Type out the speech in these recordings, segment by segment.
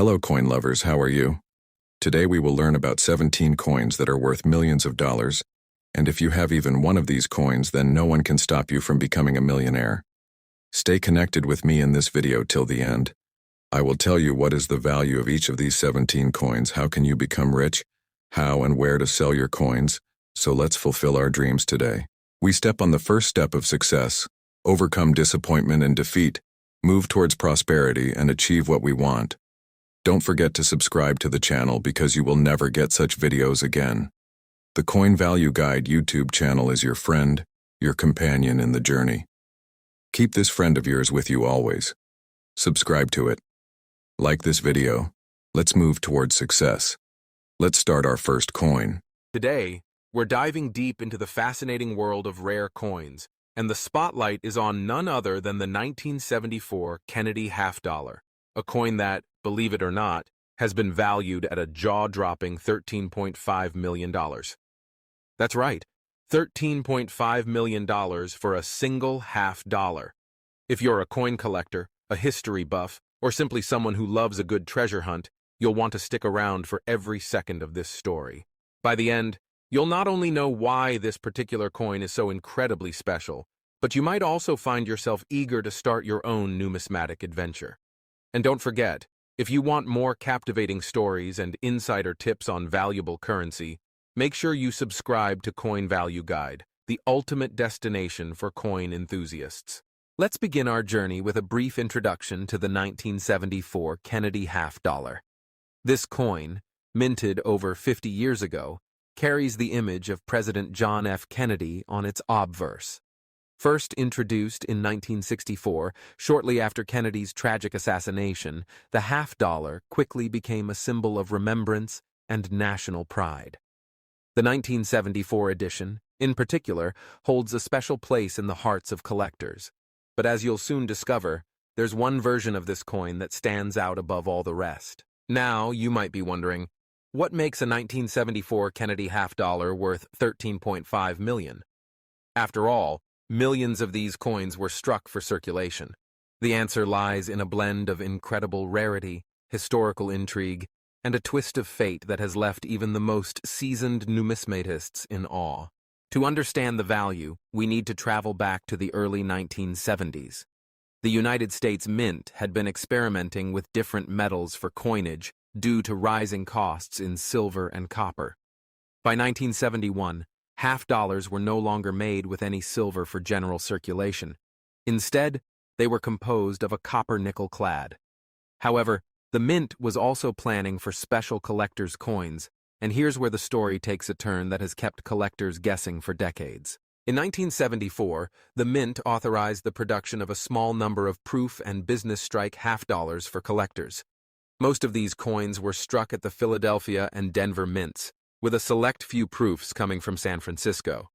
Hello coin lovers, how are you? Today we will learn about 17 coins that are worth millions of dollars, and if you have even one of these coins, then no one can stop you from becoming a millionaire. Stay connected with me in this video till the end. I will tell you what is the value of each of these 17 coins, how can you become rich, how and where to sell your coins, so let's fulfill our dreams today. We step on the first step of success, overcome disappointment and defeat, move towards prosperity and achieve what we want. Don't forget to subscribe to the channel because you will never get such videos again. The Coin Value Guide YouTube channel is your friend, your companion in the journey. Keep this friend of yours with you always. Subscribe to it. Like this video. Let's move towards success. Let's start our first coin. Today, we're diving deep into the fascinating world of rare coins, and the spotlight is on none other than the 1974 Kennedy half-dollar, a coin that, believe it or not, has been valued at a jaw-dropping $13.5 million. That's right, $13.5 million for a single half-dollar. If you're a coin collector, a history buff, or simply someone who loves a good treasure hunt, you'll want to stick around for every second of this story. By the end, you'll not only know why this particular coin is so incredibly special, but you might also find yourself eager to start your own numismatic adventure. And don't forget, if you want more captivating stories and insider tips on valuable currency, make sure you subscribe to Coin Value Guide, the ultimate destination for coin enthusiasts. Let's begin our journey with a brief introduction to the 1974 Kennedy half-dollar. This coin, minted over 50 years ago, carries the image of President John F. Kennedy on its obverse. First introduced in 1964, shortly after Kennedy's tragic assassination, the half-dollar quickly became a symbol of remembrance and national pride. The 1974 edition, in particular, holds a special place in the hearts of collectors. But as you'll soon discover, there's one version of this coin that stands out above all the rest. Now, you might be wondering, what makes a 1974 Kennedy half-dollar worth $13.5 million? After all, millions of these coins were struck for circulation. The answer lies in a blend of incredible rarity, historical intrigue, and a twist of fate that has left even the most seasoned numismatists in awe. To understand the value, we need to travel back to the early 1970s. The United States Mint had been experimenting with different metals for coinage due to rising costs in silver and copper. By 1971, half-dollars were no longer made with any silver for general circulation. Instead, they were composed of a copper-nickel clad. However, the Mint was also planning for special collectors' coins, and here's where the story takes a turn that has kept collectors guessing for decades. In 1974, the Mint authorized the production of a small number of proof and business strike half-dollars for collectors. Most of these coins were struck at the Philadelphia and Denver mints, with a select few proofs coming from San Francisco.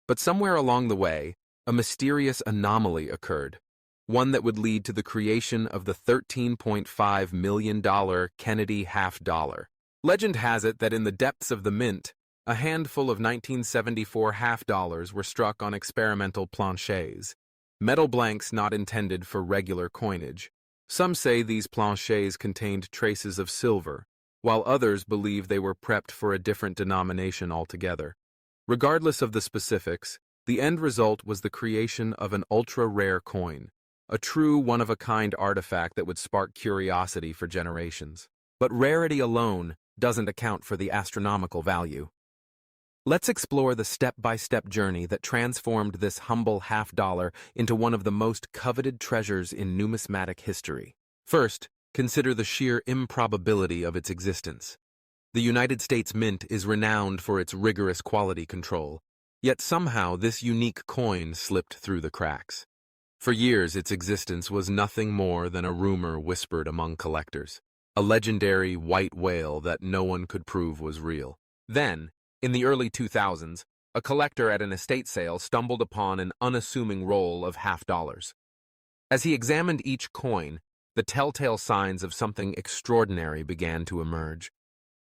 But somewhere along the way, a mysterious anomaly occurred, one that would lead to the creation of the $13.5 million Kennedy half-dollar. Legend has it that in the depths of the Mint, a handful of 1974 half-dollars were struck on experimental planchets, metal blanks not intended for regular coinage. Some say these planchets contained traces of silver, while others believe they were prepped for a different denomination altogether. Regardless of the specifics, the end result was the creation of an ultra-rare coin, a true one-of-a-kind artifact that would spark curiosity for generations. But rarity alone doesn't account for the astronomical value. Let's explore the step-by-step journey that transformed this humble half-dollar into one of the most coveted treasures in numismatic history. First, consider the sheer improbability of its existence. The United States Mint is renowned for its rigorous quality control, yet somehow this unique coin slipped through the cracks. For years, its existence was nothing more than a rumor whispered among collectors, a legendary white whale that no one could prove was real. Then, in the early 2000s, a collector at an estate sale stumbled upon an unassuming roll of half-dollars. As he examined each coin, the telltale signs of something extraordinary began to emerge.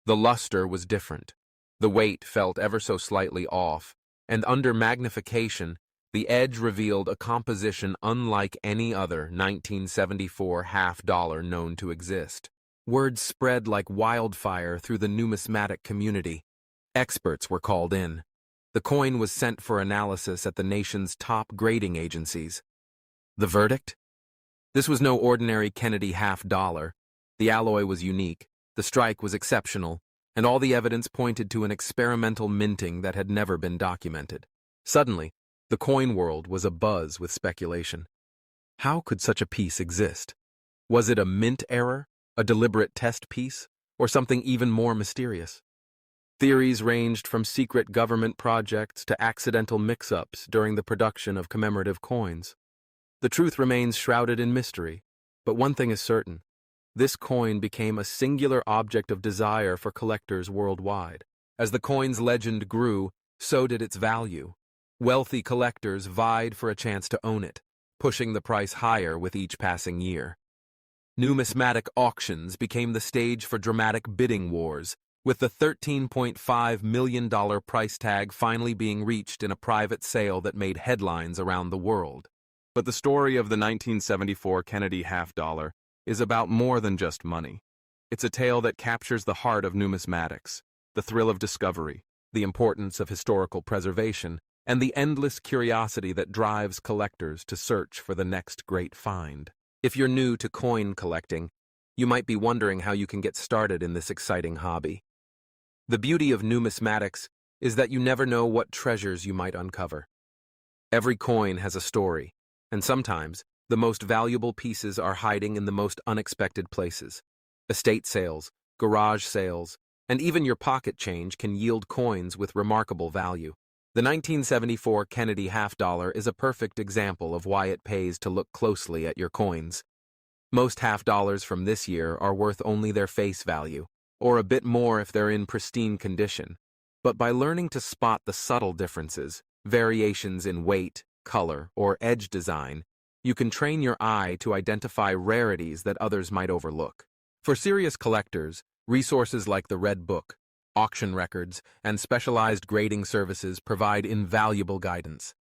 The luster was different, the weight felt ever so slightly off, and under magnification, the edge revealed a composition unlike any other 1974 half-dollar known to exist. Word spread like wildfire through the numismatic community. Experts were called in. The coin was sent for analysis at the nation's top grading agencies. The verdict? This was no ordinary Kennedy half-dollar. The alloy was unique, the strike was exceptional, and all the evidence pointed to an experimental minting that had never been documented. Suddenly, the coin world was abuzz with speculation. How could such a piece exist? Was it a mint error, a deliberate test piece, or something even more mysterious? Theories ranged from secret government projects to accidental mix-ups during the production of commemorative coins. The truth remains shrouded in mystery, but one thing is certain. This coin became a singular object of desire for collectors worldwide. As the coin's legend grew, so did its value. Wealthy collectors vied for a chance to own it, pushing the price higher with each passing year. Numismatic auctions became the stage for dramatic bidding wars, with the $13.5 million price tag finally being reached in a private sale that made headlines around the world. But the story of the 1974 Kennedy half-dollar is about more than just money. It's a tale that captures the heart of numismatics, the thrill of discovery, the importance of historical preservation, and the endless curiosity that drives collectors to search for the next great find. If you're new to coin collecting, you might be wondering how you can get started in this exciting hobby. The beauty of numismatics is that you never know what treasures you might uncover. Every coin has a story, and sometimes the most valuable pieces are hiding in the most unexpected places. Estate sales, garage sales, and even your pocket change can yield coins with remarkable value. The 1974 Kennedy half-dollar is a perfect example of why it pays to look closely at your coins. Most half-dollars from this year are worth only their face value, or a bit more if they're in pristine condition. But by learning to spot the subtle differences, variations in weight, color, or edge design, you can train your eye to identify rarities that others might overlook. For serious collectors, resources like the Red Book, auction records, and specialized grading services provide invaluable guidance.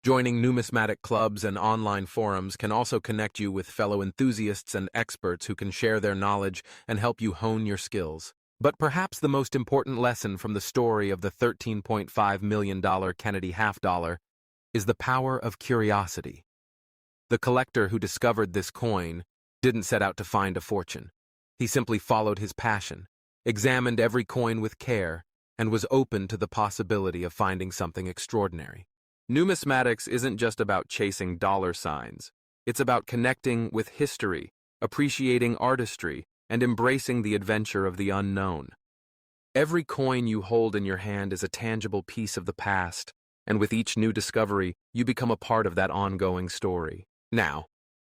Joining numismatic clubs and online forums can also connect you with fellow enthusiasts and experts who can share their knowledge and help you hone your skills. But perhaps the most important lesson from the story of the $13.5 million Kennedy half-dollar is the power of curiosity. The collector who discovered this coin didn't set out to find a fortune. He simply followed his passion, examined every coin with care, and was open to the possibility of finding something extraordinary. Numismatics isn't just about chasing dollar signs. It's about connecting with history, appreciating artistry, and embracing the adventure of the unknown. Every coin you hold in your hand is a tangible piece of the past, and with each new discovery, you become a part of that ongoing story. Now,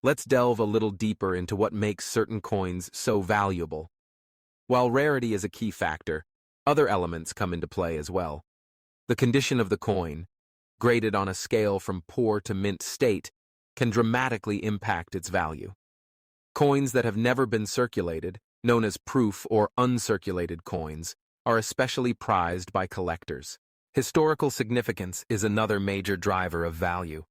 let's delve a little deeper into what makes certain coins so valuable. While rarity is a key factor, other elements come into play as well. The condition of the coin, graded on a scale from poor to mint state, can dramatically impact its value. Coins that have never been circulated, known as proof or uncirculated coins, are especially prized by collectors. Historical significance is another major driver of value.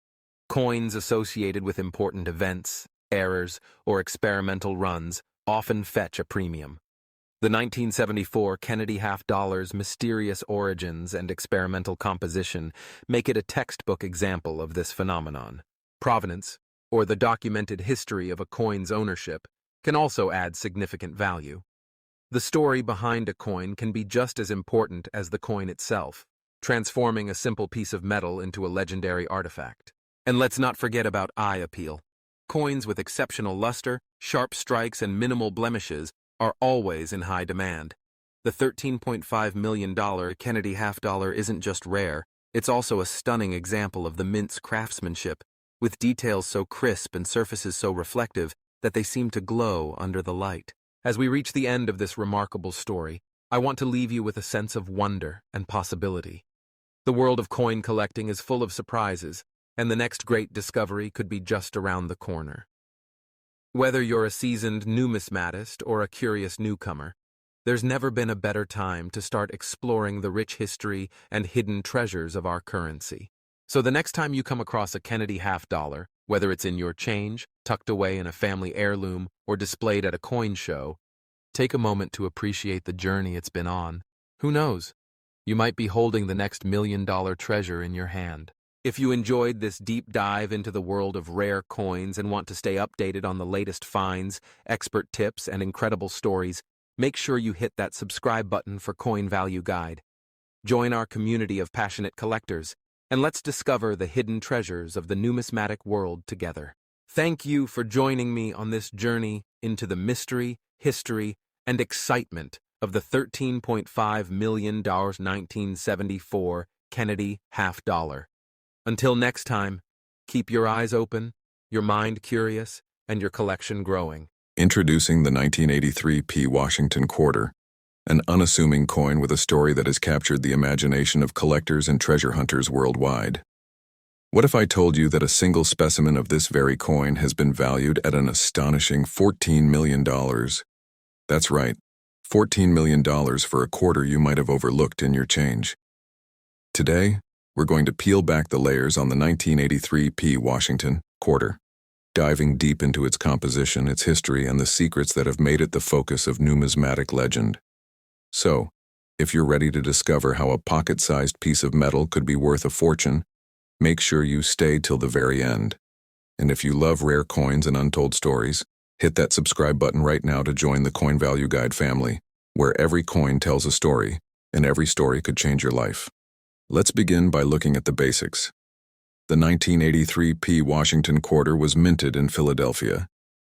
Coins associated with important events, errors, or experimental runs often fetch a premium. The 1974 Kennedy half-dollar's mysterious origins and experimental composition make it a textbook example of this phenomenon. Provenance, or the documented history of a coin's ownership, can also add significant value. The story behind a coin can be just as important as the coin itself, transforming a simple piece of metal into a legendary artifact. And let's not forget about eye appeal. Coins with exceptional luster, sharp strikes, and minimal blemishes are always in high demand. The $13.5 million Kennedy half-dollar isn't just rare, it's also a stunning example of the mint's craftsmanship, with details so crisp and surfaces so reflective that they seem to glow under the light. As we reach the end of this remarkable story, I want to leave you with a sense of wonder and possibility. The world of coin collecting is full of surprises, and the next great discovery could be just around the corner. Whether you're a seasoned numismatist or a curious newcomer, there's never been a better time to start exploring the rich history and hidden treasures of our currency. So the next time you come across a Kennedy half-dollar, whether it's in your change, tucked away in a family heirloom, or displayed at a coin show, Take a moment to appreciate the journey it's been on. Who knows? You might be holding the next $1 million treasure in your hand. If you enjoyed this deep dive into the world of rare coins and want to stay updated on the latest finds, expert tips, and incredible stories, make sure you hit that subscribe button for Coin Value Guide. Join our community of passionate collectors, and let's discover the hidden treasures of the numismatic world together. Thank you for joining me on this journey into the mystery, history, and excitement of the $13.5 million 1974 Kennedy half dollar. Until next time, keep your eyes open, your mind curious, and your collection growing. Introducing the 1983 P. Washington quarter, an unassuming coin with a story that has captured the imagination of collectors and treasure hunters worldwide. What if I told you that a single specimen of this very coin has been valued at an astonishing $14 million? That's right, $14 million for a quarter you might have overlooked in your change. Today, we're going to peel back the layers on the 1983 P. Washington quarter, diving deep into its composition, its history, and the secrets that have made it the focus of numismatic legend. So, if you're ready to discover how a pocket-sized piece of metal could be worth a fortune, make sure you stay till the very end. And if you love rare coins and untold stories, hit that subscribe button right now to join the Coin Value Guide family, where every coin tells a story, and every story could change your life. Let's begin by looking at the basics. The 1983 P. Washington quarter was minted in Philadelphia,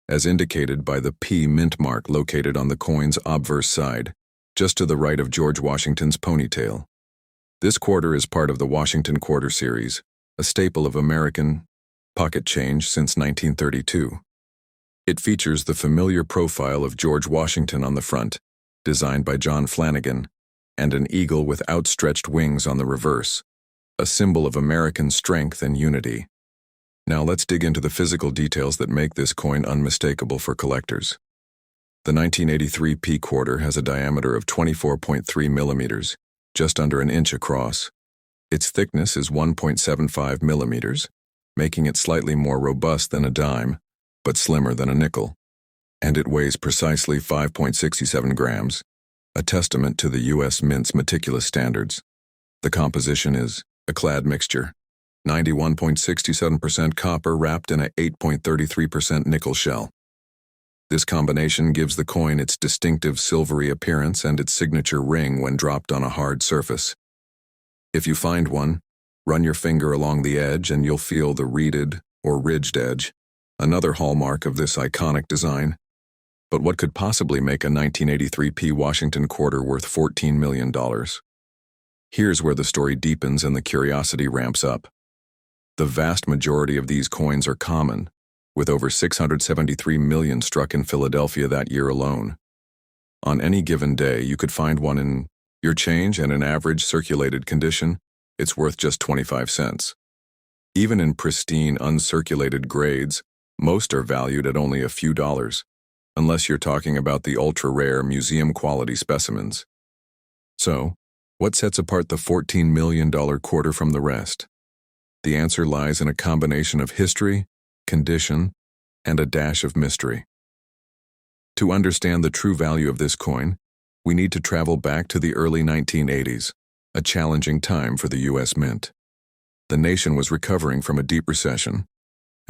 as indicated by the P mint mark located on the coin's obverse side, just to the right of George Washington's ponytail. This quarter is part of the Washington Quarter series, a staple of American pocket change since 1932. It features the familiar profile of George Washington on the front, designed by John Flanagan, and an eagle with outstretched wings on the reverse, a symbol of American strength and unity. Now let's dig into the physical details that make this coin unmistakable for collectors. The 1983 P quarter has a diameter of 24.3 millimeters, just under an inch across. Its thickness is 1.75 millimeters, making it slightly more robust than a dime, but slimmer than a nickel. And it weighs precisely 5.67 grams, a testament to the U.S. Mint's meticulous standards. The composition is a clad mixture, 91.67% copper wrapped in a 8.33% nickel shell. This combination gives the coin its distinctive silvery appearance and its signature ring when dropped on a hard surface. If you find one, run your finger along the edge and you'll feel the reeded or ridged edge, another hallmark of this iconic design. But what could possibly make a 1983 P. Washington quarter worth $14 million? Here's where the story deepens and the curiosity ramps up. The vast majority of these coins are common, with over 673 million struck in Philadelphia that year alone. On any given day, you could find one in your change, and in average circulated condition, it's worth just 25 cents. Even in pristine, uncirculated grades, most are valued at only a few dollars, unless you're talking about the ultra-rare museum-quality specimens. So, what sets apart the $14 million quarter from the rest? The answer lies in a combination of history, condition, and a dash of mystery. To understand the true value of this coin, we need to travel back to the early 1980s, a challenging time for the U.S. Mint. The nation was recovering from a deep recession,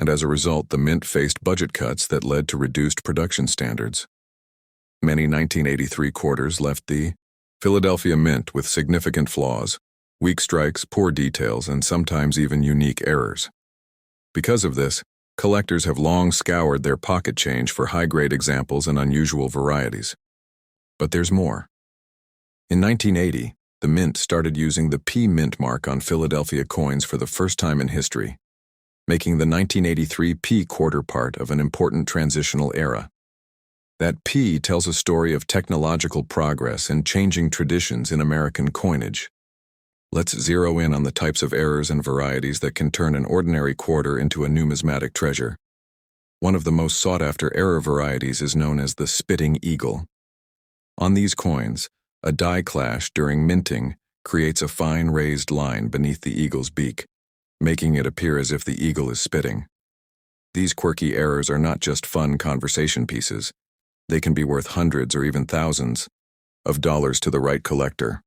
and as a result, the Mint faced budget cuts that led to reduced production standards. Many 1983 quarters left the Philadelphia Mint with significant flaws, weak strikes, poor details, and sometimes even unique errors. Because of this, collectors have long scoured their pocket change for high-grade examples and unusual varieties. But there's more. In 1980, the Mint started using the P mint mark on Philadelphia coins for the first time in history, making the 1983 P quarter part of an important transitional era. That P tells a story of technological progress and changing traditions in American coinage. Let's zero in on the types of errors and varieties that can turn an ordinary quarter into a numismatic treasure. One of the most sought-after error varieties is known as the spitting eagle. On these coins, a die clash during minting creates a fine raised line beneath the eagle's beak, making it appear as if the eagle is spitting. These quirky errors are not just fun conversation pieces. They can be worth hundreds or even thousands of dollars to the right collector.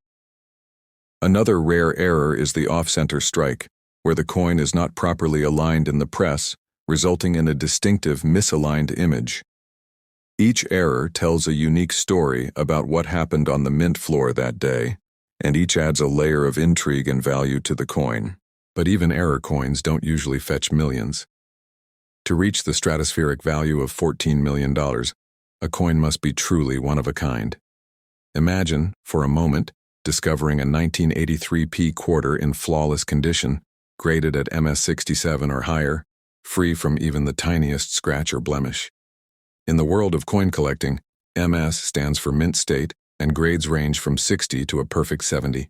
Another rare error is the off-center strike, where the coin is not properly aligned in the press, resulting in a distinctive misaligned image. Each error tells a unique story about what happened on the mint floor that day, and each adds a layer of intrigue and value to the coin. But even error coins don't usually fetch millions. To reach the stratospheric value of $14 million, a coin must be truly one of a kind. Imagine, for a moment, discovering a 1983 p quarter in flawless condition, graded at MS67 or higher, free from even the tiniest scratch or blemish. In the world of coin collecting, MS stands for mint state, and grades range from 60 to a perfect 70.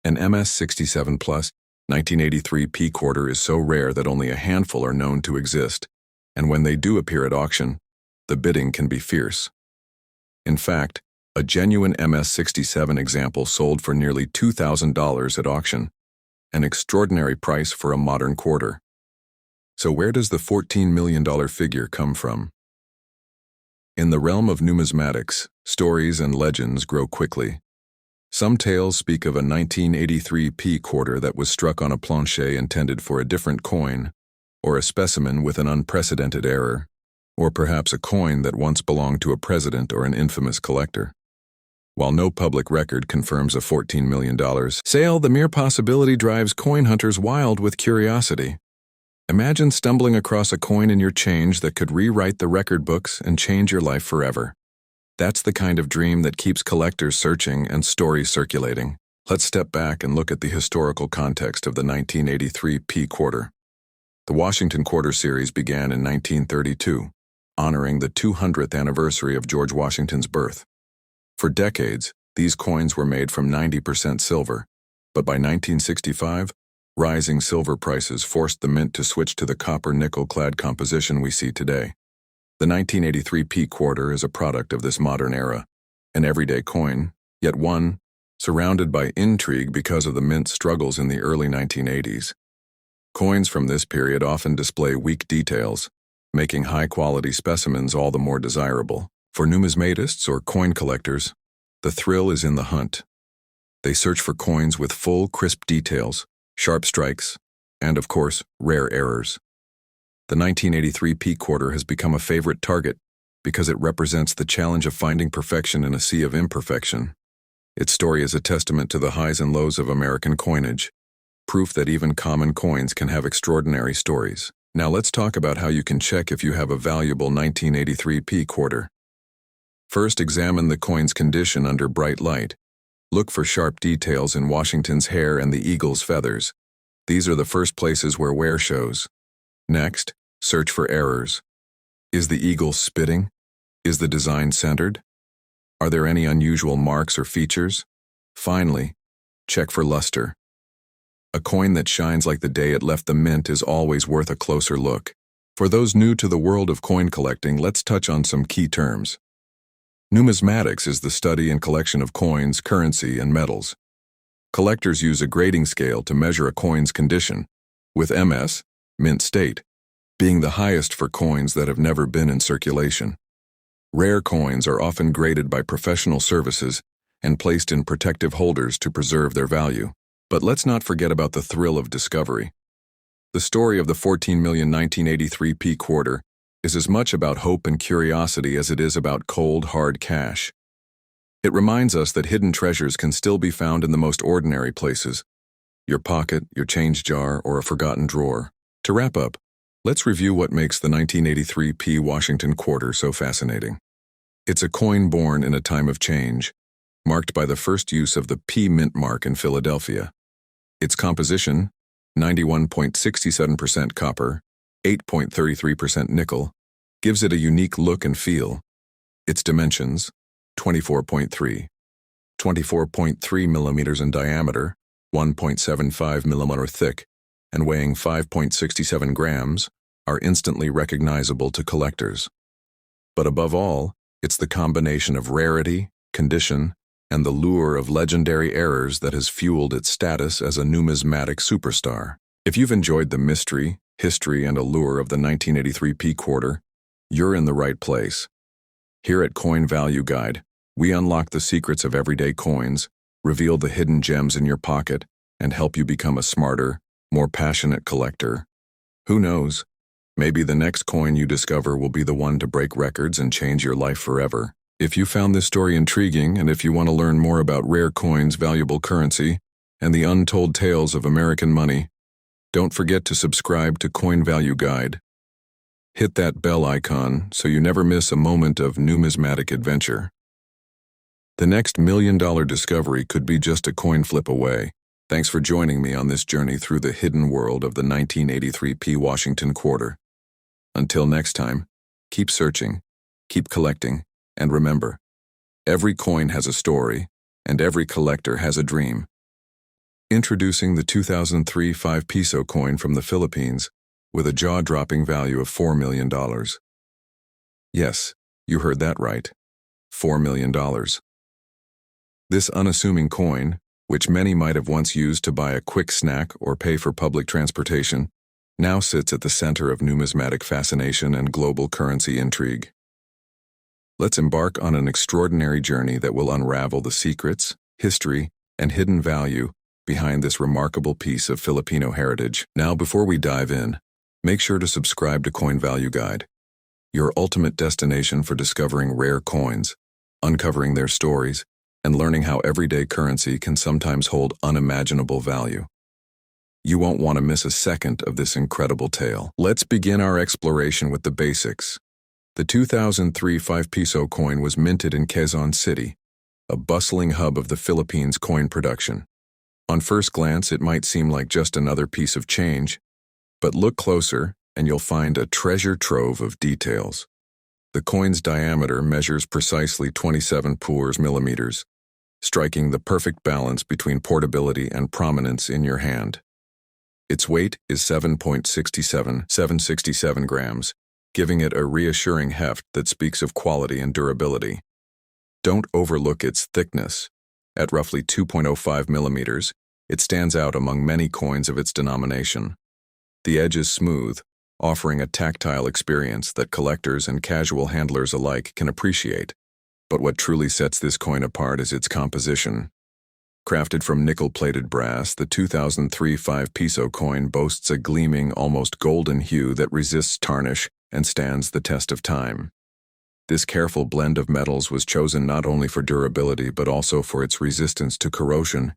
An MS67 Plus 1983 p quarter is so rare that only a handful are known to exist, and when they do appear at auction, the bidding can be fierce. In fact, a genuine MS67 example sold for nearly $2,000 at auction, an extraordinary price for a modern quarter. So where does the $14 million figure come from? In the realm of numismatics, stories and legends grow quickly. Some tales speak of a 1983 p quarter that was struck on a plancher intended for a different coin, or a specimen with an unprecedented error, or perhaps a coin that once belonged to a president or an infamous collector. While no public record confirms a $14 million sale, the mere possibility drives coin hunters wild with curiosity. Imagine stumbling across a coin in your change that could rewrite the record books and change your life forever. That's the kind of dream that keeps collectors searching and stories circulating. Let's step back and look at the historical context of the 1983 p quarter. The Washington Quarter Series began in 1932, honoring the 200th anniversary of George Washington's birth. For decades, these coins were made from 90% silver, but by 1965, rising silver prices forced the mint to switch to the copper-nickel-clad composition we see today. The 1983 p quarter is a product of this modern era, an everyday coin, yet one surrounded by intrigue because of the mint's struggles in the early 1980s. Coins from this period often display weak details, making high-quality specimens all the more desirable. For numismatists or coin collectors, the thrill is in the hunt. They search for coins with full, crisp details, sharp strikes, and, of course, rare errors. The 1983 p quarter has become a favorite target because it represents the challenge of finding perfection in a sea of imperfection. Its story is a testament to the highs and lows of American coinage, proof that even common coins can have extraordinary stories. Now let's talk about how you can check if you have a valuable 1983 p quarter. First, examine the coin's condition under bright light. Look for sharp details in Washington's hair and the eagle's feathers. These are the first places where wear shows. Next, search for errors. Is the eagle spitting? Is the design centered? Are there any unusual marks or features? Finally, check for luster. A coin that shines like the day it left the mint is always worth a closer look. For those new to the world of coin collecting, let's touch on some key terms. Numismatics is the study and collection of coins, currency, and metals. Collectors use a grading scale to measure a coin's condition, with MS, mint state, being the highest for coins that have never been in circulation. Rare coins are often graded by professional services and placed in protective holders to preserve their value. But let's not forget about the thrill of discovery. The story of the 14 million 1983 p quarter is as much about hope and curiosity as it is about cold, hard cash. It reminds us that hidden treasures can still be found in the most ordinary places: your pocket, your change jar, or a forgotten drawer. To wrap up, let's review what makes the 1983 p Washington quarter so fascinating. It's a coin born in a time of change, marked by the first use of the P mint mark in Philadelphia. Its composition, 91.67% copper, 8.33% nickel, gives it a unique look and feel. Its dimensions, 24.3 millimeters in diameter, 1.75 millimeter thick, and weighing 5.67 grams, are instantly recognizable to collectors. But above all, it's the combination of rarity, condition, and the lure of legendary errors that has fueled its status as a numismatic superstar. If you've enjoyed the mystery, history, and allure of the 1983 p quarter, you're in the right place. Here at Coin Value Guide, we unlock the secrets of everyday coins, reveal the hidden gems in your pocket, and help you become a smarter, more passionate collector. Who knows? Maybe the next coin you discover will be the one to break records and change your life forever. If you found this story intriguing, and if you want to learn more about rare coins, valuable currency, and the untold tales of American money, don't forget to subscribe to Coin Value Guide. Hit that bell icon so you never miss a moment of numismatic adventure. The next million-dollar discovery could be just a coin flip away. Thanks for joining me on this journey through the hidden world of the 1983 P. Washington quarter. Until next time, keep searching, keep collecting, and remember, every coin has a story, and every collector has a dream. Introducing the 2003 5-peso coin from the Philippines, with a jaw-dropping value of $4 million. Yes, you heard that right. $4 million. This unassuming coin, which many might have once used to buy a quick snack or pay for public transportation, now sits at the center of numismatic fascination and global currency intrigue. Let's embark on an extraordinary journey that will unravel the secrets, history, and hidden value behind this remarkable piece of Filipino heritage. Now, before we dive in, make sure to subscribe to Coin Value Guide, your ultimate destination for discovering rare coins, uncovering their stories, and learning how everyday currency can sometimes hold unimaginable value. You won't want to miss a second of this incredible tale. Let's begin our exploration with the basics. The 2003 5-peso coin was minted in Quezon City, a bustling hub of the Philippines coin production. On first glance, it might seem like just another piece of change, but look closer and you'll find a treasure trove of details. The coin's diameter measures precisely 27 millimeters, striking the perfect balance between portability and prominence in your hand. Its weight is 767 grams, giving it a reassuring heft that speaks of quality and durability. Don't overlook its thickness. At roughly 2.05 millimeters, it stands out among many coins of its denomination. The edge is smooth, offering a tactile experience that collectors and casual handlers alike can appreciate. But what truly sets this coin apart is its composition. Crafted from nickel-plated brass, the 2003 5-peso coin boasts a gleaming, almost golden hue that resists tarnish and stands the test of time. This careful blend of metals was chosen not only for durability but also for its resistance to corrosion,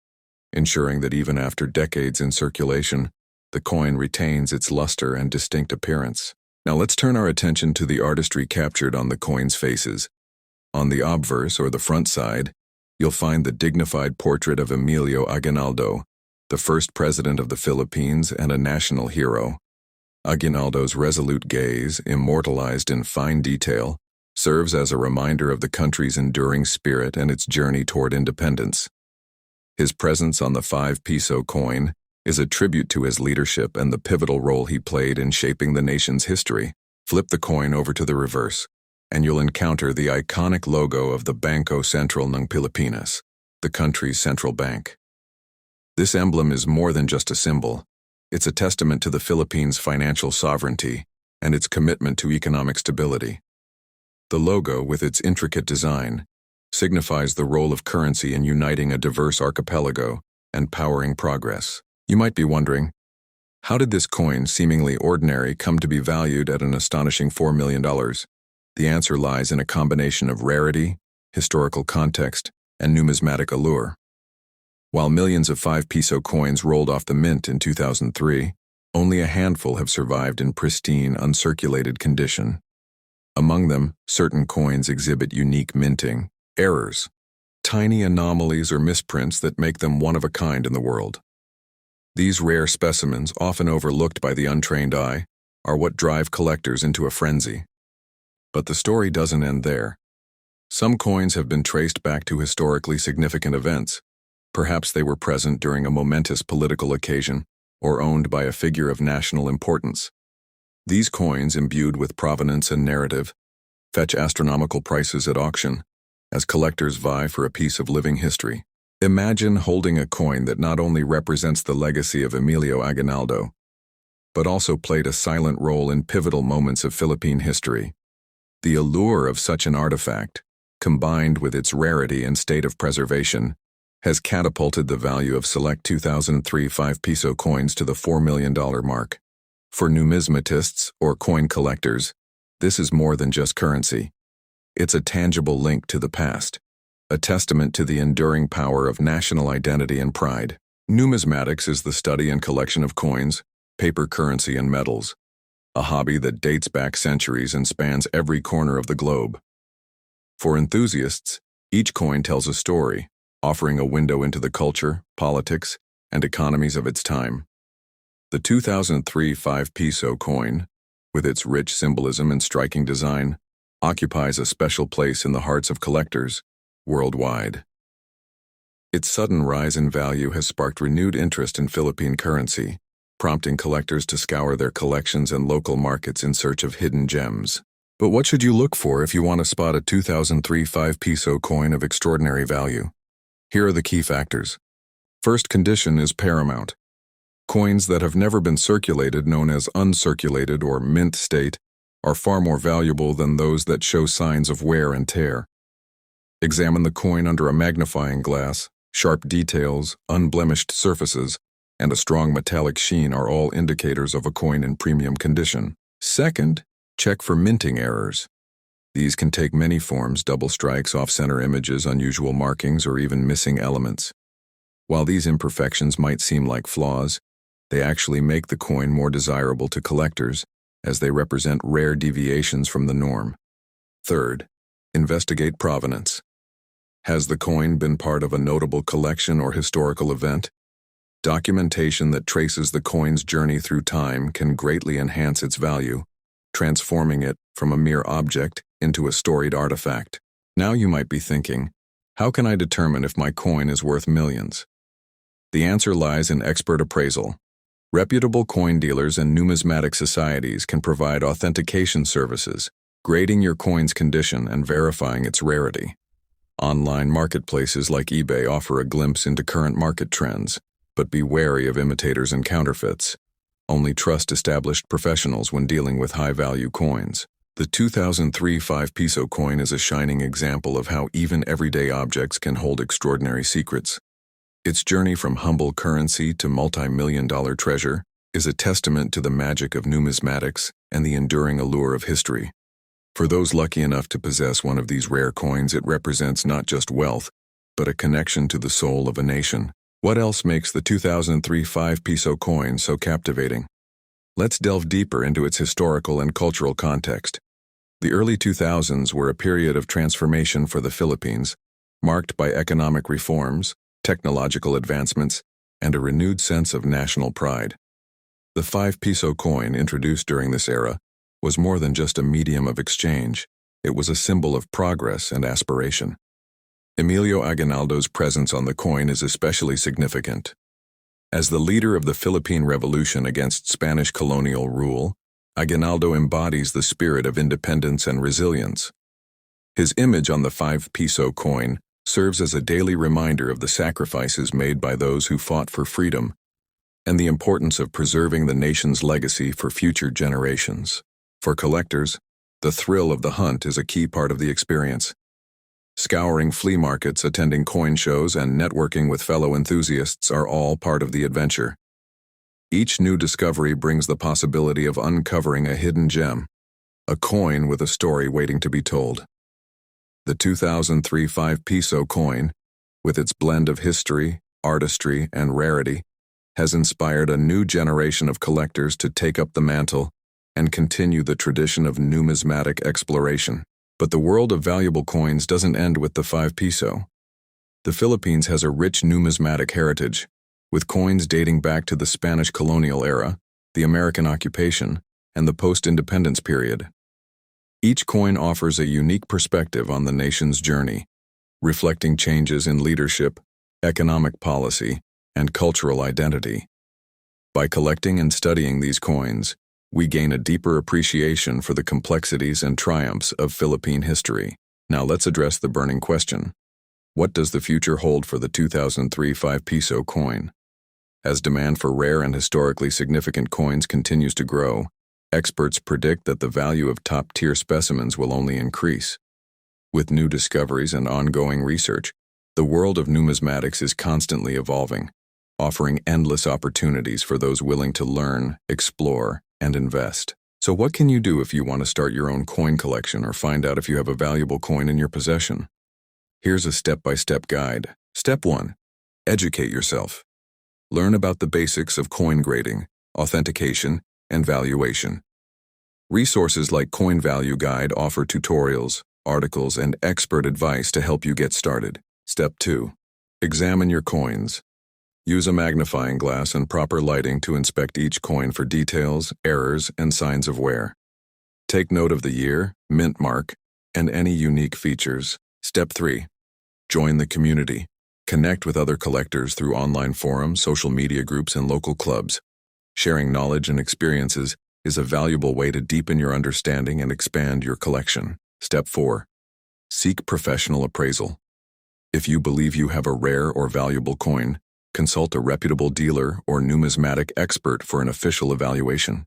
ensuring that even after decades in circulation, the coin retains its luster and distinct appearance. Now let's turn our attention to the artistry captured on the coin's faces. On the obverse, or the front side, you'll find the dignified portrait of Emilio Aguinaldo, the first president of the Philippines and a national hero. Aguinaldo's resolute gaze, immortalized in fine detail, serves as a reminder of the country's enduring spirit and its journey toward independence. His presence on the 5-peso coin is a tribute to his leadership and the pivotal role he played in shaping the nation's history. Flip the coin over to the reverse, and you'll encounter the iconic logo of the Bangko Sentral ng Pilipinas, the country's central bank. This emblem is more than just a symbol. It's a testament to the Philippines' financial sovereignty and its commitment to economic stability. The logo, with its intricate design, signifies the role of currency in uniting a diverse archipelago and powering progress. You might be wondering, how did this coin, seemingly ordinary, come to be valued at an astonishing $4 million? The answer lies in a combination of rarity, historical context, and numismatic allure. While millions of 5-peso coins rolled off the mint in 2003, only a handful have survived in pristine, uncirculated condition. Among them, certain coins exhibit unique minting errors, tiny anomalies or misprints that make them one of a kind in the world. These rare specimens, often overlooked by the untrained eye, are what drive collectors into a frenzy. But the story doesn't end there. Some coins have been traced back to historically significant events. Perhaps they were present during a momentous political occasion or owned by a figure of national importance. These coins, imbued with provenance and narrative, fetch astronomical prices at auction, as collectors vie for a piece of living history. Imagine holding a coin that not only represents the legacy of Emilio Aguinaldo, but also played a silent role in pivotal moments of Philippine history. The allure of such an artifact, combined with its rarity and state of preservation, has catapulted the value of select 2003 5-peso coins to the $4 million mark. For numismatists or coin collectors, this is more than just currency. It's a tangible link to the past, a testament to the enduring power of national identity and pride. Numismatics is the study and collection of coins, paper currency, and metals, a hobby that dates back centuries and spans every corner of the globe. For enthusiasts, each coin tells a story, offering a window into the culture, politics, and economies of its time. The 2003 5-peso coin, with its rich symbolism and striking design, occupies a special place in the hearts of collectors worldwide. Its sudden rise in value has sparked renewed interest in Philippine currency, prompting collectors to scour their collections and local markets in search of hidden gems. But what should you look for if you want to spot a 2003 5-peso coin of extraordinary value? Here are the key factors. First condition is paramount. Coins that have never been circulated, known as uncirculated or mint state, are far more valuable than those that show signs of wear and tear. Examine the coin under a magnifying glass. Sharp details, unblemished surfaces, and a strong metallic sheen are all indicators of a coin in premium condition. Second, check for minting errors. These can take many forms: double strikes, off-center images, unusual markings, or even missing elements. While these imperfections might seem like flaws, they actually make the coin more desirable to collectors, as they represent rare deviations from the norm. Third, investigate provenance. Has the coin been part of a notable collection or historical event? Documentation that traces the coin's journey through time can greatly enhance its value, transforming it from a mere object into a storied artifact. Now you might be thinking, how can I determine if my coin is worth millions? The answer lies in expert appraisal. Reputable coin dealers and numismatic societies can provide authentication services, grading your coin's condition and verifying its rarity. Online marketplaces like eBay offer a glimpse into current market trends, but be wary of imitators and counterfeits. Only trust established professionals when dealing with high-value coins. The 2003 5-peso coin is a shining example of how even everyday objects can hold extraordinary secrets. Its journey from humble currency to multi-million-dollar treasure is a testament to the magic of numismatics and the enduring allure of history. For those lucky enough to possess one of these rare coins, it represents not just wealth, but a connection to the soul of a nation. What else makes the 2003 5-peso coin so captivating? Let's delve deeper into its historical and cultural context. The early 2000s were a period of transformation for the Philippines, marked by economic reforms, technological advancements, and a renewed sense of national pride. The 5-peso coin, introduced during this era, was more than just a medium of exchange. It was a symbol of progress and aspiration. Emilio Aguinaldo's presence on the coin is especially significant. As the leader of the Philippine Revolution against Spanish colonial rule, Aguinaldo embodies the spirit of independence and resilience. His image on the 5-peso coin serves as a daily reminder of the sacrifices made by those who fought for freedom and the importance of preserving the nation's legacy for future generations. For collectors, the thrill of the hunt is a key part of the experience. Scouring flea markets, attending coin shows, and networking with fellow enthusiasts are all part of the adventure. Each new discovery brings the possibility of uncovering a hidden gem, a coin with a story waiting to be told. The 2003 5-peso coin, with its blend of history, artistry, and rarity, has inspired a new generation of collectors to take up the mantle and continue the tradition of numismatic exploration. But the world of valuable coins doesn't end with the 5-peso. The Philippines has a rich numismatic heritage, with coins dating back to the Spanish colonial era, the American occupation, and the post-independence period. Each coin offers a unique perspective on the nation's journey, reflecting changes in leadership, economic policy, and cultural identity. By collecting and studying these coins, we gain a deeper appreciation for the complexities and triumphs of Philippine history. Now let's address the burning question. What does the future hold for the 2003 5-peso coin? As demand for rare and historically significant coins continues to grow, Experts predict that the value of top-tier specimens will only increase. With new discoveries and ongoing research, the world of numismatics is constantly evolving, offering endless opportunities for those willing to learn, explore, and invest. So what can you do if you want to start your own coin collection or find out if you have a valuable coin in your possession? Here's a step-by-step guide. Step 1. Educate yourself. Learn about the basics of coin grading, authentication, and valuation. Resources like Coin Value Guide offer tutorials, articles, and expert advice to help you get started. Step 2. Examine your coins. Use a magnifying glass and proper lighting to inspect each coin for details, errors, and signs of wear. Take note of the year, mint mark, and any unique features. Step 3. Join the community. Connect with other collectors through online forums, social media groups, and local clubs. Sharing knowledge and experiences is a valuable way to deepen your understanding and expand your collection. Step 4. Seek professional appraisal. If you believe you have a rare or valuable coin, consult a reputable dealer or numismatic expert for an official evaluation.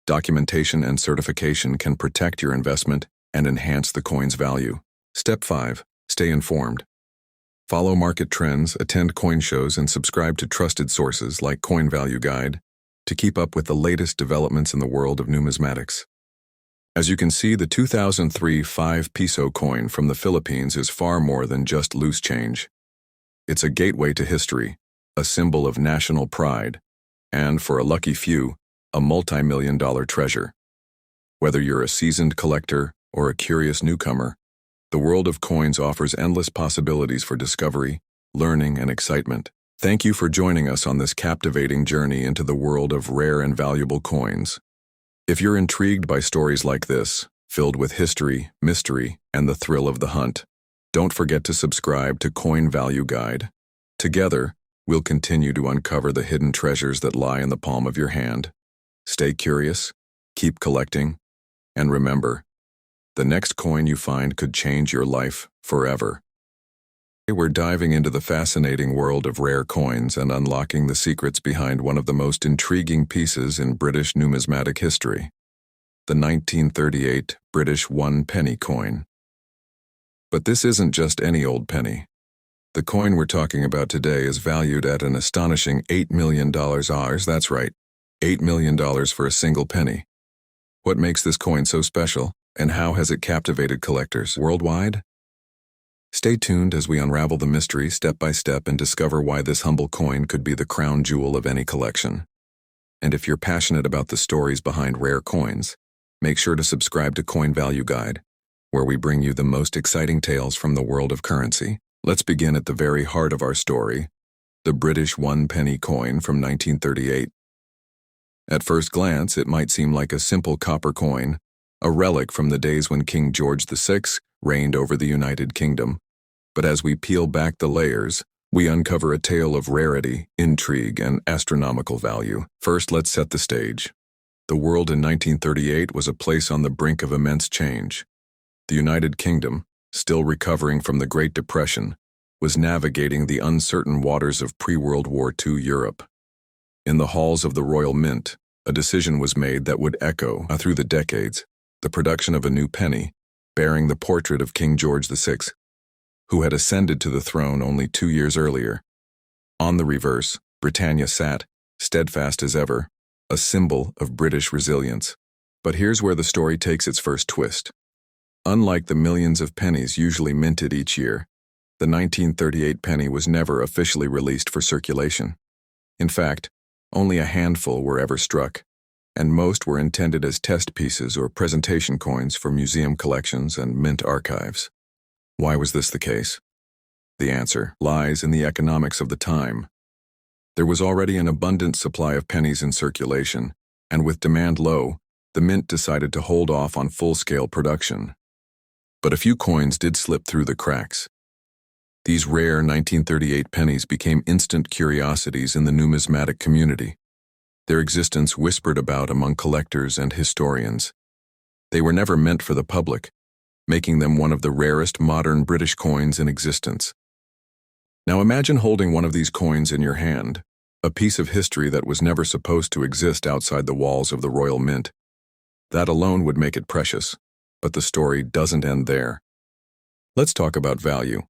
Documentation and certification can protect your investment and enhance the coin's value. Step 5. Stay informed. Follow market trends, attend coin shows, and subscribe to trusted sources like Coin Value Guide to keep up with the latest developments in the world of numismatics. As you can see, the 2003 5-peso coin from the Philippines is far more than just loose change. It's a gateway to history, a symbol of national pride, and, for a lucky few, a multi-million-dollar treasure. Whether you're a seasoned collector or a curious newcomer, the world of coins offers endless possibilities for discovery, learning, and excitement. Thank you for joining us on this captivating journey into the world of rare and valuable coins. If you're intrigued by stories like this, filled with history, mystery, and the thrill of the hunt, don't forget to subscribe to Coin Value Guide. Together, we'll continue to uncover the hidden treasures that lie in the palm of your hand. Stay curious, keep collecting, and remember, the next coin you find could change your life forever. We're diving into the fascinating world of rare coins and unlocking the secrets behind one of the most intriguing pieces in British numismatic history, the 1938 British 1-penny coin. But this isn't just any old penny. The coin we're talking about today is valued at an astonishing $8 million. That's right, $8 million for a single penny. What makes this coin so special, and how has it captivated collectors worldwide? Stay tuned as we unravel the mystery step by step and discover why this humble coin could be the crown jewel of any collection. And if you're passionate about the stories behind rare coins, make sure to subscribe to Coin Value Guide, where we bring you the most exciting tales from the world of currency. Let's begin at the very heart of our story, the British 1-penny coin from 1938. At first glance, it might seem like a simple copper coin, a relic from the days when King George VI reigned over the United Kingdom. But as we peel back the layers, we uncover a tale of rarity, intrigue, and astronomical value. First, let's set the stage. The world in 1938 was a place on the brink of immense change. The United Kingdom, still recovering from the Great Depression, was navigating the uncertain waters of pre-World War II Europe. In the halls of the Royal Mint, a decision was made that would echo through the decades, the production of a new penny, bearing the portrait of King George VI, who had ascended to the throne only 2 years earlier. On the reverse, Britannia sat, steadfast as ever, a symbol of British resilience. But here's where the story takes its first twist. Unlike the millions of pennies usually minted each year, the 1938 penny was never officially released for circulation. In fact, only a handful were ever struck, and most were intended as test pieces or presentation coins for museum collections and mint archives. Why was this the case? The answer lies in the economics of the time. There was already an abundant supply of pennies in circulation, and with demand low, the mint decided to hold off on full-scale production. But a few coins did slip through the cracks. These rare 1938 pennies became instant curiosities in the numismatic community. Their existence whispered about among collectors and historians. They were never meant for the public, making them one of the rarest modern British coins in existence. Now imagine holding one of these coins in your hand, a piece of history that was never supposed to exist outside the walls of the Royal Mint. That alone would make it precious, but the story doesn't end there. Let's talk about value.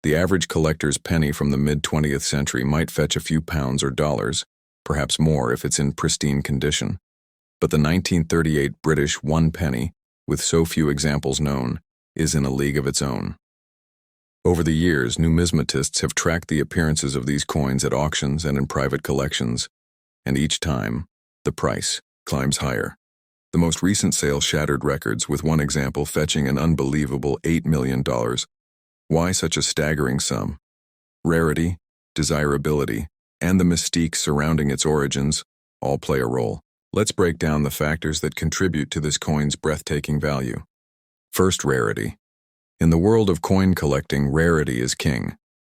The average collector's penny from the mid-20th century might fetch a few pounds or dollars, perhaps more if it's in pristine condition. But the 1938 British 1 penny, with so few examples known, is in a league of its own. Over the years, numismatists have tracked the appearances of these coins at auctions and in private collections, and each time, the price climbs higher. The most recent sale shattered records, with one example fetching an unbelievable $8 million. Why such a staggering sum? Rarity, desirability, and the mystique surrounding its origins all play a role. Let's break down the factors that contribute to this coin's breathtaking value. First, rarity. In the world of coin collecting, rarity is king.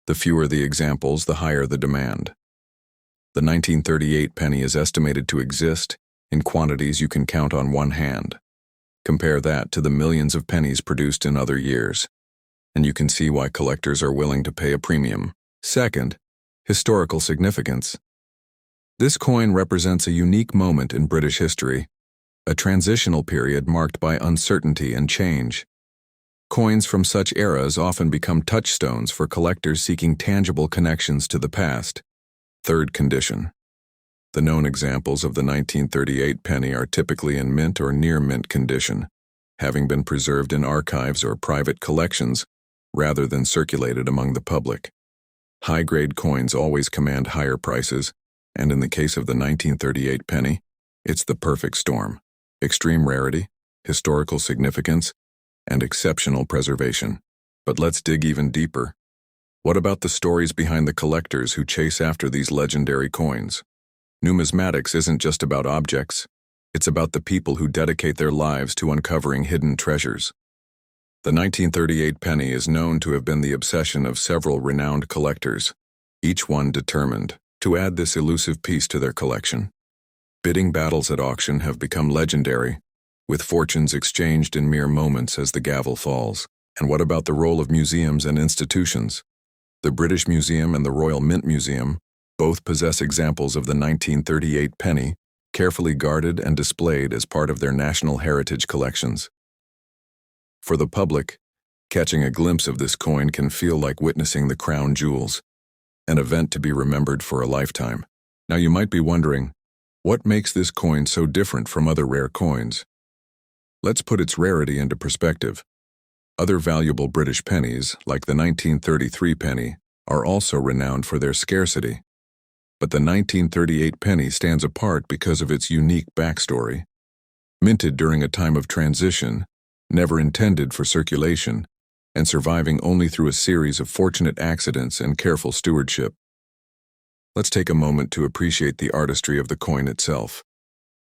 The fewer the examples, the higher the demand. The 1938 penny is estimated to exist in quantities you can count on one hand. Compare that to the millions of pennies produced in other years, and you can see why collectors are willing to pay a premium. Second, historical significance. This coin represents a unique moment in British history, a transitional period marked by uncertainty and change. Coins from such eras often become touchstones for collectors seeking tangible connections to the past. Third, condition. The known examples of the 1938 penny are typically in mint or near mint condition, having been preserved in archives or private collections rather than circulated among the public. High-grade coins always command higher prices, and in the case of the 1938 penny, it's the perfect storm: extreme rarity, historical significance, and exceptional preservation. But let's dig even deeper. What about the stories behind the collectors who chase after these legendary coins? Numismatics isn't just about objects, it's about the people who dedicate their lives to uncovering hidden treasures. The 1938 penny is known to have been the obsession of several renowned collectors, each one determined to add this elusive piece to their collection. Bidding battles at auction have become legendary, with fortunes exchanged in mere moments as the gavel falls. And what about the role of museums and institutions? The British Museum and the Royal Mint Museum both possess examples of the 1938 penny, carefully guarded and displayed as part of their national heritage collections. For the public, catching a glimpse of this coin can feel like witnessing the crown jewels, an event to be remembered for a lifetime. Now you might be wondering, what makes this coin so different from other rare coins? Let's put its rarity into perspective. Other valuable British pennies, like the 1933 penny, are also renowned for their scarcity. But the 1938 penny stands apart because of its unique backstory. Minted during a time of transition, never intended for circulation, and surviving only through a series of fortunate accidents and careful stewardship. Let's take a moment to appreciate the artistry of the coin itself.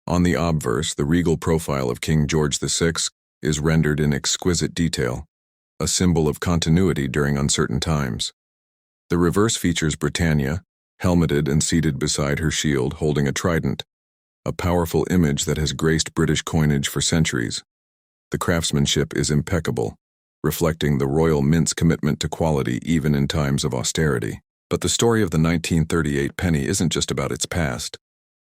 On the obverse, the regal profile of King George VI is rendered in exquisite detail, a symbol of continuity during uncertain times. The reverse features Britannia, helmeted and seated beside her shield holding a trident, a powerful image that has graced British coinage for centuries. The craftsmanship is impeccable, reflecting the Royal Mint's commitment to quality even in times of austerity. But the story of the 1938 penny isn't just about its past.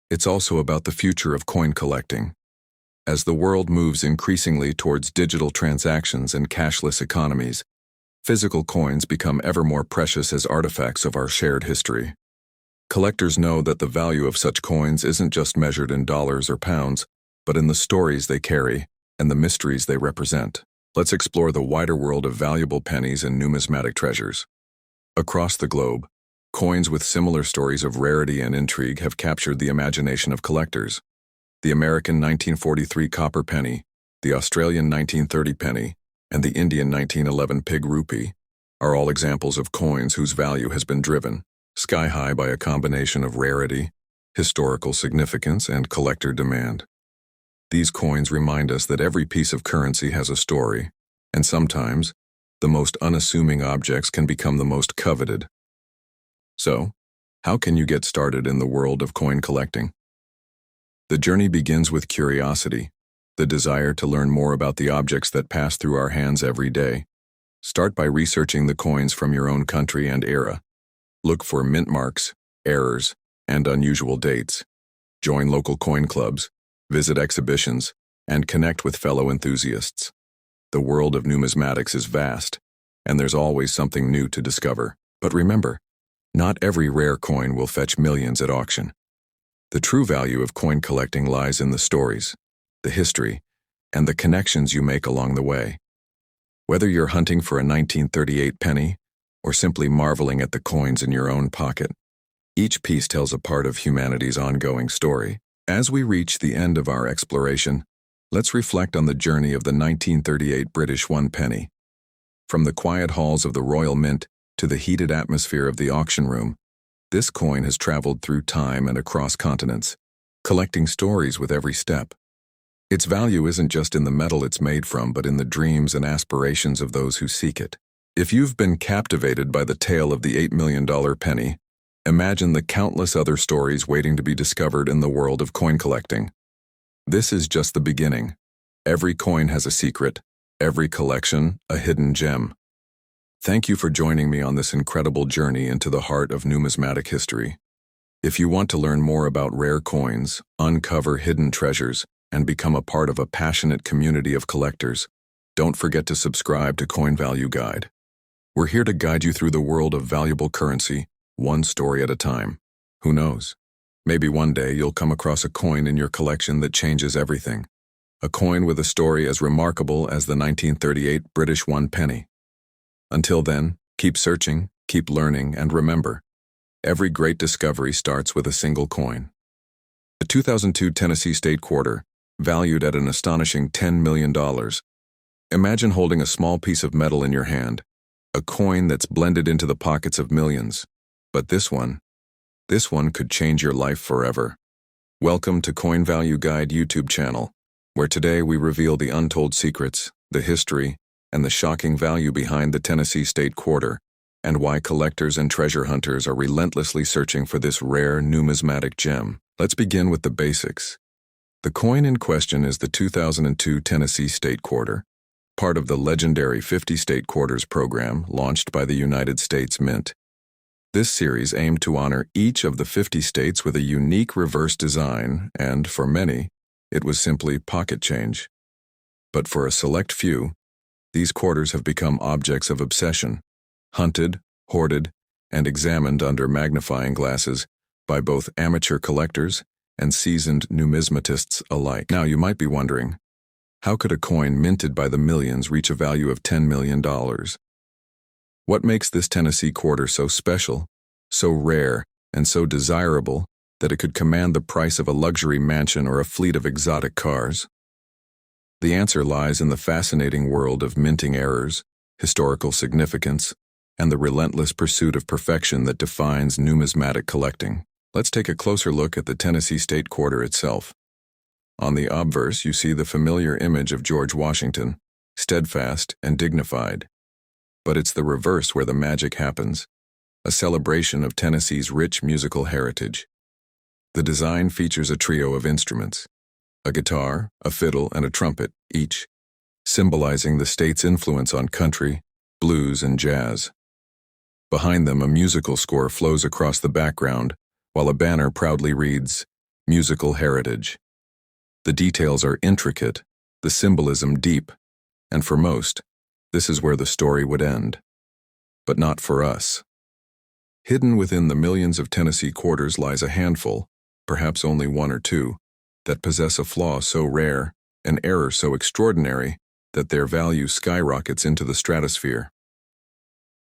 It's also about the future of coin collecting. As the world moves increasingly towards digital transactions and cashless economies, physical coins become ever more precious as artifacts of our shared history. Collectors know that the value of such coins isn't just measured in dollars or pounds, but in the stories they carry and the mysteries they represent. Let's explore the wider world of valuable pennies and numismatic treasures. Across the globe, coins with similar stories of rarity and intrigue have captured the imagination of collectors. The American 1943 copper penny, the Australian 1930 penny, and the Indian 1911 pig rupee are all examples of coins whose value has been driven sky-high by a combination of rarity, historical significance, and collector demand. These coins remind us that every piece of currency has a story, and sometimes, the most unassuming objects can become the most coveted. So, how can you get started in the world of coin collecting? The journey begins with curiosity, the desire to learn more about the objects that pass through our hands every day. Start by researching the coins from your own country and era. Look for mint marks, errors, and unusual dates. Join local coin clubs, visit exhibitions, and connect with fellow enthusiasts. The world of numismatics is vast, and there's always something new to discover. But remember, not every rare coin will fetch millions at auction. The true value of coin collecting lies in the stories, the history, and the connections you make along the way. Whether you're hunting for a 1938 penny or simply marveling at the coins in your own pocket, each piece tells a part of humanity's ongoing story. As we reach the end of our exploration, let's reflect on the journey of the 1938 British one penny. From the quiet halls of the Royal Mint to the heated atmosphere of the auction room, this coin has traveled through time and across continents, collecting stories with every step. Its value isn't just in the metal it's made from, but in the dreams and aspirations of those who seek it. If you've been captivated by the tale of the $8 million penny, imagine the countless other stories waiting to be discovered in the world of coin collecting. This is just the beginning. Every coin has a secret, every collection a hidden gem. Thank you for joining me on this incredible journey into the heart of numismatic history. If you want to learn more about rare coins, uncover hidden treasures, and become a part of a passionate community of collectors, don't forget to subscribe to Coin Value Guide. We're here to guide you through the world of valuable currency, one story at a time. Who knows? Maybe one day you'll come across a coin in your collection that changes everything. A coin with a story as remarkable as the 1938 British one penny. Until then, keep searching, keep learning, and remember, every great discovery starts with a single coin. The 2002 Tennessee State Quarter, valued at an astonishing $10 million. Imagine holding a small piece of metal in your hand, a coin that's blended into the pockets of millions. But this one could change your life forever. Welcome to Coin Value Guide YouTube channel, where today we reveal the untold secrets, the history, and the shocking value behind the Tennessee State Quarter, and why collectors and treasure hunters are relentlessly searching for this rare numismatic gem. Let's begin with the basics. The coin in question is the 2002 Tennessee State Quarter, part of the legendary 50 State Quarters program launched by the United States Mint. This series aimed to honor each of the 50 states with a unique reverse design, and for many, it was simply pocket change. But for a select few, these quarters have become objects of obsession, hunted, hoarded, and examined under magnifying glasses by both amateur collectors and seasoned numismatists alike. Now you might be wondering, how could a coin minted by the millions reach a value of $10 million? What makes this Tennessee quarter so special, so rare, and so desirable that it could command the price of a luxury mansion or a fleet of exotic cars? The answer lies in the fascinating world of minting errors, historical significance, and the relentless pursuit of perfection that defines numismatic collecting. Let's take a closer look at the Tennessee State Quarter itself. On the obverse, you see the familiar image of George Washington, steadfast and dignified. But it's the reverse where the magic happens, a celebration of Tennessee's rich musical heritage. The design features a trio of instruments, a guitar, a fiddle, and a trumpet, each symbolizing the state's influence on country, blues, and jazz. Behind them, a musical score flows across the background, while a banner proudly reads, "Musical Heritage." The details are intricate, the symbolism deep, and for most, this is where the story would end. But not for us. Hidden within the millions of Tennessee quarters lies a handful, perhaps only one or two, that possess a flaw so rare, an error so extraordinary, that their value skyrockets into the stratosphere.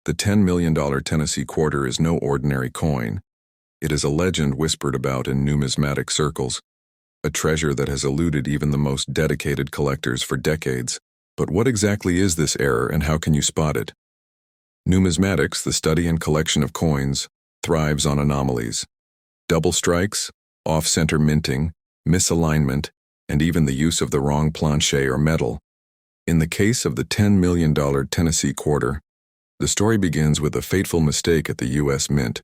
The $10 million Tennessee quarter is no ordinary coin. It is a legend whispered about in numismatic circles, a treasure that has eluded even the most dedicated collectors for decades. But what exactly is this error, and how can you spot it? Numismatics, the study and collection of coins, thrives on anomalies. Double strikes, off-center minting, misalignment, and even the use of the wrong planchet or metal. In the case of the $10 million Tennessee quarter, the story begins with a fateful mistake at the U.S. Mint.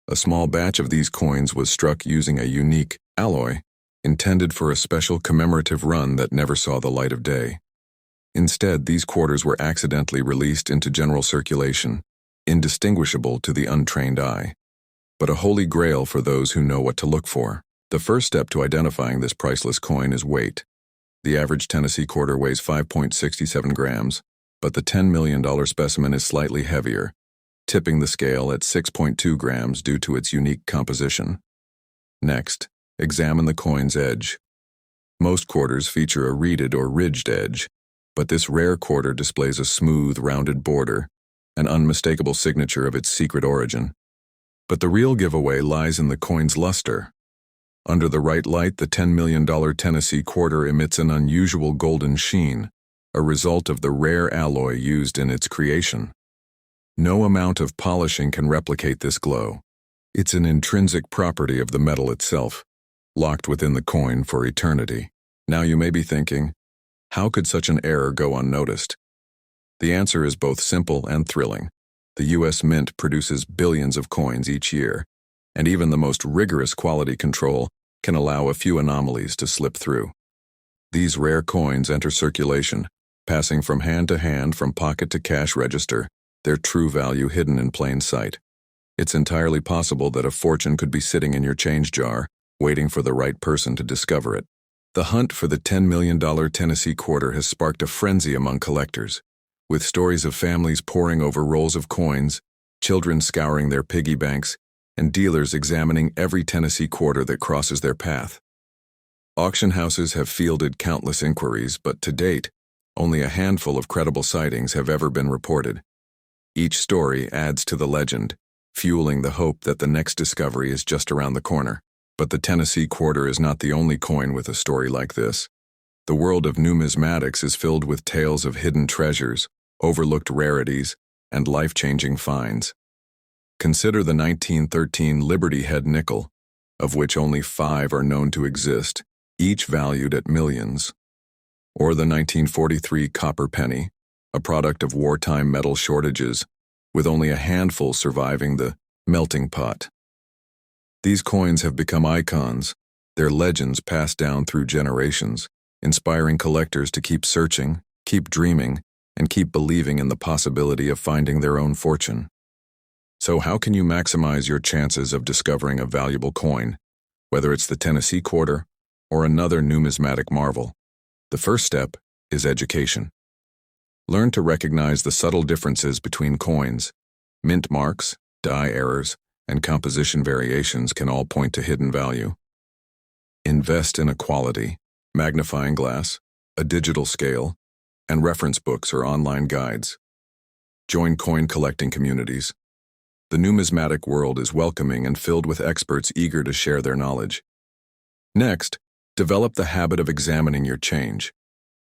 A small batch of these coins was struck using a unique alloy intended for a special commemorative run that never saw the light of day. Instead, these quarters were accidentally released into general circulation, indistinguishable to the untrained eye, but a holy grail for those who know what to look for. The first step to identifying this priceless coin is weight. The average Tennessee quarter weighs 5.67 grams, but the $10 million specimen is slightly heavier, tipping the scale at 6.2 grams due to its unique composition. Next, examine the coin's edge. Most quarters feature a reeded or ridged edge, but this rare quarter displays a smooth, rounded border, an unmistakable signature of its secret origin. But the real giveaway lies in the coin's luster. Under the right light, the $10 million Tennessee quarter emits an unusual golden sheen, a result of the rare alloy used in its creation. No amount of polishing can replicate this glow. It's an intrinsic property of the metal itself, locked within the coin for eternity. Now you may be thinking, how could such an error go unnoticed? The answer is both simple and thrilling. The U.S. Mint produces billions of coins each year, and even the most rigorous quality control can allow a few anomalies to slip through. These rare coins enter circulation, passing from hand to hand, from pocket to cash register, their true value hidden in plain sight. It's entirely possible that a fortune could be sitting in your change jar, waiting for the right person to discover it. The hunt for the $10 million Tennessee quarter has sparked a frenzy among collectors, with stories of families poring over rolls of coins, children scouring their piggy banks, and dealers examining every Tennessee quarter that crosses their path. Auction houses have fielded countless inquiries, but to date, only a handful of credible sightings have ever been reported. Each story adds to the legend, fueling the hope that the next discovery is just around the corner. But the Tennessee quarter is not the only coin with a story like this. The world of numismatics is filled with tales of hidden treasures, overlooked rarities, and life-changing finds. Consider the 1913 Liberty Head nickel, of which only 5 are known to exist, each valued at millions. Or the 1943 copper penny, a product of wartime metal shortages, with only a handful surviving the melting pot. These coins have become icons, their legends passed down through generations, inspiring collectors to keep searching, keep dreaming, and keep believing in the possibility of finding their own fortune. So how can you maximize your chances of discovering a valuable coin, whether it's the Tennessee quarter or another numismatic marvel? The first step is education. Learn to recognize the subtle differences between coins. Mint marks, die errors, and composition variations can all point to hidden value. Invest in a quality magnifying glass, a digital scale, and reference books or online guides. Join coin collecting communities. The numismatic world is welcoming and filled with experts eager to share their knowledge. Next, develop the habit of examining your change.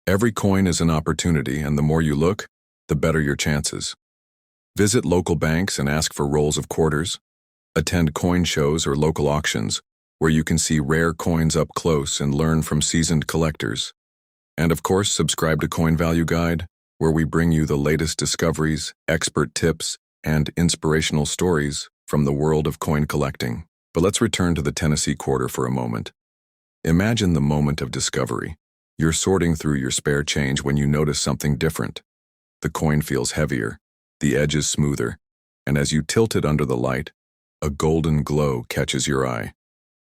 Every coin is an opportunity, and the more you look, the better your chances. Visit local banks and ask for rolls of quarters. Attend coin shows or local auctions, where you can see rare coins up close and learn from seasoned collectors. And of course, subscribe to Coin Value Guide, where we bring you the latest discoveries, expert tips, and inspirational stories from the world of coin collecting. But let's return to the Tennessee quarter for a moment. Imagine the moment of discovery. You're sorting through your spare change when you notice something different. The coin feels heavier, the edge is smoother, and as you tilt it under the light, a golden glow catches your eye.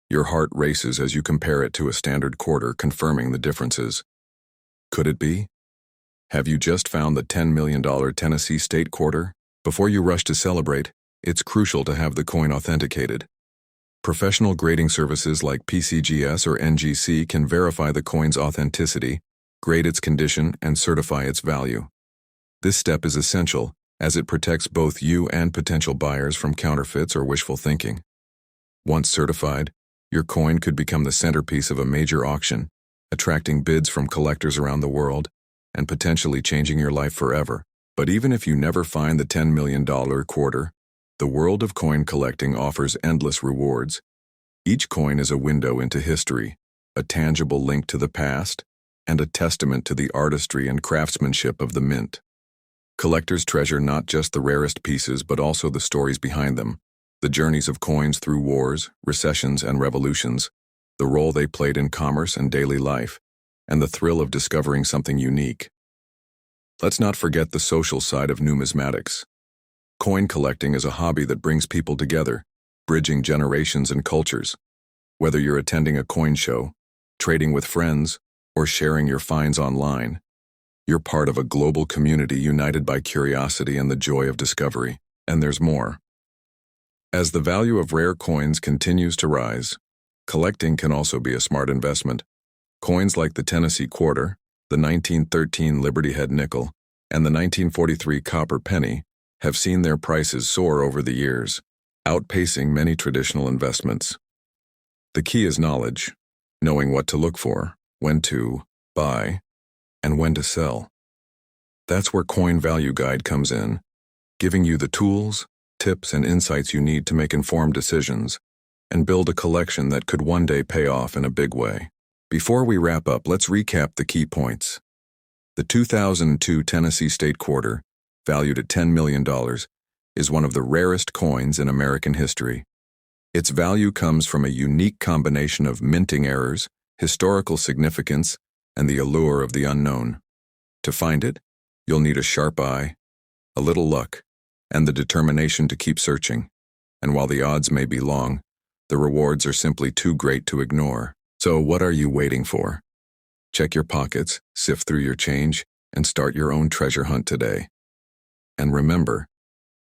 Your heart races as you compare it to a standard quarter, confirming the differences. Could it be? Have you just found the $10 million Tennessee state quarter? Before you rush to celebrate, it's crucial to have the coin authenticated. Professional grading services like PCGS or NGC can verify the coin's authenticity, grade its condition, and certify its value. This step is essential, as it protects both you and potential buyers from counterfeits or wishful thinking. Once certified, your coin could become the centerpiece of a major auction, attracting bids from collectors around the world, and potentially changing your life forever. But even if you never find the $10 million quarter, the world of coin collecting offers endless rewards. Each coin is a window into history, a tangible link to the past, and a testament to the artistry and craftsmanship of the mint. Collectors treasure not just the rarest pieces but also the stories behind them, the journeys of coins through wars, recessions, and revolutions, the role they played in commerce and daily life, and the thrill of discovering something unique. Let's not forget the social side of numismatics. Coin collecting is a hobby that brings people together, bridging generations and cultures. Whether you're attending a coin show, trading with friends, or sharing your finds online. You're part of a global community united by curiosity and the joy of discovery. And there's more. As the value of rare coins continues to rise, collecting can also be a smart investment. Coins like the Tennessee quarter, the 1913 Liberty Head nickel, and the 1943 copper penny have seen their prices soar over the years, outpacing many traditional investments. The key is knowledge, knowing what to look for, when to buy, and when to sell. That's where Coin Value Guide comes in, giving you the tools, tips, and insights you need to make informed decisions and build a collection that could one day pay off in a big way. Before we wrap up, let's recap the key points. The 2002 Tennessee State Quarter, valued at $10 million, is one of the rarest coins in American history. Its value comes from a unique combination of minting errors, historical significance, and the allure of the unknown. To find it, you'll need a sharp eye, a little luck, and the determination to keep searching. And while the odds may be long, the rewards are simply too great to ignore. So what are you waiting for? Check your pockets, sift through your change, and start your own treasure hunt today. And remember,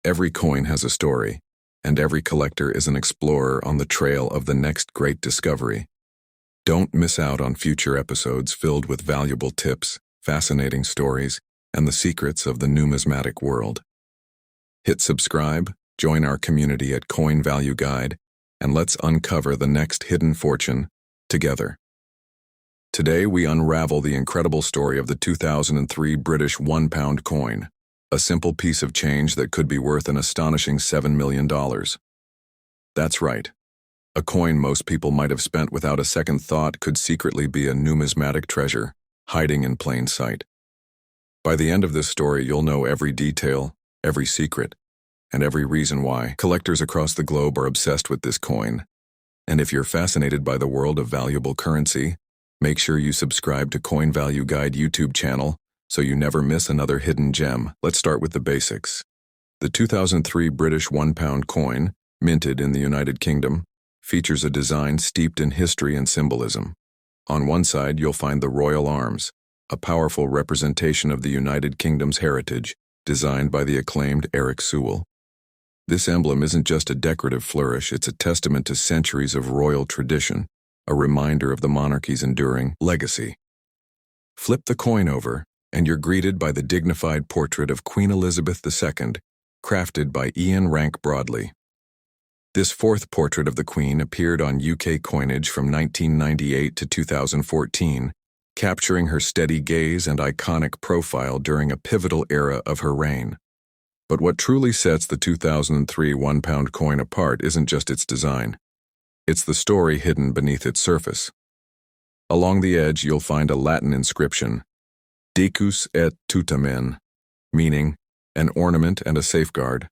every coin has a story, and every collector is an explorer on the trail of the next great discovery. Don't miss out on future episodes filled with valuable tips, fascinating stories, and the secrets of the numismatic world. Hit subscribe, join our community at Coin Value Guide, and let's uncover the next hidden fortune together. Today we unravel the incredible story of the 2003 British £1 coin, a simple piece of change that could be worth an astonishing $7 million. That's right. A coin most people might have spent without a second thought could secretly be a numismatic treasure, hiding in plain sight. By the end of this story, you'll know every detail, every secret, and every reason why collectors across the globe are obsessed with this coin. And if you're fascinated by the world of valuable currency, make sure you subscribe to Coin Value Guide YouTube channel so you never miss another hidden gem. Let's start with the basics. The 2003 British £1 coin, minted in the United Kingdom, features a design steeped in history and symbolism. On one side, you'll find the Royal Arms, a powerful representation of the United Kingdom's heritage, designed by the acclaimed Eric Sewell. This emblem isn't just a decorative flourish, it's a testament to centuries of royal tradition, a reminder of the monarchy's enduring legacy. Flip the coin over, and you're greeted by the dignified portrait of Queen Elizabeth II, crafted by Ian Rank Broadley. This fourth portrait of the Queen appeared on UK coinage from 1998 to 2014, capturing her steady gaze and iconic profile during a pivotal era of her reign. But what truly sets the 2003 £1 coin apart isn't just its design. It's the story hidden beneath its surface. Along the edge, you'll find a Latin inscription, Decus et tutamen, meaning an ornament and a safeguard.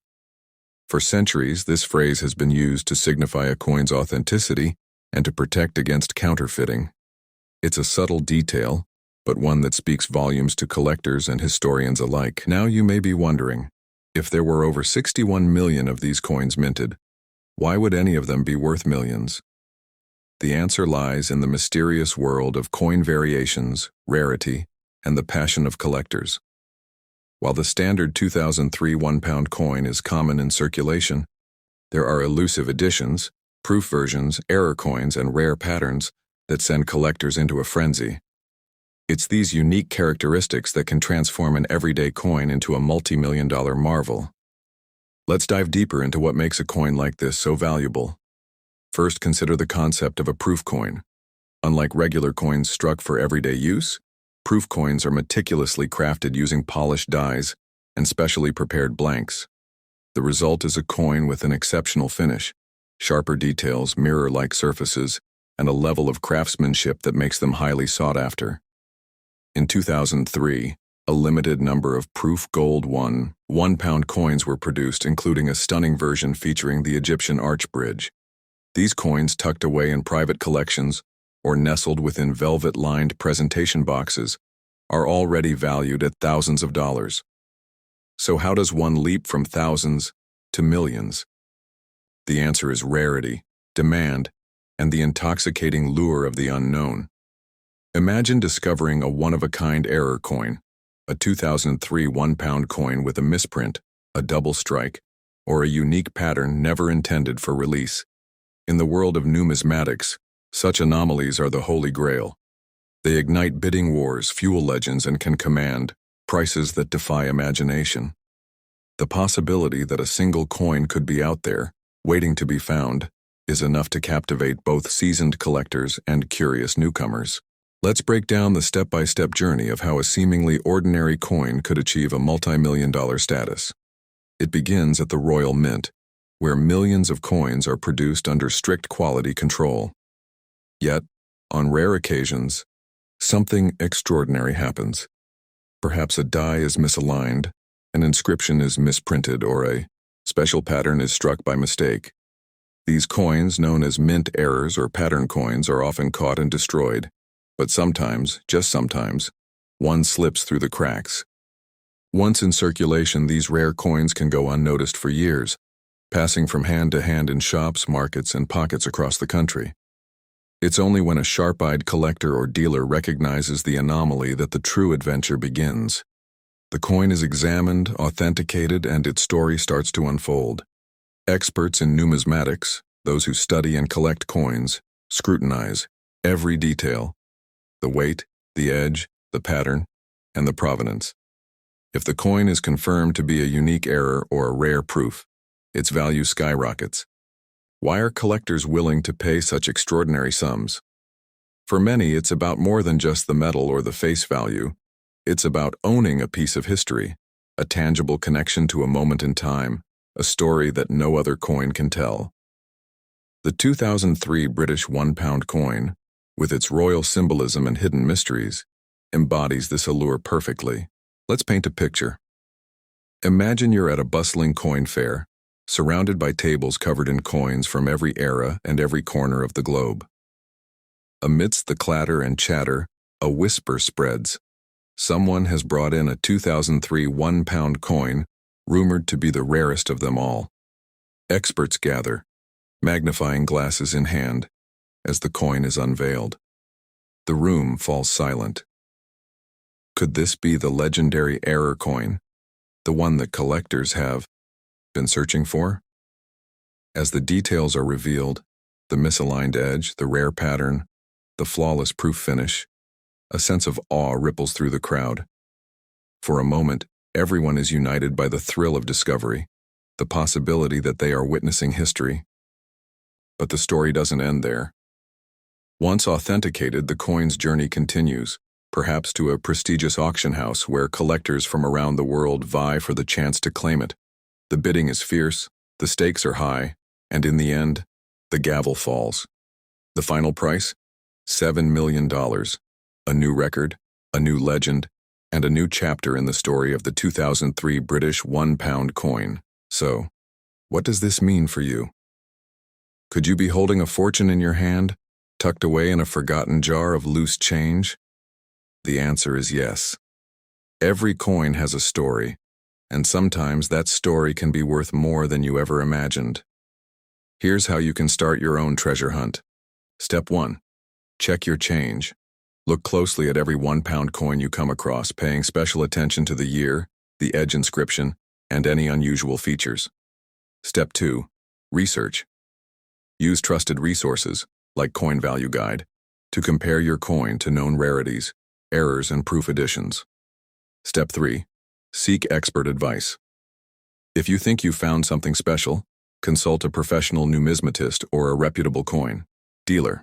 For centuries, this phrase has been used to signify a coin's authenticity and to protect against counterfeiting. It's a subtle detail, but one that speaks volumes to collectors and historians alike. Now you may be wondering, if there were over 61 million of these coins minted, why would any of them be worth millions? The answer lies in the mysterious world of coin variations, rarity, and the passion of collectors. While the standard 2003 £1 coin is common in circulation, there are elusive editions, proof versions, error coins, and rare patterns that send collectors into a frenzy. It's these unique characteristics that can transform an everyday coin into a multi-million-dollar marvel. Let's dive deeper into what makes a coin like this so valuable. First, consider the concept of a proof coin. Unlike regular coins struck for everyday use, proof coins are meticulously crafted using polished dies and specially prepared blanks. The result is a coin with an exceptional finish, sharper details, mirror-like surfaces, and a level of craftsmanship that makes them highly sought after. In 2003, a limited number of proof gold £1 coins were produced, including a stunning version featuring the Egyptian arch bridge. These coins, tucked away in private collections or nestled within velvet-lined presentation boxes, are already valued at thousands of dollars. So how does one leap from thousands to millions? The answer is rarity, demand, and the intoxicating lure of the unknown. Imagine discovering a one-of-a-kind error coin, a 2003 one-pound coin with a misprint, a double strike, or a unique pattern never intended for release. In the world of numismatics, such anomalies are the holy grail. They ignite bidding wars, fuel legends, and can command prices that defy imagination. The possibility that a single coin could be out there, waiting to be found, is enough to captivate both seasoned collectors and curious newcomers. Let's break down the step-by-step journey of how a seemingly ordinary coin could achieve a multi-million-dollar status. It begins at the Royal Mint, where millions of coins are produced under strict quality control. Yet, on rare occasions, something extraordinary happens. Perhaps a die is misaligned, an inscription is misprinted, or a special pattern is struck by mistake. These coins, known as mint errors or pattern coins, are often caught and destroyed. But sometimes, just sometimes, one slips through the cracks. Once in circulation, these rare coins can go unnoticed for years, passing from hand to hand in shops, markets, and pockets across the country. It's only when a sharp-eyed collector or dealer recognizes the anomaly that the true adventure begins. The coin is examined, authenticated, and its story starts to unfold. Experts in numismatics, those who study and collect coins, scrutinize every detail: the weight, the edge, the pattern, and the provenance. If the coin is confirmed to be a unique error or a rare proof, its value skyrockets. Why are collectors willing to pay such extraordinary sums? For many, it's about more than just the metal or the face value. It's about owning a piece of history, a tangible connection to a moment in time, a story that no other coin can tell. The 2003 British one-pound coin, with its royal symbolism and hidden mysteries, embodies this allure perfectly. Let's paint a picture. Imagine you're at a bustling coin fair, surrounded by tables covered in coins from every era and every corner of the globe. Amidst the clatter and chatter, a whisper spreads. Someone has brought in a 2003 one-pound coin, rumored to be the rarest of them all. Experts gather, magnifying glasses in hand, as the coin is unveiled. The room falls silent. Could this be the legendary error coin, the one that collectors have been searching for? As the details are revealed, the misaligned edge, the rare pattern, the flawless proof finish, a sense of awe ripples through the crowd. For a moment, everyone is united by the thrill of discovery, the possibility that they are witnessing history. But the story doesn't end there. Once authenticated, the coin's journey continues, perhaps to a prestigious auction house where collectors from around the world vie for the chance to claim it. The bidding is fierce, the stakes are high, and in the end, the gavel falls. The final price? $7 million. A new record, a new legend, and a new chapter in the story of the 2003 British one-pound coin. So, what does this mean for you? Could you be holding a fortune in your hand, tucked away in a forgotten jar of loose change? The answer is yes. Every coin has a story, and sometimes that story can be worth more than you ever imagined. Here's how you can start your own treasure hunt. Step 1. Check your change. Look closely at every one-pound coin you come across, paying special attention to the year, the edge inscription, and any unusual features. Step 2. Research. Use trusted resources, like Coin Value Guide, to compare your coin to known rarities, errors, and proof additions. Step 3. Seek expert advice. If you think you've found something special, consult a professional numismatist or a reputable coin dealer.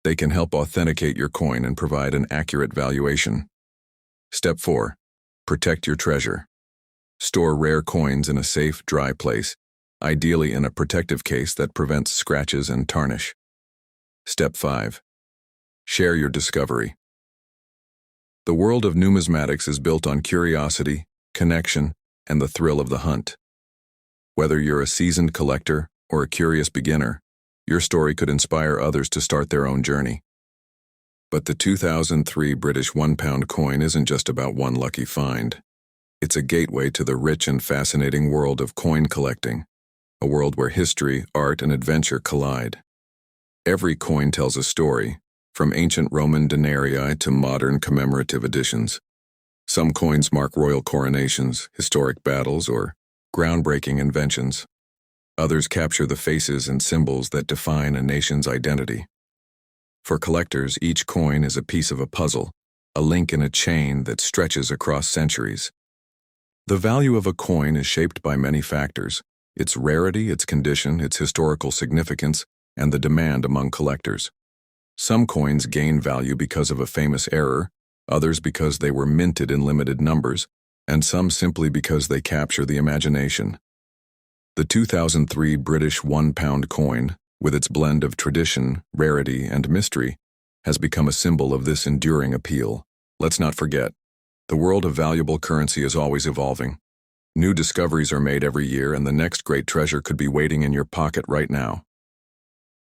They can help authenticate your coin and provide an accurate valuation. Step 4. Protect your treasure. Store rare coins in a safe, dry place, ideally in a protective case that prevents scratches and tarnish. Step 5. Share your discovery. The world of numismatics is built on curiosity, connection, and the thrill of the hunt. Whether you're a seasoned collector or a curious beginner, your story could inspire others to start their own journey. But the 2003 British one-pound coin isn't just about one lucky find. It's a gateway to the rich and fascinating world of coin collecting, a world where history, art, and adventure collide. Every coin tells a story, from ancient Roman denarii to modern commemorative editions. Some coins mark royal coronations, historic battles, or groundbreaking inventions. Others capture the faces and symbols that define a nation's identity. For collectors, each coin is a piece of a puzzle, a link in a chain that stretches across centuries. The value of a coin is shaped by many factors: its rarity, its condition, its historical significance, and the demand among collectors. Some coins gain value because of a famous error, others because they were minted in limited numbers, and some simply because they capture the imagination. The 2003 British £1 coin, with its blend of tradition, rarity, and mystery, has become a symbol of this enduring appeal. Let's not forget, the world of valuable currency is always evolving. New discoveries are made every year, and the next great treasure could be waiting in your pocket right now.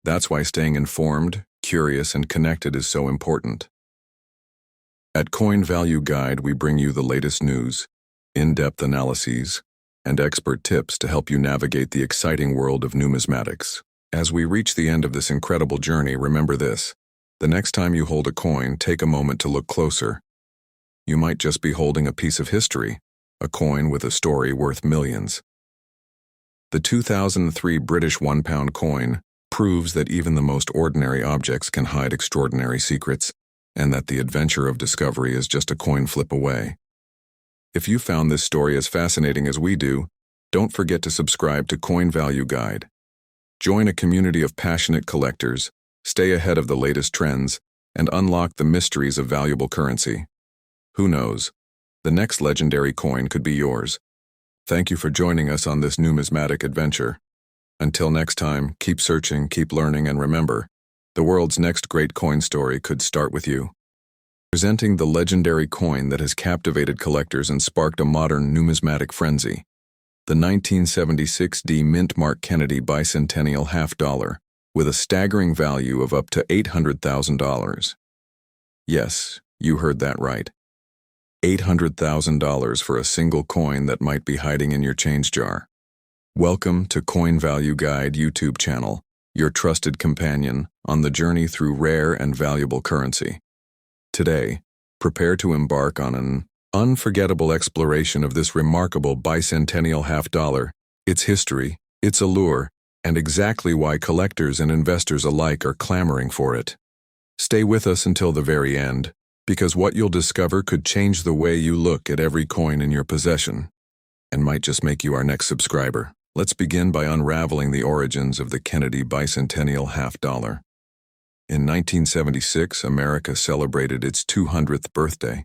That's why staying informed, curious, and connected is so important. At Coin Value Guide, we bring you the latest news, in-depth analyses, and expert tips to help you navigate the exciting world of numismatics. As we reach the end of this incredible journey, remember this: the next time you hold a coin, take a moment to look closer. You might just be holding a piece of history, a coin with a story worth millions. The 2003 British £1 coin proves that even the most ordinary objects can hide extraordinary secrets, and that the adventure of discovery is just a coin flip away. If you found this story as fascinating as we do, don't forget to subscribe to Coin Value Guide. Join a community of passionate collectors, stay ahead of the latest trends, and unlock the mysteries of valuable currency. Who knows? The next legendary coin could be yours. Thank you for joining us on this numismatic adventure. Until next time, keep searching, keep learning, and remember, the world's next great coin story could start with you. Presenting the legendary coin that has captivated collectors and sparked a modern numismatic frenzy, the 1976 D Mint Mark Kennedy Bicentennial $50, with a staggering value of up to $800,000. Yes, you heard that right. $800,000 for a single coin that might be hiding in your change jar. Welcome to Coin Value Guide YouTube channel, your trusted companion on the journey through rare and valuable currency. Today, prepare to embark on an unforgettable exploration of this remarkable bicentennial $50, its history, its allure, and exactly why collectors and investors alike are clamoring for it. Stay with us until the very end, because what you'll discover could change the way you look at every coin in your possession, and might just make you our next subscriber. Let's begin by unraveling the origins of the Kennedy Bicentennial $50. In 1976, America celebrated its 200th birthday,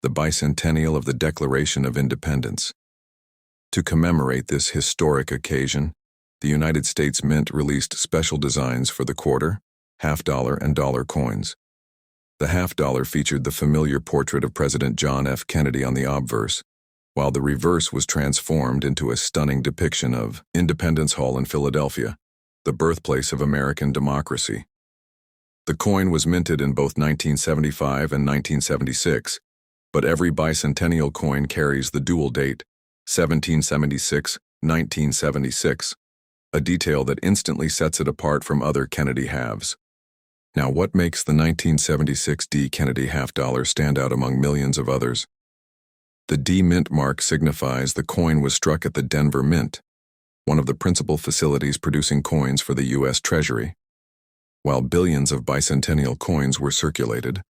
the bicentennial of the Declaration of Independence. To commemorate this historic occasion, the United States Mint released special designs for the quarter, $50, and dollar coins. The $50 featured the familiar portrait of President John F. Kennedy on the obverse, while the reverse was transformed into a stunning depiction of Independence Hall in Philadelphia, the birthplace of American democracy. The coin was minted in both 1975 and 1976, but every bicentennial coin carries the dual date, 1776-1976, a detail that instantly sets it apart from other Kennedy halves. Now, what makes the 1976 D Kennedy $50 stand out among millions of others? The D Mint mark signifies the coin was struck at the Denver Mint, one of the principal facilities producing coins for the U.S. Treasury. While billions of bicentennial coins were circulated,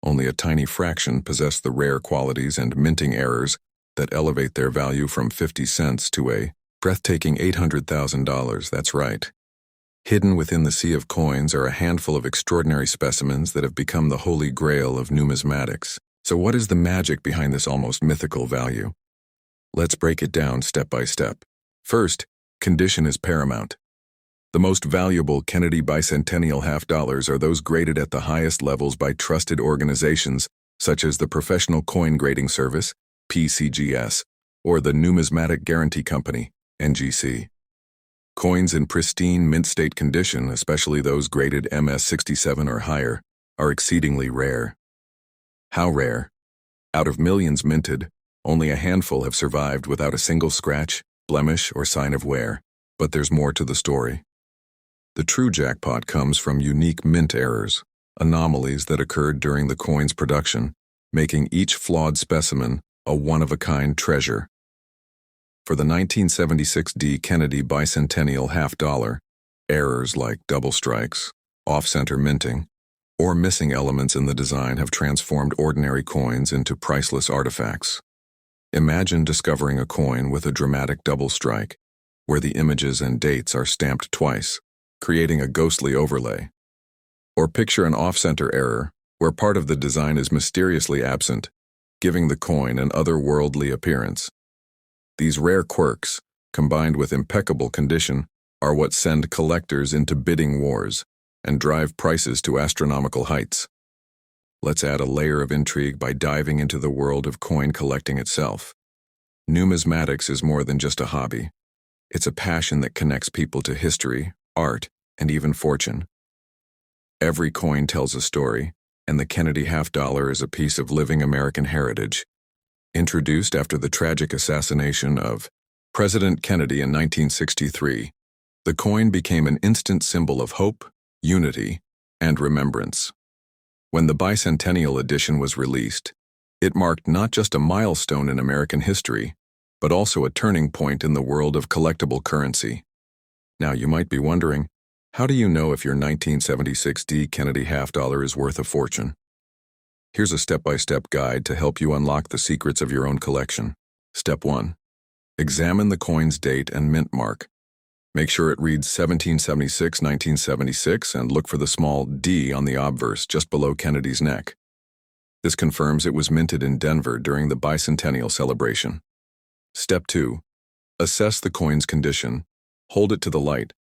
only a tiny fraction possessed the rare qualities and minting errors that elevate their value from 50 cents to a breathtaking $800,000, that's right. Hidden within the sea of coins are a handful of extraordinary specimens that have become the holy grail of numismatics. So what is the magic behind this almost mythical value? Let's break it down step by step. First, condition is paramount. The most valuable Kennedy Bicentennial $50 are those graded at the highest levels by trusted organizations such as the Professional Coin Grading Service, PCGS, or the Numismatic Guarantee Company, NGC. Coins in pristine mint state condition, especially those graded MS67 or higher, are exceedingly rare. How rare? Out of millions minted, only a handful have survived without a single scratch, blemish, or sign of wear. But there's more to the story. The true jackpot comes from unique mint errors. anomalies that occurred during the coin's production, making each flawed specimen a one-of-a-kind treasure. For the 1976 D. Kennedy bicentennial half-dollar, errors like double strikes, off-center minting, or missing elements in the design have transformed ordinary coins into priceless artifacts. Imagine discovering a coin with a dramatic double strike, where the images and dates are stamped twice, creating a ghostly overlay. Or picture an off-center error, where part of the design is mysteriously absent, giving the coin an otherworldly appearance. These rare quirks, combined with impeccable condition, are what send collectors into bidding wars and drive prices to astronomical heights. Let's add a layer of intrigue by diving into the world of coin collecting itself. Numismatics is more than just a hobby. It's a passion that connects people to history, art, and even fortune. Every coin tells a story, and the Kennedy half-dollar is a piece of living American heritage. Introduced after the tragic assassination of President Kennedy in 1963, the coin became an instant symbol of hope, unity, and remembrance. When the bicentennial edition was released, it marked not just a milestone in American history, but also a turning point in the world of collectible currency. Now you might be wondering, how do you know if your 1976 D. Kennedy half-dollar is worth a fortune? Here's a step-by-step guide to help you unlock the secrets of your own collection. Step 1. Examine the coin's date and mint mark. Make sure it reads 1776-1976 and look for the small D on the obverse just below Kennedy's neck. This confirms it was minted in Denver during the bicentennial celebration. Step 2. Assess the coin's condition. Hold it to the light.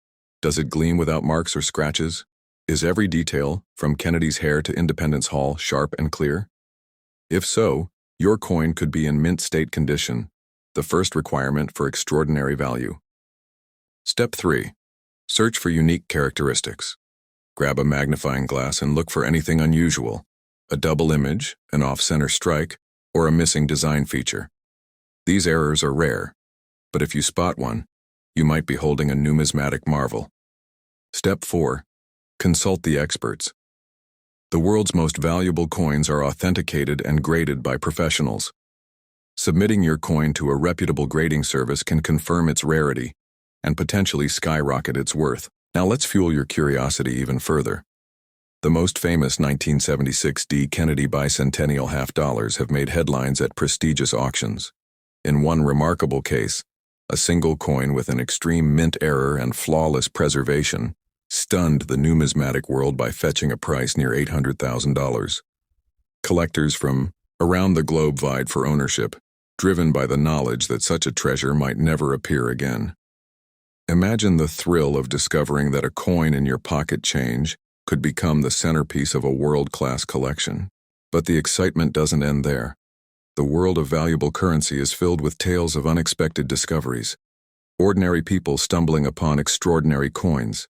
Does it gleam without marks or scratches? Is every detail, from Kennedy's hair to Independence Hall, sharp and clear? If so, your coin could be in mint state condition, the first requirement for extraordinary value. Step 3. Search for unique characteristics. Grab a magnifying glass and look for anything unusual, a double image, an off-center strike, or a missing design feature. These errors are rare, but if you spot one, you might be holding a numismatic marvel. Step 4. Consult the experts. The world's most valuable coins are authenticated and graded by professionals. Submitting your coin to a reputable grading service can confirm its rarity and potentially skyrocket its worth. Now let's fuel your curiosity even further. The most famous 1976 D. Kennedy bicentennial half-dollars have made headlines at prestigious auctions. In one remarkable case, a single coin with an extreme mint error and flawless preservation stunned the numismatic world by fetching a price near $800,000. Collectors from around the globe vied for ownership, driven by the knowledge that such a treasure might never appear again. Imagine the thrill of discovering that a coin in your pocket change could become the centerpiece of a world-class collection. But the excitement doesn't end there. The world of valuable currency is filled with tales of unexpected discoveries, ordinary people stumbling upon extraordinary coins.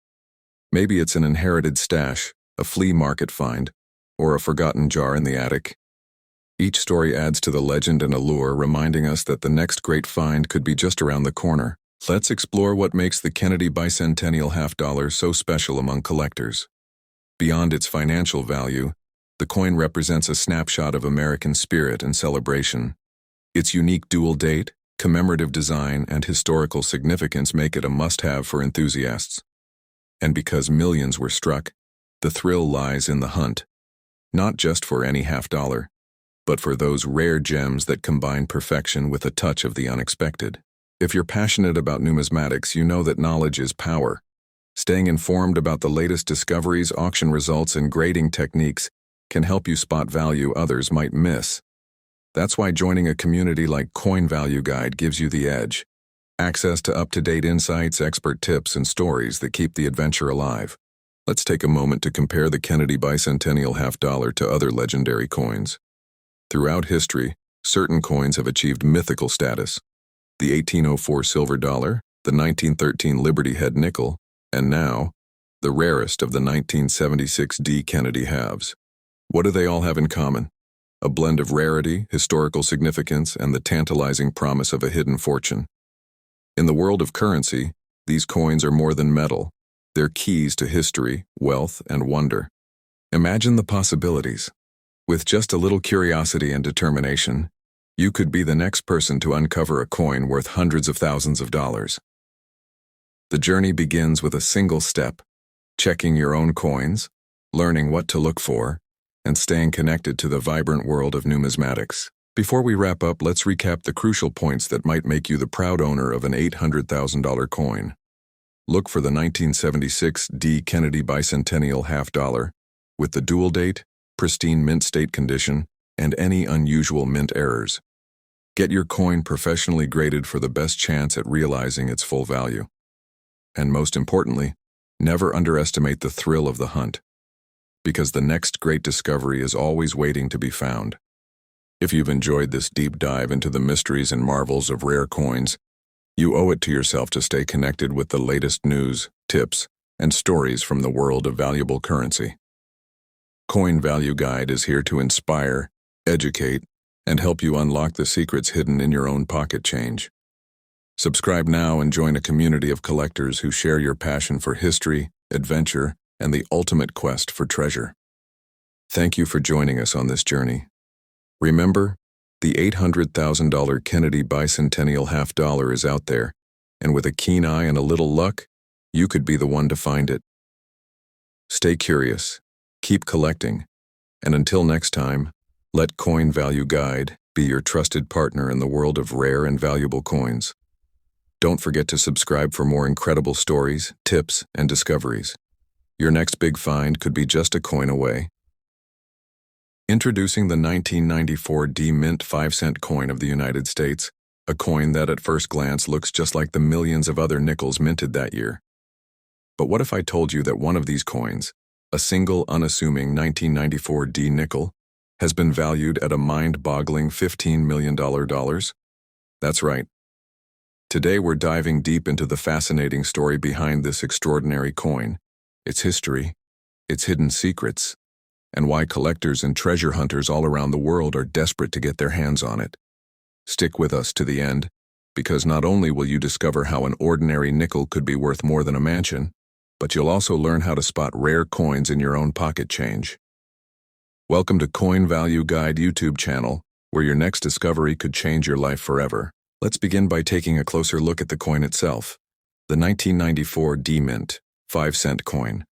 Maybe it's an inherited stash, a flea market find, or a forgotten jar in the attic. Each story adds to the legend and allure, reminding us that the next great find could be just around the corner. Let's explore what makes the Kennedy bicentennial half-dollar so special among collectors. Beyond its financial value, the coin represents a snapshot of American spirit and celebration. Its unique dual date, commemorative design, and historical significance make it a must-have for enthusiasts. And because millions were struck, the thrill lies in the hunt, not just for any half-dollar, but for those rare gems that combine perfection with a touch of the unexpected. If you're passionate about numismatics, you know that knowledge is power. Staying informed about the latest discoveries, auction results, and grading techniques can help you spot value others might miss. That's why joining a community like Coin Value Guide gives you the edge. Access to up-to-date insights, expert tips, and stories that keep the adventure alive. Let's take a moment to compare the Kennedy bicentennial half-dollar to other legendary coins. Throughout history, certain coins have achieved mythical status. The 1804 silver dollar, the 1913 Liberty Head nickel, and now, the rarest of the 1976 D. Kennedy halves. What do they all have in common? A blend of rarity, historical significance, and the tantalizing promise of a hidden fortune. In the world of currency, these coins are more than metal. They're keys to history, wealth, and wonder. Imagine the possibilities. With just a little curiosity and determination, you could be the next person to uncover a coin worth hundreds of thousands of dollars. The journey begins with a single step: checking your own coins, learning what to look for, and staying connected to the vibrant world of numismatics. Before we wrap up, let's recap the crucial points that might make you the proud owner of an $800,000 coin. Look for the 1976 D. Kennedy Bicentennial $half with the dual date, pristine mint state condition, and any unusual mint errors. Get your coin professionally graded for the best chance at realizing its full value. And most importantly, never underestimate the thrill of the hunt, because the next great discovery is always waiting to be found. If you've enjoyed this deep dive into the mysteries and marvels of rare coins, you owe it to yourself to stay connected with the latest news, tips, and stories from the world of valuable currency. Coin Value Guide is here to inspire, educate, and help you unlock the secrets hidden in your own pocket change. Subscribe now and join a community of collectors who share your passion for history, adventure, and the ultimate quest for treasure. Thank you for joining us on this journey. Remember, the $800,000 Kennedy Bicentennial $half is out there, and with a keen eye and a little luck, you could be the one to find it. Stay curious, keep collecting, and until next time, let Coin Value Guide be your trusted partner in the world of rare and valuable coins. Don't forget to subscribe for more incredible stories, tips, and discoveries. Your next big find could be just a coin away. Introducing the 1994 D Mint 5-cent coin of the United States, a coin that at first glance looks just like the millions of other nickels minted that year. But what if I told you that one of these coins, a single unassuming 1994 D nickel, has been valued at a mind-boggling $15 million? That's right. Today we're diving deep into the fascinating story behind this extraordinary coin, its history, its hidden secrets, and why collectors and treasure hunters all around the world are desperate to get their hands on it. Stick with us to the end, because not only will you discover how an ordinary nickel could be worth more than a mansion, but you'll also learn how to spot rare coins in your own pocket change. Welcome to Coin Value Guide YouTube channel, where your next discovery could change your life forever. Let's begin by taking a closer look at the coin itself, the 1994 D Mint 5-cent coin.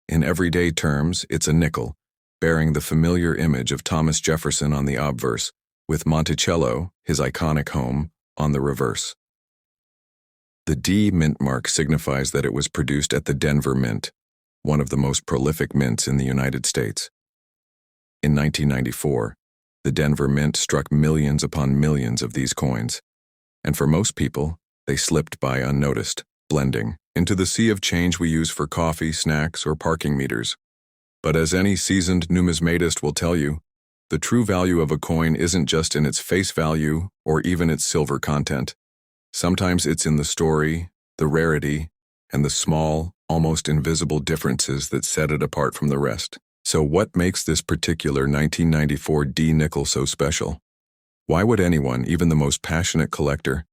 In everyday terms, it's a nickel, bearing the familiar image of Thomas Jefferson on the obverse, with Monticello, his iconic home, on the reverse. The D mint mark signifies that it was produced at the Denver Mint, one of the most prolific mints in the United States. In 1994, the Denver Mint struck millions upon millions of these coins, and for most people, they slipped by unnoticed, blending into the sea of change we use for coffee, snacks, or parking meters. But as any seasoned numismatist will tell you, the true value of a coin isn't just in its face value or even its silver content. Sometimes it's in the story, the rarity, and the small, almost invisible differences that set it apart from the rest. So what makes this particular 1994 D nickel so special? Why would anyone, even the most passionate collector,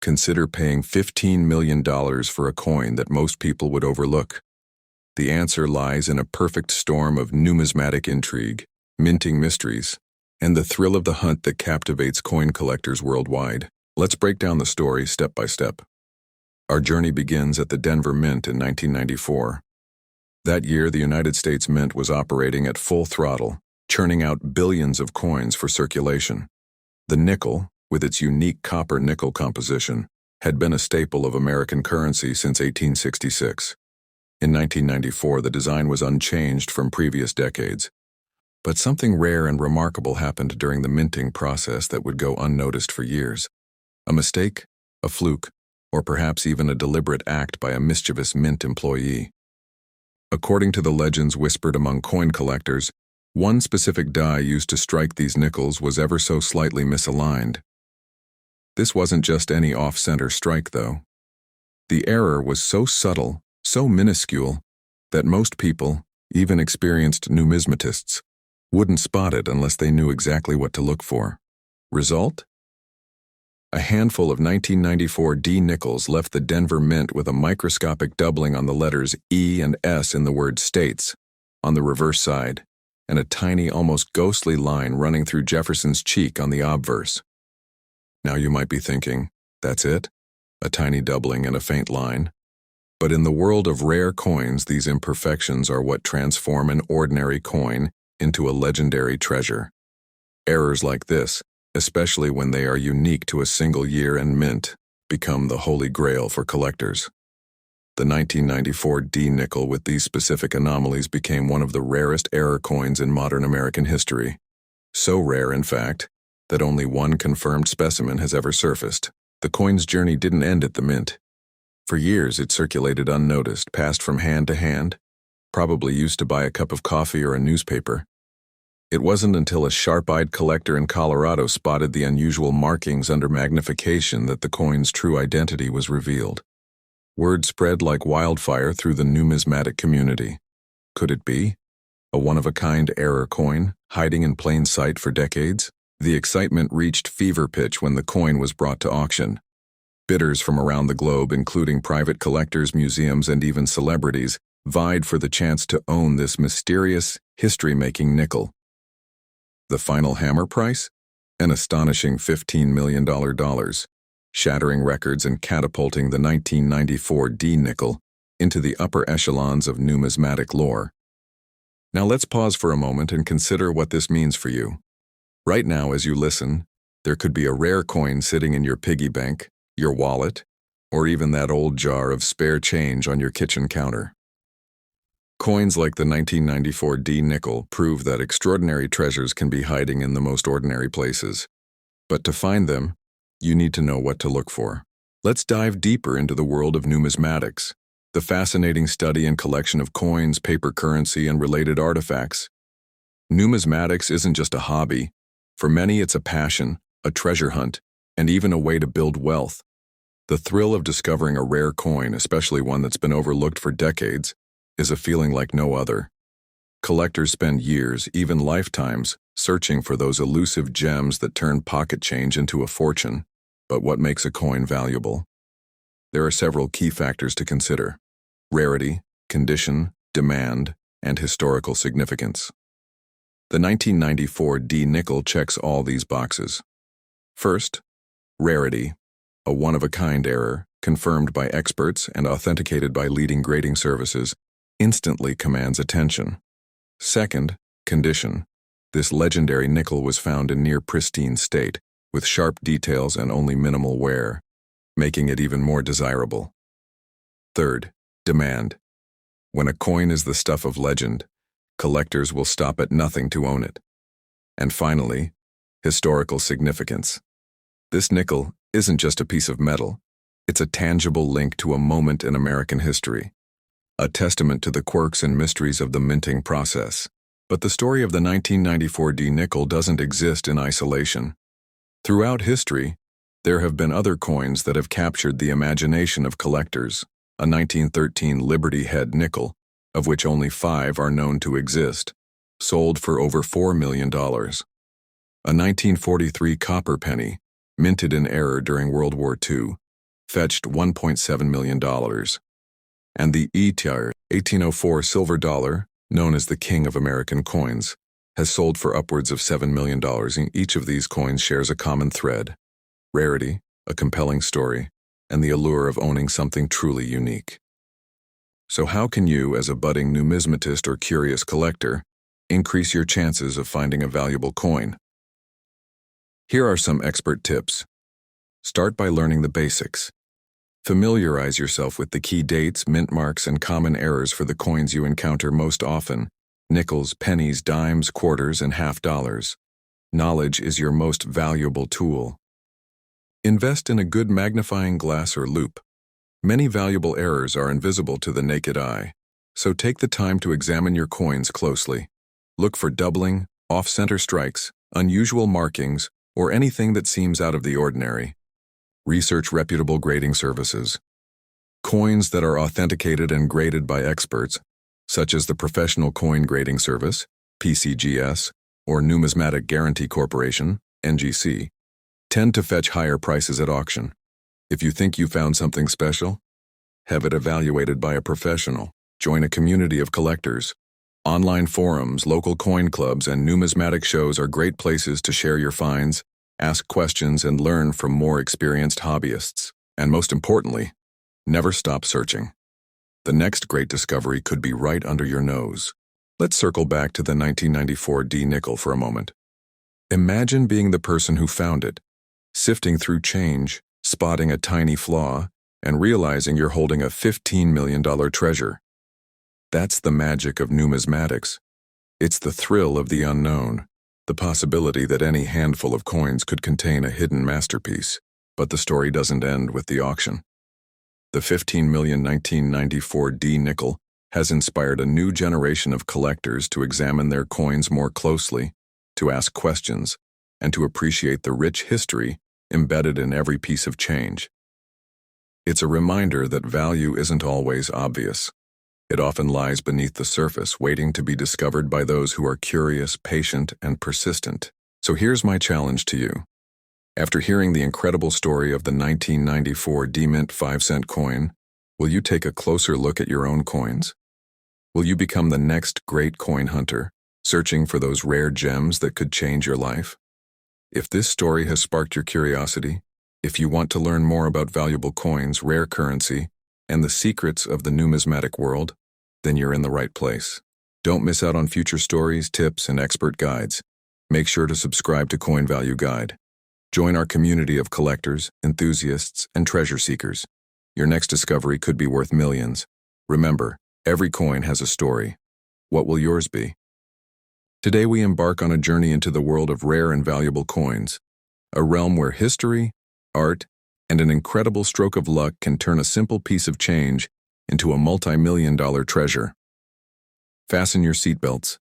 consider paying $15 million for a coin that most people would overlook? The answer lies in a perfect storm of numismatic intrigue, minting mysteries, and the thrill of the hunt that captivates coin collectors worldwide. Let's break down the story step by step. Our journey begins at the Denver Mint in 1994. That year, the United States Mint was operating at full throttle, churning out billions of coins for circulation. The nickel, with its unique copper-nickel composition, had been a staple of American currency since 1866. In 1994, the design was unchanged from previous decades. But something rare and remarkable happened during the minting process that would go unnoticed for years. A mistake, a fluke, or perhaps even a deliberate act by a mischievous mint employee. According to the legends whispered among coin collectors, one specific die used to strike these nickels was ever so slightly misaligned. This wasn't just any off-center strike, though. The error was so subtle, so minuscule, that most people, even experienced numismatists, wouldn't spot it unless they knew exactly what to look for. Result? A handful of 1994 D nickels left the Denver Mint with a microscopic doubling on the letters E and S in the word States, on the reverse side, and a tiny, almost ghostly line running through Jefferson's cheek on the obverse. Now you might be thinking, that's it? A tiny doubling and a faint line? But in the world of rare coins, these imperfections are what transform an ordinary coin into a legendary treasure. Errors like this, especially when they are unique to a single year and mint, become the holy grail for collectors. The 1994 D nickel with these specific anomalies became one of the rarest error coins in modern American history. So rare, in fact, that only one confirmed specimen has ever surfaced. The coin's journey didn't end at the mint. For years, it circulated unnoticed, passed from hand to hand, probably used to buy a cup of coffee or a newspaper. It wasn't until a sharp-eyed collector in Colorado spotted the unusual markings under magnification that the coin's true identity was revealed. Word spread like wildfire through the numismatic community. Could it be a one-of-a-kind error coin, hiding in plain sight for decades? The excitement reached fever pitch when the coin was brought to auction. Bidders from around the globe, including private collectors, museums, and even celebrities, vied for the chance to own this mysterious, history-making nickel. The final hammer price? An astonishing $15 million, shattering records and catapulting the 1994 D nickel into the upper echelons of numismatic lore. Now let's pause for a moment and consider what this means for you. Right now, as you listen, there could be a rare coin sitting in your piggy bank, your wallet, or even that old jar of spare change on your kitchen counter. Coins like the 1994 D nickel prove that extraordinary treasures can be hiding in the most ordinary places. But to find them, you need to know what to look for. Let's dive deeper into the world of numismatics, the fascinating study and collection of coins, paper currency, and related artifacts. Numismatics isn't just a hobby. For many, it's a passion, a treasure hunt, and even a way to build wealth. The thrill of discovering a rare coin, especially one that's been overlooked for decades, is a feeling like no other. Collectors spend years, even lifetimes, searching for those elusive gems that turn pocket change into a fortune. But what makes a coin valuable? There are several key factors to consider: rarity, condition, demand, and historical significance. The 1994 D nickel checks all these boxes. First, rarity, a one-of-a-kind error, confirmed by experts and authenticated by leading grading services, instantly commands attention. Second, condition. This legendary nickel was found in near pristine state, with sharp details and only minimal wear, making it even more desirable. Third, demand. When a coin is the stuff of legend, collectors will stop at nothing to own it. And finally, historical significance. This nickel isn't just a piece of metal. It's a tangible link to a moment in American history, a testament to the quirks and mysteries of the minting process. But the story of the 1994 D nickel doesn't exist in isolation. Throughout history, there have been other coins that have captured the imagination of collectors. A 1913 Liberty Head nickel, of which only 5 are known to exist, sold for over $4 million. A 1943 copper penny, minted in error during World War II, fetched $1.7 million. And the E-tier 1804 silver dollar, known as the king of American coins, has sold for upwards of $7 million. Each of these coins shares a common thread: rarity, a compelling story, and the allure of owning something truly unique. So how can you, as a budding numismatist or curious collector, increase your chances of finding a valuable coin? Here are some expert tips. Start by learning the basics. Familiarize yourself with the key dates, mint marks, and common errors for the coins you encounter most often: nickels, pennies, dimes, quarters, and half dollars. Knowledge is your most valuable tool. Invest in a good magnifying glass or loupe. Many valuable errors are invisible to the naked eye, so take the time to examine your coins closely. Look for doubling, off-center strikes, unusual markings, or anything that seems out of the ordinary. Research reputable grading services. Coins that are authenticated and graded by experts, such as the Professional Coin Grading Service, PCGS, or Numismatic Guarantee Corporation, NGC, tend to fetch higher prices at auction. If you think you found something special, have it evaluated by a professional. Join a community of collectors. Online forums, local coin clubs, and numismatic shows are great places to share your finds, ask questions, and learn from more experienced hobbyists. And most importantly, never stop searching. The next great discovery could be right under your nose. Let's circle back to the 1994 D nickel for a moment. Imagine being the person who found it, sifting through change, spotting a tiny flaw, and realizing you're holding a $15 million treasure. That's the magic of numismatics. It's the thrill of the unknown, the possibility that any handful of coins could contain a hidden masterpiece. But the story doesn't end with the auction. The 15 million 1994 D nickel has inspired a new generation of collectors to examine their coins more closely, to ask questions, and to appreciate the rich history embedded in every piece of change. It's a reminder that value isn't always obvious. It often lies beneath the surface, waiting to be discovered by those who are curious, patient, and persistent. So here's my challenge to you. After hearing the incredible story of the 1994 D-Mint 5-cent coin, will you take a closer look at your own coins? Will you become the next great coin hunter, searching for those rare gems that could change your life? If this story has sparked your curiosity, if you want to learn more about valuable coins, rare currency, and the secrets of the numismatic world, then you're in the right place. Don't miss out on future stories, tips, and expert guides. Make sure to subscribe to Coin Value Guide. Join our community of collectors, enthusiasts, and treasure seekers. Your next discovery could be worth millions. Remember, every coin has a story. What will yours be? Today we embark on a journey into the world of rare and valuable coins, a realm where history, art, and an incredible stroke of luck can turn a simple piece of change into a multi-million-dollar treasure. Fasten your seatbelts,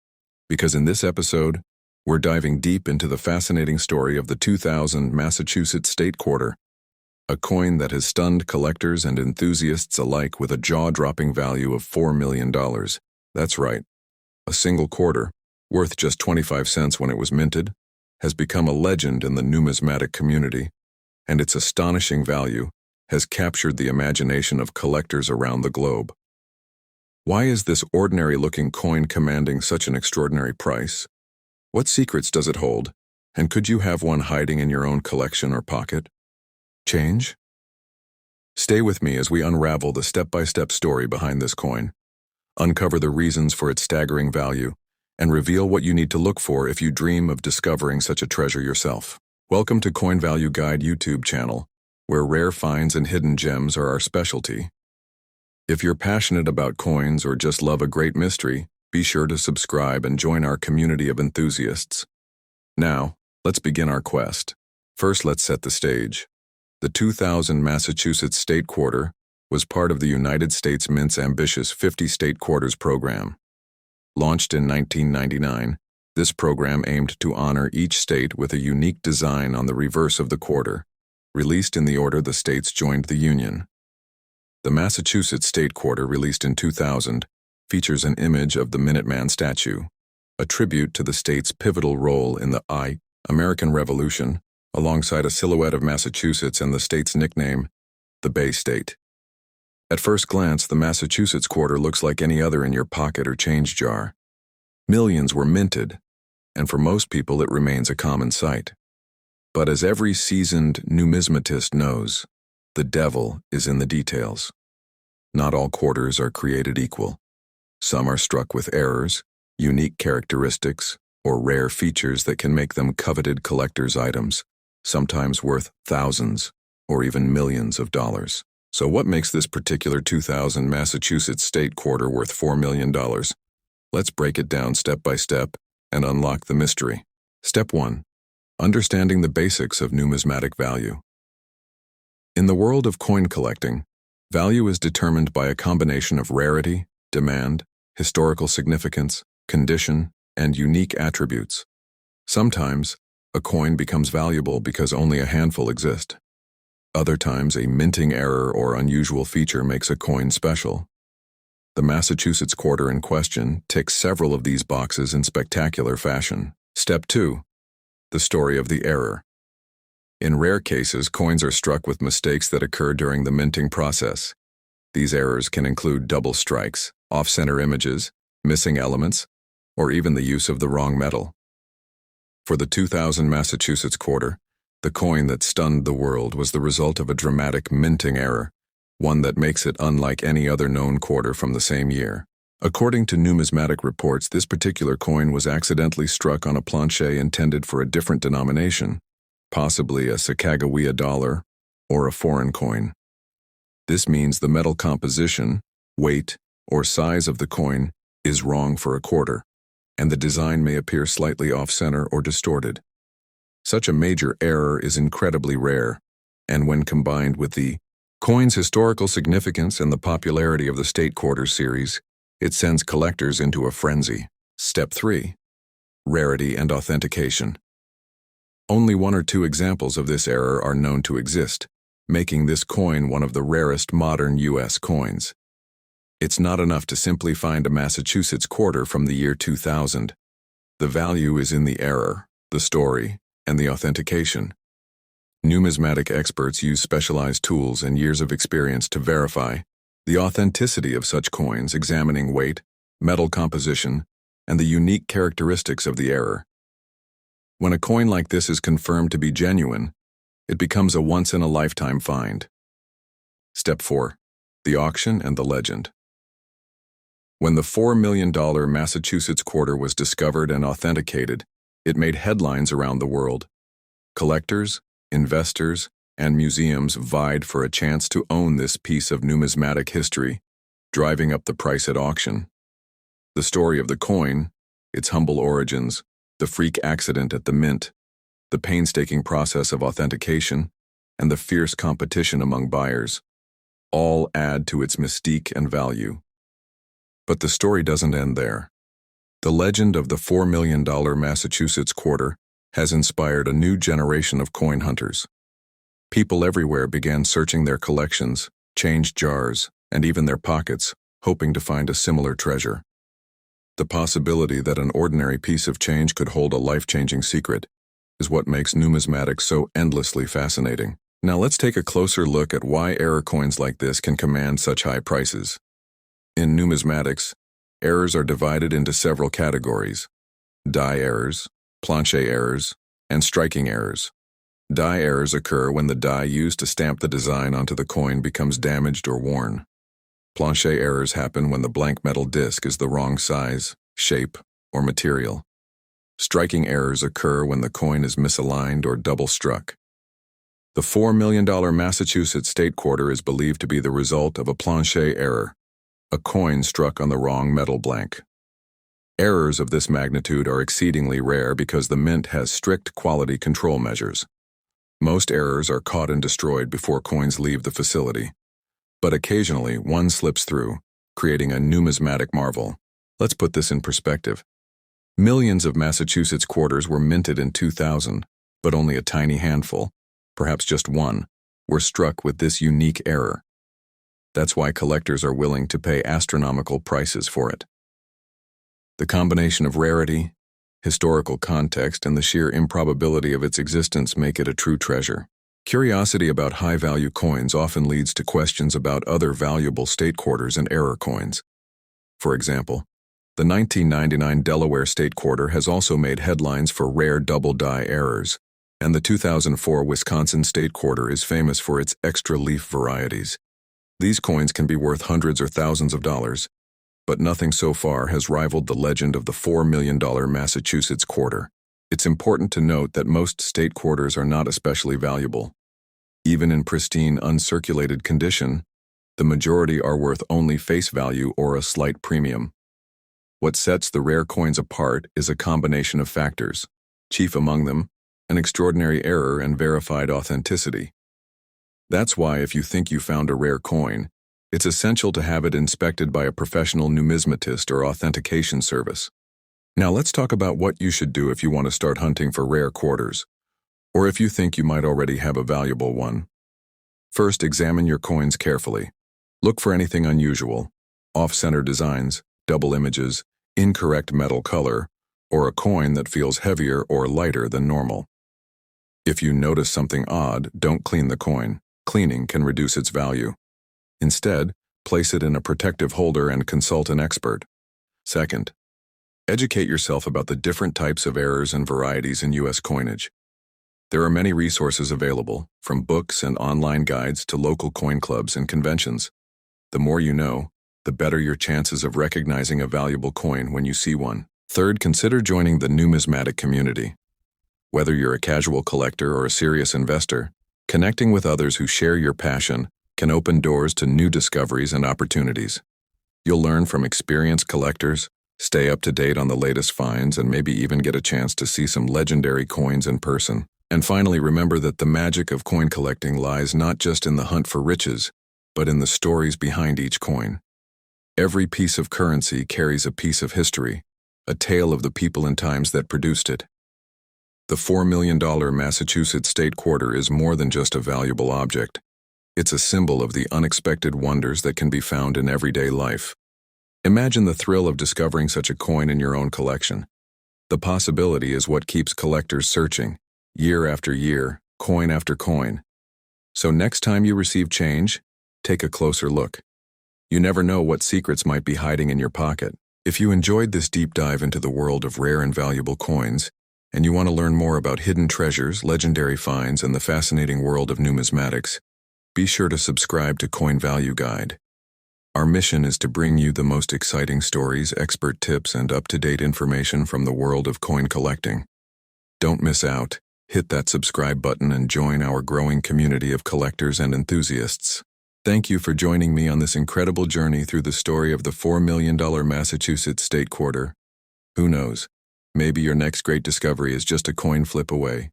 because in this episode, we're diving deep into the fascinating story of the 2000 Massachusetts State Quarter, a coin that has stunned collectors and enthusiasts alike with a jaw-dropping value of $4 million. That's right. A single quarter, worth just 25 cents when it was minted, has become a legend in the numismatic community, and its astonishing value has captured the imagination of collectors around the globe. Why is this ordinary-looking coin commanding such an extraordinary price? What secrets does it hold, and could you have one hiding in your own collection or pocket? Change? Stay with me as we unravel the step-by-step story behind this coin, uncover the reasons for its staggering value, and reveal what you need to look for if you dream of discovering such a treasure yourself. Welcome to Coin Value Guide YouTube channel, where rare finds and hidden gems are our specialty. If you're passionate about coins or just love a great mystery, be sure to subscribe and join our community of enthusiasts. Now, let's begin our quest. First, let's set the stage. The 2000 Massachusetts State Quarter was part of the United States Mint's ambitious 50 State Quarters program. Launched in 1999, this program aimed to honor each state with a unique design on the reverse of the quarter, released in the order the states joined the Union. The Massachusetts State Quarter, released in 2000, features an image of the Minuteman statue, a tribute to the state's pivotal role in the American Revolution, alongside a silhouette of Massachusetts and the state's nickname, the Bay State. At first glance, the Massachusetts quarter looks like any other in your pocket or change jar. Millions were minted, and for most people it remains a common sight. But as every seasoned numismatist knows, the devil is in the details. Not all quarters are created equal. Some are struck with errors, unique characteristics, or rare features that can make them coveted collector's items, sometimes worth thousands or even millions of dollars. So what makes this particular 2000 Massachusetts State Quarter worth $4 million? Let's break it down step by step and unlock the mystery. Step 1. Understanding the basics of numismatic value. In the world of coin collecting, value is determined by a combination of rarity, demand, historical significance, condition, and unique attributes. Sometimes, a coin becomes valuable because only a handful exist. Other times, a minting error or unusual feature makes a coin special. The Massachusetts quarter in question ticks several of these boxes in spectacular fashion. Step 2. The story of the error. In rare cases, coins are struck with mistakes that occur during the minting process. These errors can include double strikes, off-center images, missing elements, or even the use of the wrong metal. For the 2000 Massachusetts quarter, the coin that stunned the world was the result of a dramatic minting error, one that makes it unlike any other known quarter from the same year. According to numismatic reports, this particular coin was accidentally struck on a planche intended for a different denomination, possibly a Sacagawea dollar or a foreign coin. This means the metal composition, weight, or size of the coin is wrong for a quarter, and the design may appear slightly off-center or distorted. Such a major error is incredibly rare, and when combined with the coin's historical significance and the popularity of the State Quarter series, it sends collectors into a frenzy. Step 3. Rarity and authentication. Only 1 or 2 examples of this error are known to exist, making this coin one of the rarest modern U.S. coins. It's not enough to simply find a Massachusetts quarter from the year 2000. The value is in the error, the story, and the authentication. Numismatic experts use specialized tools and years of experience to verify the authenticity of such coins, examining weight, metal composition, and the unique characteristics of the error. When a coin like this is confirmed to be genuine, it becomes a once-in-a-lifetime find. Step 4. The auction and the legend. When the $4 million Massachusetts quarter was discovered and authenticated, it made headlines around the world. Collectors, investors, and museums vied for a chance to own this piece of numismatic history, driving up the price at auction. The story of the coin, its humble origins, the freak accident at the mint, the painstaking process of authentication, and the fierce competition among buyers, all add to its mystique and value. But the story doesn't end there. The legend of the $4 million Massachusetts quarter has inspired a new generation of coin hunters. People everywhere began searching their collections, change jars, and even their pockets, hoping to find a similar treasure. The possibility that an ordinary piece of change could hold a life-changing secret is what makes numismatics so endlessly fascinating. Now let's take a closer look at why error coins like this can command such high prices. In numismatics, errors are divided into several categories: die errors, planche errors, and striking errors. Die errors occur when the die used to stamp the design onto the coin becomes damaged or worn. Planche errors happen when the blank metal disc is the wrong size, shape, or material. Striking errors occur when the coin is misaligned or double-struck. The $4 million Massachusetts State Quarter is believed to be the result of a planche error, a coin struck on the wrong metal blank. Errors of this magnitude are exceedingly rare because the mint has strict quality control measures. Most errors are caught and destroyed before coins leave the facility. But occasionally, one slips through, creating a numismatic marvel. Let's put this in perspective. Millions of Massachusetts quarters were minted in 2000, but only a tiny handful, perhaps just one, were struck with this unique error. That's why collectors are willing to pay astronomical prices for it. The combination of rarity, historical context, and the sheer improbability of its existence make it a true treasure. Curiosity about high-value coins often leads to questions about other valuable state quarters and error coins. For example, the 1999 Delaware State Quarter has also made headlines for rare double-die errors, and the 2004 Wisconsin State Quarter is famous for its extra leaf varieties. These coins can be worth hundreds or thousands of dollars, but nothing so far has rivaled the legend of the $4 million Massachusetts quarter. It's important to note that most state quarters are not especially valuable. Even in pristine, uncirculated condition, the majority are worth only face value or a slight premium. What sets the rare coins apart is a combination of factors, chief among them, an extraordinary error and verified authenticity. That's why if you think you found a rare coin, it's essential to have it inspected by a professional numismatist or authentication service. Now let's talk about what you should do if you want to start hunting for rare quarters, or if you think you might already have a valuable one. First, examine your coins carefully. Look for anything unusual, off-center designs, double images, incorrect metal color, or a coin that feels heavier or lighter than normal. If you notice something odd, don't clean the coin. Cleaning can reduce its value. Instead, place it in a protective holder and consult an expert. Second, Educate yourself about the different types of errors and varieties in U.S. coinage. There are many resources available, from books and online guides to local coin clubs and conventions. The more you know, the better your chances of recognizing a valuable coin when you see one. Third, consider joining the numismatic community. Whether you're a casual collector or a serious investor, connecting with others who share your passion can open doors to new discoveries and opportunities. You'll learn from experienced collectors, stay up to date on the latest finds, and maybe even get a chance to see some legendary coins in person. And finally, remember that the magic of coin collecting lies not just in the hunt for riches, but in the stories behind each coin. Every piece of currency carries a piece of history, a tale of the people and times that produced it. The $4 million Massachusetts State Quarter is more than just a valuable object. It's a symbol of the unexpected wonders that can be found in everyday life. Imagine the thrill of discovering such a coin in your own collection. The possibility is what keeps collectors searching, year after year, coin after coin. So next time you receive change, take a closer look. You never know what secrets might be hiding in your pocket. If you enjoyed this deep dive into the world of rare and valuable coins, and you want to learn more about hidden treasures, legendary finds, and the fascinating world of numismatics, be sure to subscribe to Coin Value Guide. Our mission is to bring you the most exciting stories, expert tips, and up-to-date information from the world of coin collecting. Don't miss out. Hit that subscribe button and join our growing community of collectors and enthusiasts. Thank you for joining me on this incredible journey through the story of the $4 million Massachusetts State Quarter. Who knows? Maybe your next great discovery is just a coin flip away.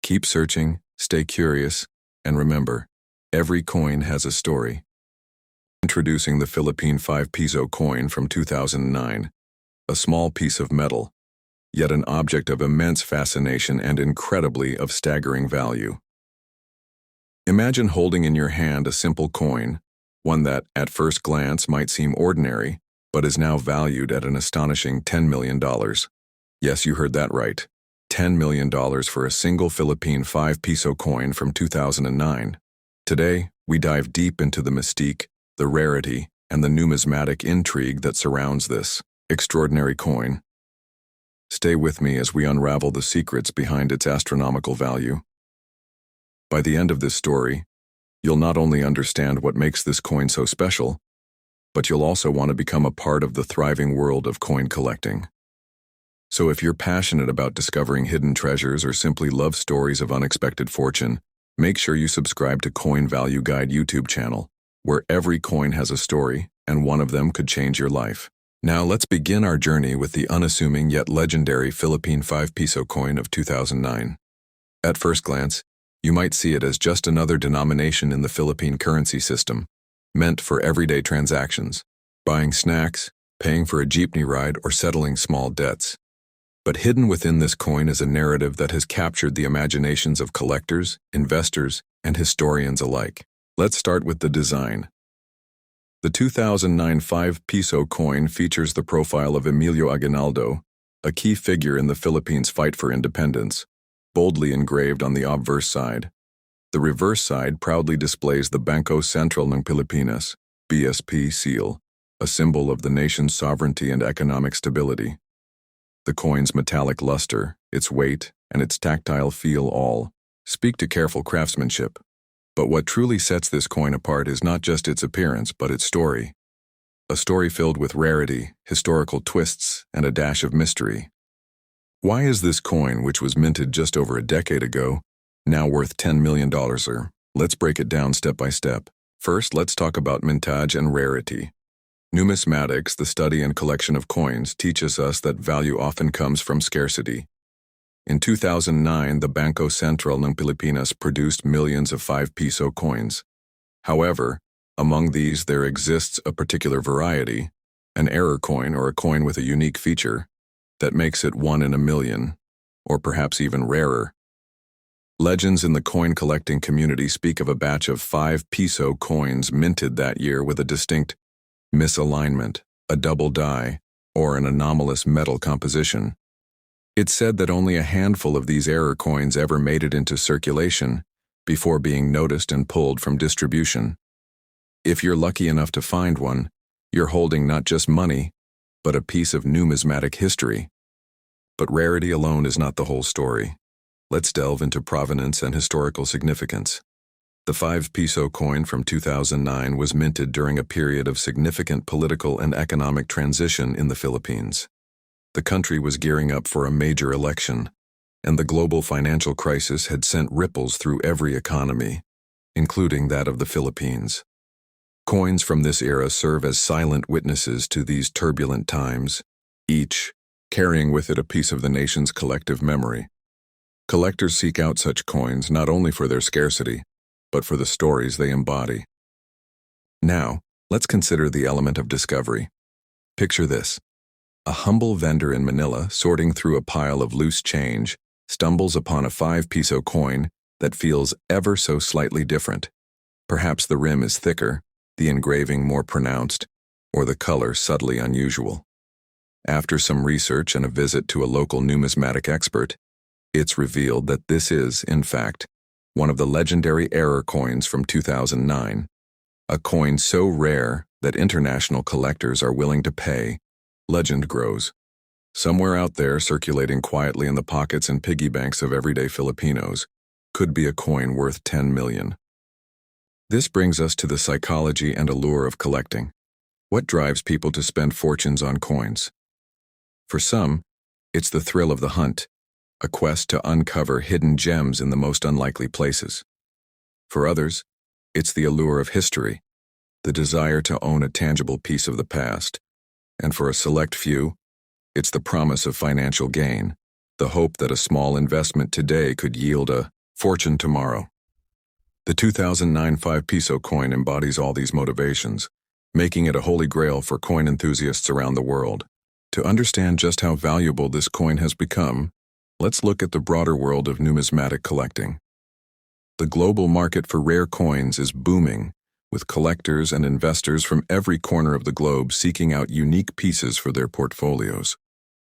Keep searching, stay curious, and remember, every coin has a story. Introducing the Philippine 5 peso coin from 2009. A small piece of metal, yet an object of immense fascination and incredibly of staggering value. Imagine holding in your hand a simple coin, one that, at first glance, might seem ordinary, but is now valued at an astonishing $10 million. Yes, you heard that right. $10 million for a single Philippine 5 peso coin from 2009. Today, we dive deep into the mystique, the rarity, and the numismatic intrigue that surrounds this extraordinary coin. Stay with me as we unravel the secrets behind its astronomical value. By the end of this story, you'll not only understand what makes this coin so special, but you'll also want to become a part of the thriving world of coin collecting. So if you're passionate about discovering hidden treasures or simply love stories of unexpected fortune, make sure you subscribe to Coin Value Guide YouTube channel, where every coin has a story, and one of them could change your life. Now let's begin our journey with the unassuming yet legendary Philippine 5 peso coin of 2009. At first glance, you might see it as just another denomination in the Philippine currency system, meant for everyday transactions, buying snacks, paying for a jeepney ride, or settling small debts. But hidden within this coin is a narrative that has captured the imaginations of collectors, investors, and historians alike. Let's start with the design. The 2009 5 peso coin features the profile of Emilio Aguinaldo, a key figure in the Philippines' fight for independence, boldly engraved on the obverse side. The reverse side proudly displays the Bangko Sentral ng Pilipinas, BSP seal, a symbol of the nation's sovereignty and economic stability. The coin's metallic luster, its weight, and its tactile feel all speak to careful craftsmanship. But what truly sets this coin apart is not just its appearance, but its story. A story filled with rarity, historical twists, and a dash of mystery. Why is this coin, which was minted just over a decade ago, now worth $10 million? Let's break it down step by step. First, let's talk about mintage and rarity. Numismatics, the study and collection of coins, teaches us that value often comes from scarcity. In 2009, the Bangko Sentral ng Pilipinas produced millions of 5 peso coins. However, among these there exists a particular variety, an error coin or a coin with a unique feature, that makes it 1 in a million, or perhaps even rarer. Legends in the coin collecting community speak of a batch of 5 peso coins minted that year with a distinct misalignment, a double die, or an anomalous metal composition. It's said that only a handful of these error coins ever made it into circulation before being noticed and pulled from distribution. If you're lucky enough to find one, you're holding not just money, but a piece of numismatic history. But rarity alone is not the whole story. Let's delve into provenance and historical significance. The 5-peso coin from 2009 was minted during a period of significant political and economic transition in the Philippines. The country was gearing up for a major election, and the global financial crisis had sent ripples through every economy, including that of the Philippines. Coins from this era serve as silent witnesses to these turbulent times, each carrying with it a piece of the nation's collective memory. Collectors seek out such coins not only for their scarcity, but for the stories they embody. Now, let's consider the element of discovery. Picture this. A humble vendor in Manila, sorting through a pile of loose change, stumbles upon a 5-peso coin that feels ever so slightly different. Perhaps the rim is thicker, the engraving more pronounced, or the color subtly unusual. After some research and a visit to a local numismatic expert, it's revealed that this is, in fact, one of the legendary error coins from 2009, a coin so rare that international collectors are willing to pay. Legend grows. Somewhere out there, circulating quietly in the pockets and piggy banks of everyday Filipinos, could be a coin worth 10 million. This brings us to the psychology and allure of collecting. What drives people to spend fortunes on coins? For some, it's the thrill of the hunt, a quest to uncover hidden gems in the most unlikely places. For others, it's the allure of history, the desire to own a tangible piece of the past. And for a select few, it's the promise of financial gain, the hope that a small investment today could yield a fortune tomorrow. The 2009 5-peso coin embodies all these motivations, making it a holy grail for coin enthusiasts around the world. To understand just how valuable this coin has become, let's look at the broader world of numismatic collecting. The global market for rare coins is booming, with collectors and investors from every corner of the globe seeking out unique pieces for their portfolios.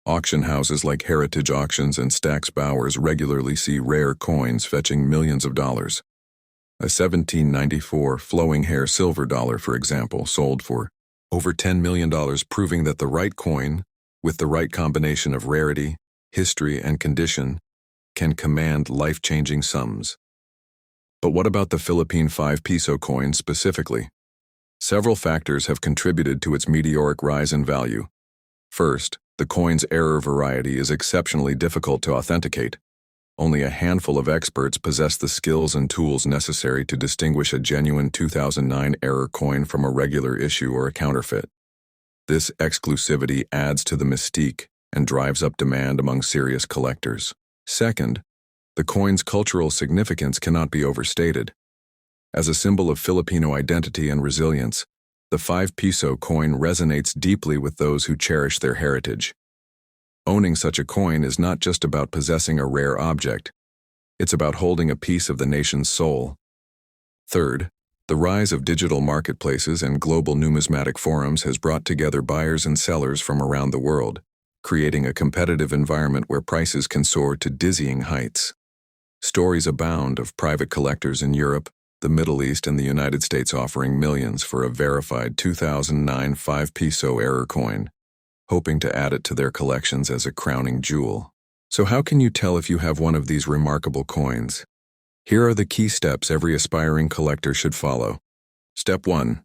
Auction houses like Heritage Auctions and Stack's Bowers regularly see rare coins fetching millions of dollars. A 1794 flowing hair silver dollar, for example, sold for over $10 million, proving that the right coin, with the right combination of rarity, history, and condition, can command life-changing sums. But what about the Philippine 5-peso coin specifically? Several factors have contributed to its meteoric rise in value. First, the coin's error variety is exceptionally difficult to authenticate. Only a handful of experts possess the skills and tools necessary to distinguish a genuine 2009 error coin from a regular issue or a counterfeit. This exclusivity adds to the mystique and drives up demand among serious collectors. Second, the coin's cultural significance cannot be overstated. As a symbol of Filipino identity and resilience, the 5-peso coin resonates deeply with those who cherish their heritage. Owning such a coin is not just about possessing a rare object, it's about holding a piece of the nation's soul. Third, the rise of digital marketplaces and global numismatic forums has brought together buyers and sellers from around the world, creating a competitive environment where prices can soar to dizzying heights. Stories abound of private collectors in Europe, the Middle East, and the United States offering millions for a verified 2009 5-peso error coin, hoping to add it to their collections as a crowning jewel. So how can you tell if you have one of these remarkable coins? Here are the key steps every aspiring collector should follow. Step 1.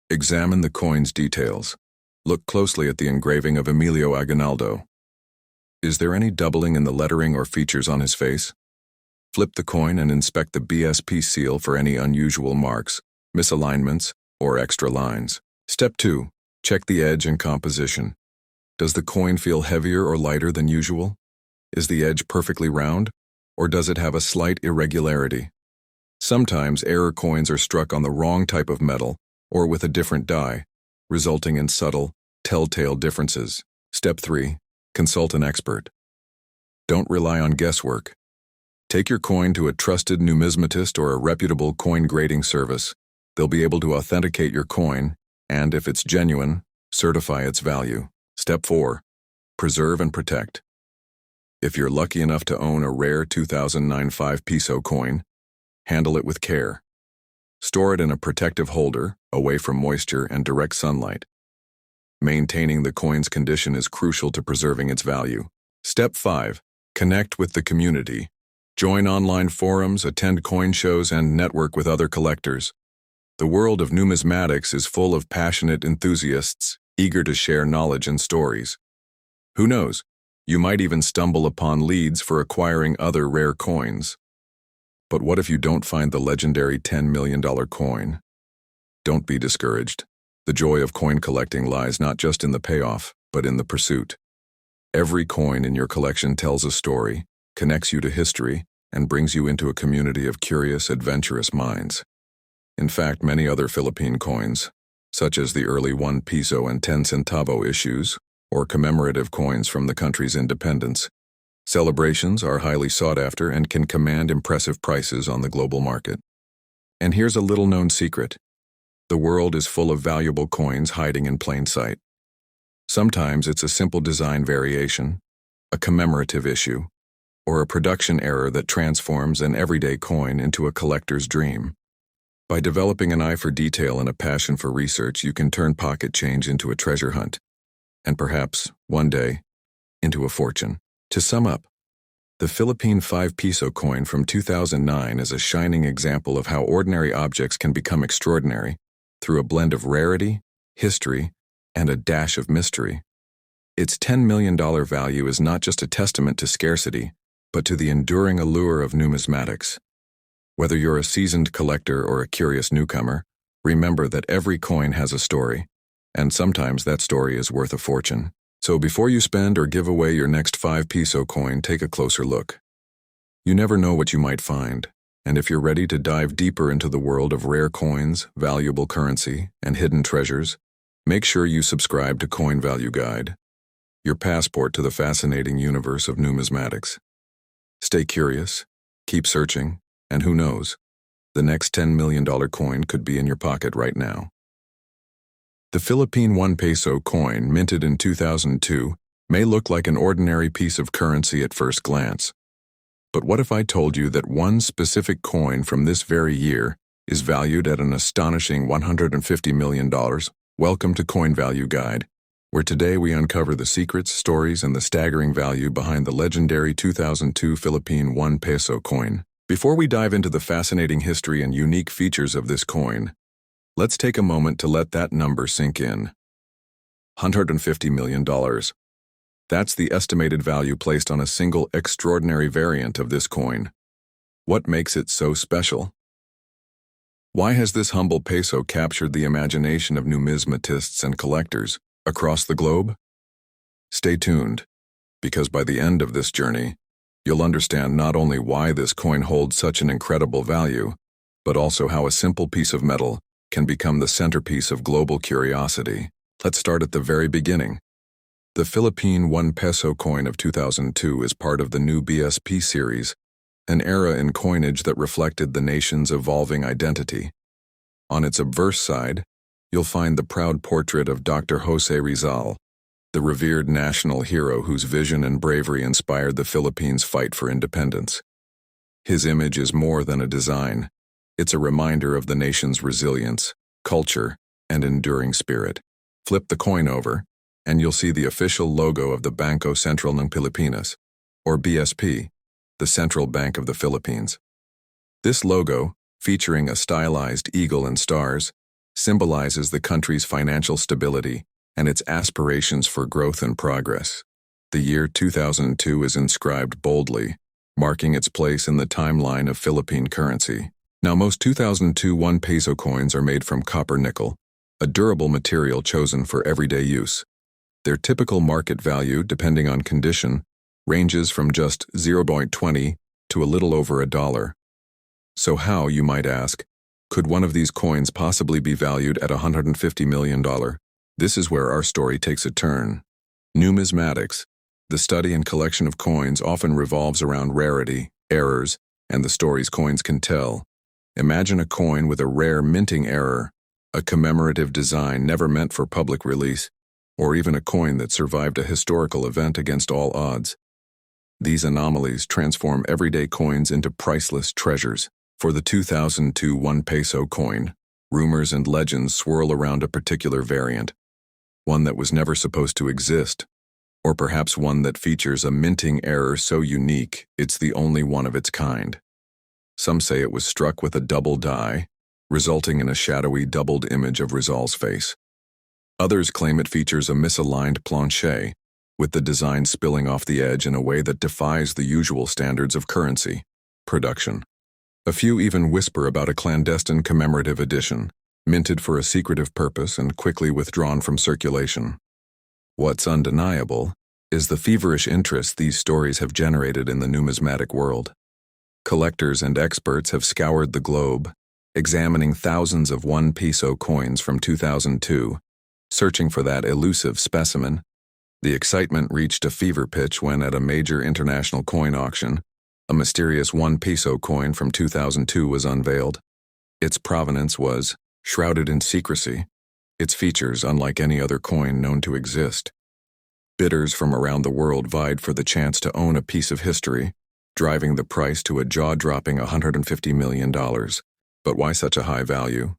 Examine the coin's details. Look closely at the engraving of Emilio Aguinaldo. Is there any doubling in the lettering or features on his face? Flip the coin and inspect the BSP seal for any unusual marks, misalignments, or extra lines. Step 2. Check the edge and composition. Does the coin feel heavier or lighter than usual? Is the edge perfectly round, or does it have a slight irregularity? Sometimes error coins are struck on the wrong type of metal or with a different die, resulting in subtle, telltale differences. Step 3. Consult an expert. Don't rely on guesswork. Take your coin to a trusted numismatist or a reputable coin grading service. They'll be able to authenticate your coin, and if it's genuine, certify its value. Step 4. Preserve and protect. If you're lucky enough to own a rare 2009 5-peso coin, handle it with care. Store it in a protective holder, away from moisture and direct sunlight. Maintaining the coin's condition is crucial to preserving its value. Step 5. Connect with the community. Join online forums, attend coin shows, and network with other collectors. The world of numismatics is full of passionate enthusiasts, eager to share knowledge and stories. Who knows, you might even stumble upon leads for acquiring other rare coins. But what if you don't find the legendary $10 million coin? Don't be discouraged. The joy of coin collecting lies not just in the payoff, but in the pursuit. Every coin in your collection tells a story, connects you to history, and brings you into a community of curious, adventurous minds. In fact, many other Philippine coins, such as the early 1 peso and 10 centavo issues, or commemorative coins from the country's independence, celebrations are highly sought after and can command impressive prices on the global market. And here's a little-known secret. The world is full of valuable coins hiding in plain sight. Sometimes it's a simple design variation, a commemorative issue, or a production error that transforms an everyday coin into a collector's dream. By developing an eye for detail and a passion for research, you can turn pocket change into a treasure hunt, and perhaps, one day, into a fortune. To sum up, the Philippine 5 peso coin from 2009 is a shining example of how ordinary objects can become extraordinary through a blend of rarity, history, and a dash of mystery. Its $10 million value is not just a testament to scarcity, but to the enduring allure of numismatics. Whether you're a seasoned collector or a curious newcomer, remember that every coin has a story, and sometimes that story is worth a fortune. So before you spend or give away your next 5 peso coin, take a closer look. You never know what you might find, and if you're ready to dive deeper into the world of rare coins, valuable currency, and hidden treasures, make sure you subscribe to Coin Value Guide, your passport to the fascinating universe of numismatics. Stay curious, keep searching, and who knows, the next $10 million coin could be in your pocket right now. The Philippine 1 peso coin, minted in 2002, may look like an ordinary piece of currency at first glance. But what if I told you that one specific coin from this very year is valued at an astonishing $150 million? Welcome to Coin Value Guide, where today we uncover the secrets, stories, and the staggering value behind the legendary 2002 Philippine 1 peso coin. Before we dive into the fascinating history and unique features of this coin, let's take a moment to let that number sink in. $150 million. That's the estimated value placed on a single extraordinary variant of this coin. What makes it so special? Why has this humble peso captured the imagination of numismatists and collectors across the globe? Stay tuned, because by the end of this journey, you'll understand not only why this coin holds such an incredible value, but also how a simple piece of metal can become the centerpiece of global curiosity. Let's start at the very beginning. The Philippine 1 peso coin of 2002 is part of the new BSP series, an era in coinage that reflected the nation's evolving identity. On its obverse side, you'll find the proud portrait of Dr. Jose Rizal, the revered national hero whose vision and bravery inspired the Philippines' fight for independence. His image is more than a design. It's a reminder of the nation's resilience, culture, and enduring spirit. Flip the coin over, and you'll see the official logo of the Bangko Sentral ng Pilipinas, or BSP, the Central Bank of the Philippines. This logo, featuring a stylized eagle and stars, symbolizes the country's financial stability and its aspirations for growth and progress. The year 2002 is inscribed boldly, marking its place in the timeline of Philippine currency. Now, most 2002 1 peso coins are made from copper nickel, a durable material chosen for everyday use. Their typical market value, depending on condition, ranges from just 0.20 to a little over $1. So how, you might ask, could one of these coins possibly be valued at $150 million? This is where our story takes a turn. Numismatics, the study and collection of coins, often revolves around rarity, errors, and the stories coins can tell. Imagine a coin with a rare minting error, a commemorative design never meant for public release, or even a coin that survived a historical event against all odds. These anomalies transform everyday coins into priceless treasures. For the 2002 1 peso coin, rumors and legends swirl around a particular variant. one that was never supposed to exist, or perhaps one that features a minting error so unique it's the only one of its kind. Some say it was struck with a double die, resulting in a shadowy doubled image of Rizal's face. Others claim it features a misaligned planche, with the design spilling off the edge in a way that defies the usual standards of currency production. A few even whisper about a clandestine commemorative edition, minted for a secretive purpose and quickly withdrawn from circulation. What's undeniable is the feverish interest these stories have generated in the numismatic world. Collectors and experts have scoured the globe, examining thousands of 1 peso coins from 2002, searching for that elusive specimen. The excitement reached a fever pitch when, at a major international coin auction, a mysterious 1 peso coin from 2002 was unveiled. Its provenance was shrouded in secrecy, its features unlike any other coin known to exist. Bidders from around the world vied for the chance to own a piece of history, driving the price to a jaw-dropping $150 million. But why such a high value?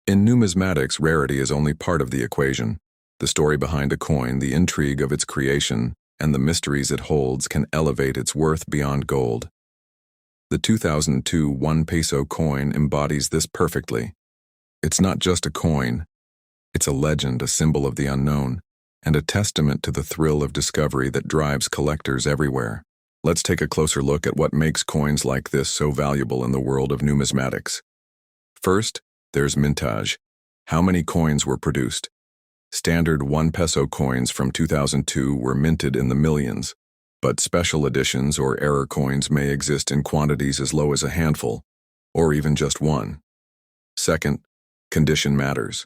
In numismatics, rarity is only part of the equation. The story behind a coin, the intrigue of its creation, and the mysteries it holds can elevate its worth beyond gold. The 2002 1 peso coin embodies this perfectly. It's not just a coin. It's a legend, a symbol of the unknown, and a testament to the thrill of discovery that drives collectors everywhere. Let's take a closer look at what makes coins like this so valuable in the world of numismatics. First, there's mintage. How many coins were produced? Standard 1 peso coins from 2002 were minted in the millions, but special editions or error coins may exist in quantities as low as a handful, or even just one. Second, condition matters.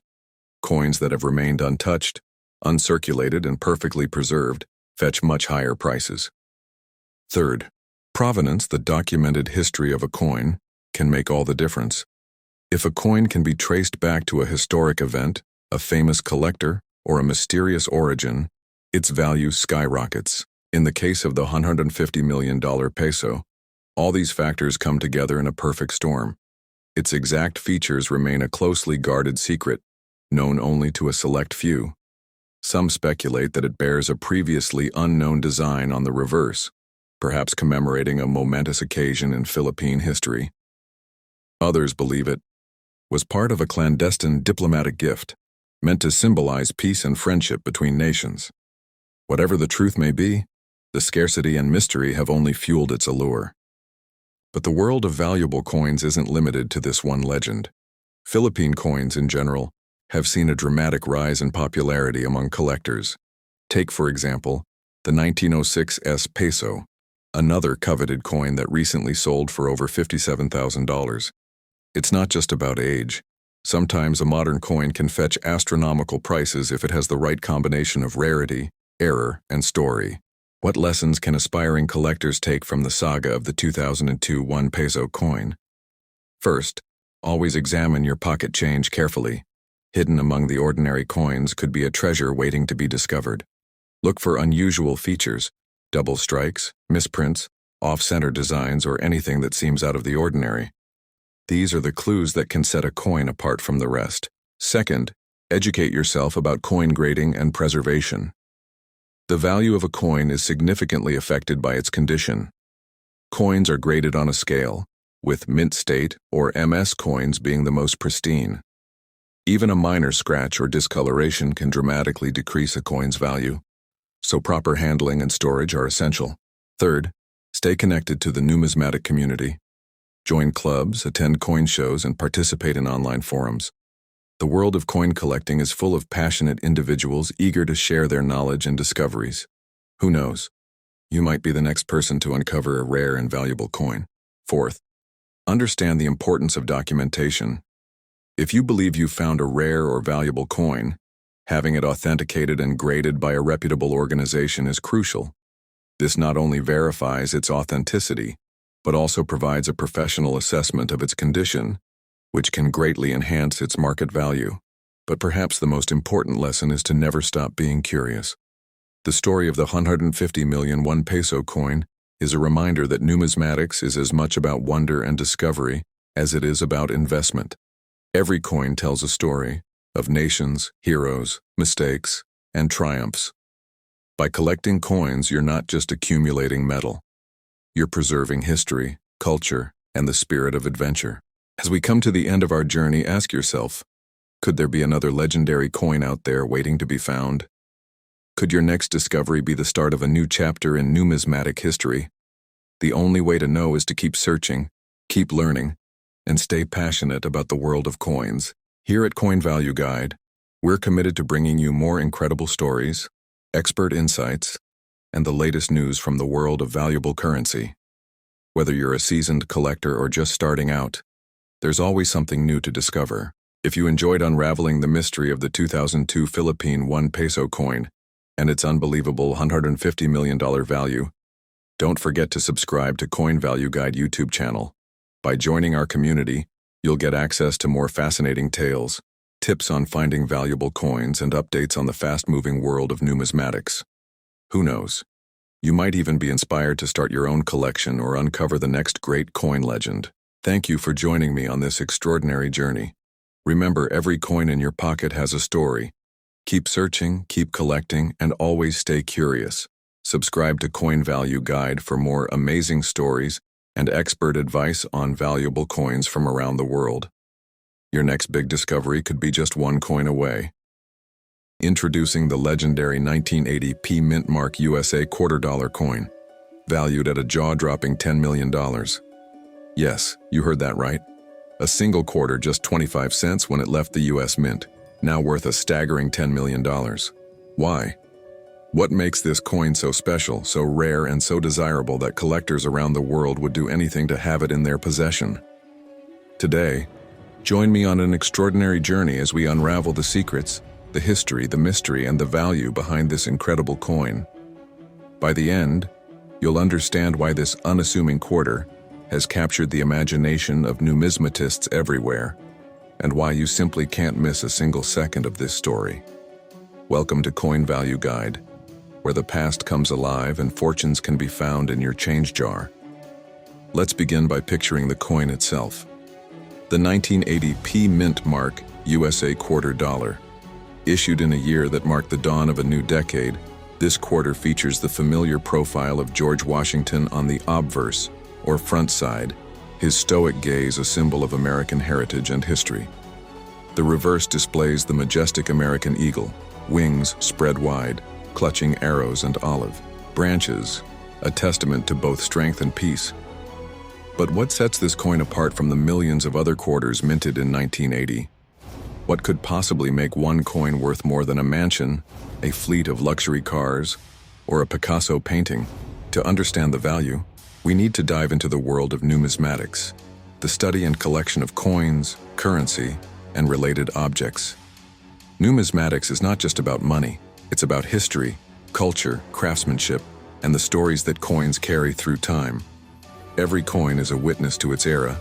Coins that have remained untouched, uncirculated, and perfectly preserved fetch much higher prices. Third, provenance, the documented history of a coin, can make all the difference. If a coin can be traced back to a historic event, a famous collector, or a mysterious origin, its value skyrockets. In the case of the $150 million peso, all these factors come together in a perfect storm. Its exact features remain a closely guarded secret, known only to a select few. Some speculate that it bears a previously unknown design on the reverse, perhaps commemorating a momentous occasion in Philippine history. Others believe it was part of a clandestine diplomatic gift, meant to symbolize peace and friendship between nations. Whatever the truth may be, the scarcity and mystery have only fueled its allure. But the world of valuable coins isn't limited to this one legend. Philippine coins in general have seen a dramatic rise in popularity among collectors. Take, for example, the 1906 peso, another coveted coin that recently sold for over $57,000. It's not just about age. Sometimes a modern coin can fetch astronomical prices if it has the right combination of rarity, error, and story. What lessons can aspiring collectors take from the saga of the 2002 1 peso coin? First, always examine your pocket change carefully. Hidden among the ordinary coins could be a treasure waiting to be discovered. Look for unusual features, double strikes, misprints, off-center designs, or anything that seems out of the ordinary. These are the clues that can set a coin apart from the rest. Second, educate yourself about coin grading and preservation. The value of a coin is significantly affected by its condition. Coins are graded on a scale, with mint state or MS coins being the most pristine. Even a minor scratch or discoloration can dramatically decrease a coin's value, so proper handling and storage are essential. Third, stay connected to the numismatic community. Join clubs, attend coin shows, and participate in online forums. The world of coin collecting is full of passionate individuals eager to share their knowledge and discoveries. Who knows? You might be the next person to uncover a rare and valuable coin. Fourth, understand the importance of documentation. If you believe you found a rare or valuable coin, having it authenticated and graded by a reputable organization is crucial. This not only verifies its authenticity, but also provides a professional assessment of its condition, which can greatly enhance its market value. But perhaps the most important lesson is to never stop being curious. The story of the 150 million 1 peso coin is a reminder that numismatics is as much about wonder and discovery as it is about investment. Every coin tells a story, of nations, heroes, mistakes, and triumphs. By collecting coins, you're not just accumulating metal. You're preserving history, culture, and the spirit of adventure. As we come to the end of our journey, ask yourself, could there be another legendary coin out there waiting to be found? Could your next discovery be the start of a new chapter in numismatic history? The only way to know is to keep searching, keep learning, and stay passionate about the world of coins. Here at Coin Value Guide, we're committed to bringing you more incredible stories, expert insights, and the latest news from the world of valuable currency. Whether you're a seasoned collector or just starting out, there's always something new to discover. If you enjoyed unraveling the mystery of the 2002 Philippine 1 peso coin and its unbelievable $150 million value, don't forget to subscribe to Coin Value Guide YouTube channel. By joining our community, you'll get access to more fascinating tales, tips on finding valuable coins, and updates on the fast-moving world of numismatics. Who knows? You might even be inspired to start your own collection or uncover the next great coin legend. Thank you for joining me on this extraordinary journey. Remember, every coin in your pocket has a story. Keep searching, keep collecting, and always stay curious. Subscribe to Coin Value Guide for more amazing stories and expert advice on valuable coins from around the world. Your next big discovery could be just one coin away. Introducing the legendary 1980 P Mint Mark USA $quarter coin, valued at a jaw-dropping $10 million. Yes, you heard that right. A single quarter just 25 cents when it left the US Mint, now worth a staggering $10 million. Why? What makes this coin so special, so rare, and so desirable that collectors around the world would do anything to have it in their possession? Today, join me on an extraordinary journey as we unravel the secrets, the history, the mystery, and the value behind this incredible coin. By the end, you'll understand why this unassuming quarter has captured the imagination of numismatists everywhere, and why you simply can't miss a single second of this story. Welcome to Coin Value Guide, where the past comes alive and fortunes can be found in your change jar. Let's begin by picturing the coin itself. The 1980 P Mint Mark USA $quarter. Issued in a year that marked the dawn of a new decade, this quarter features the familiar profile of George Washington on the obverse, or front side, his stoic gaze a symbol of American heritage and history. The reverse displays the majestic American eagle, wings spread wide, clutching arrows and olive branches, a testament to both strength and peace. But what sets this coin apart from the millions of other quarters minted in 1980? What could possibly make one coin worth more than a mansion, a fleet of luxury cars, or a Picasso painting? To understand the value, we need to dive into the world of numismatics, the study and collection of coins, currency, and related objects. Numismatics is not just about money. It's about history, culture, craftsmanship, and the stories that coins carry through time. Every coin is a witness to its era,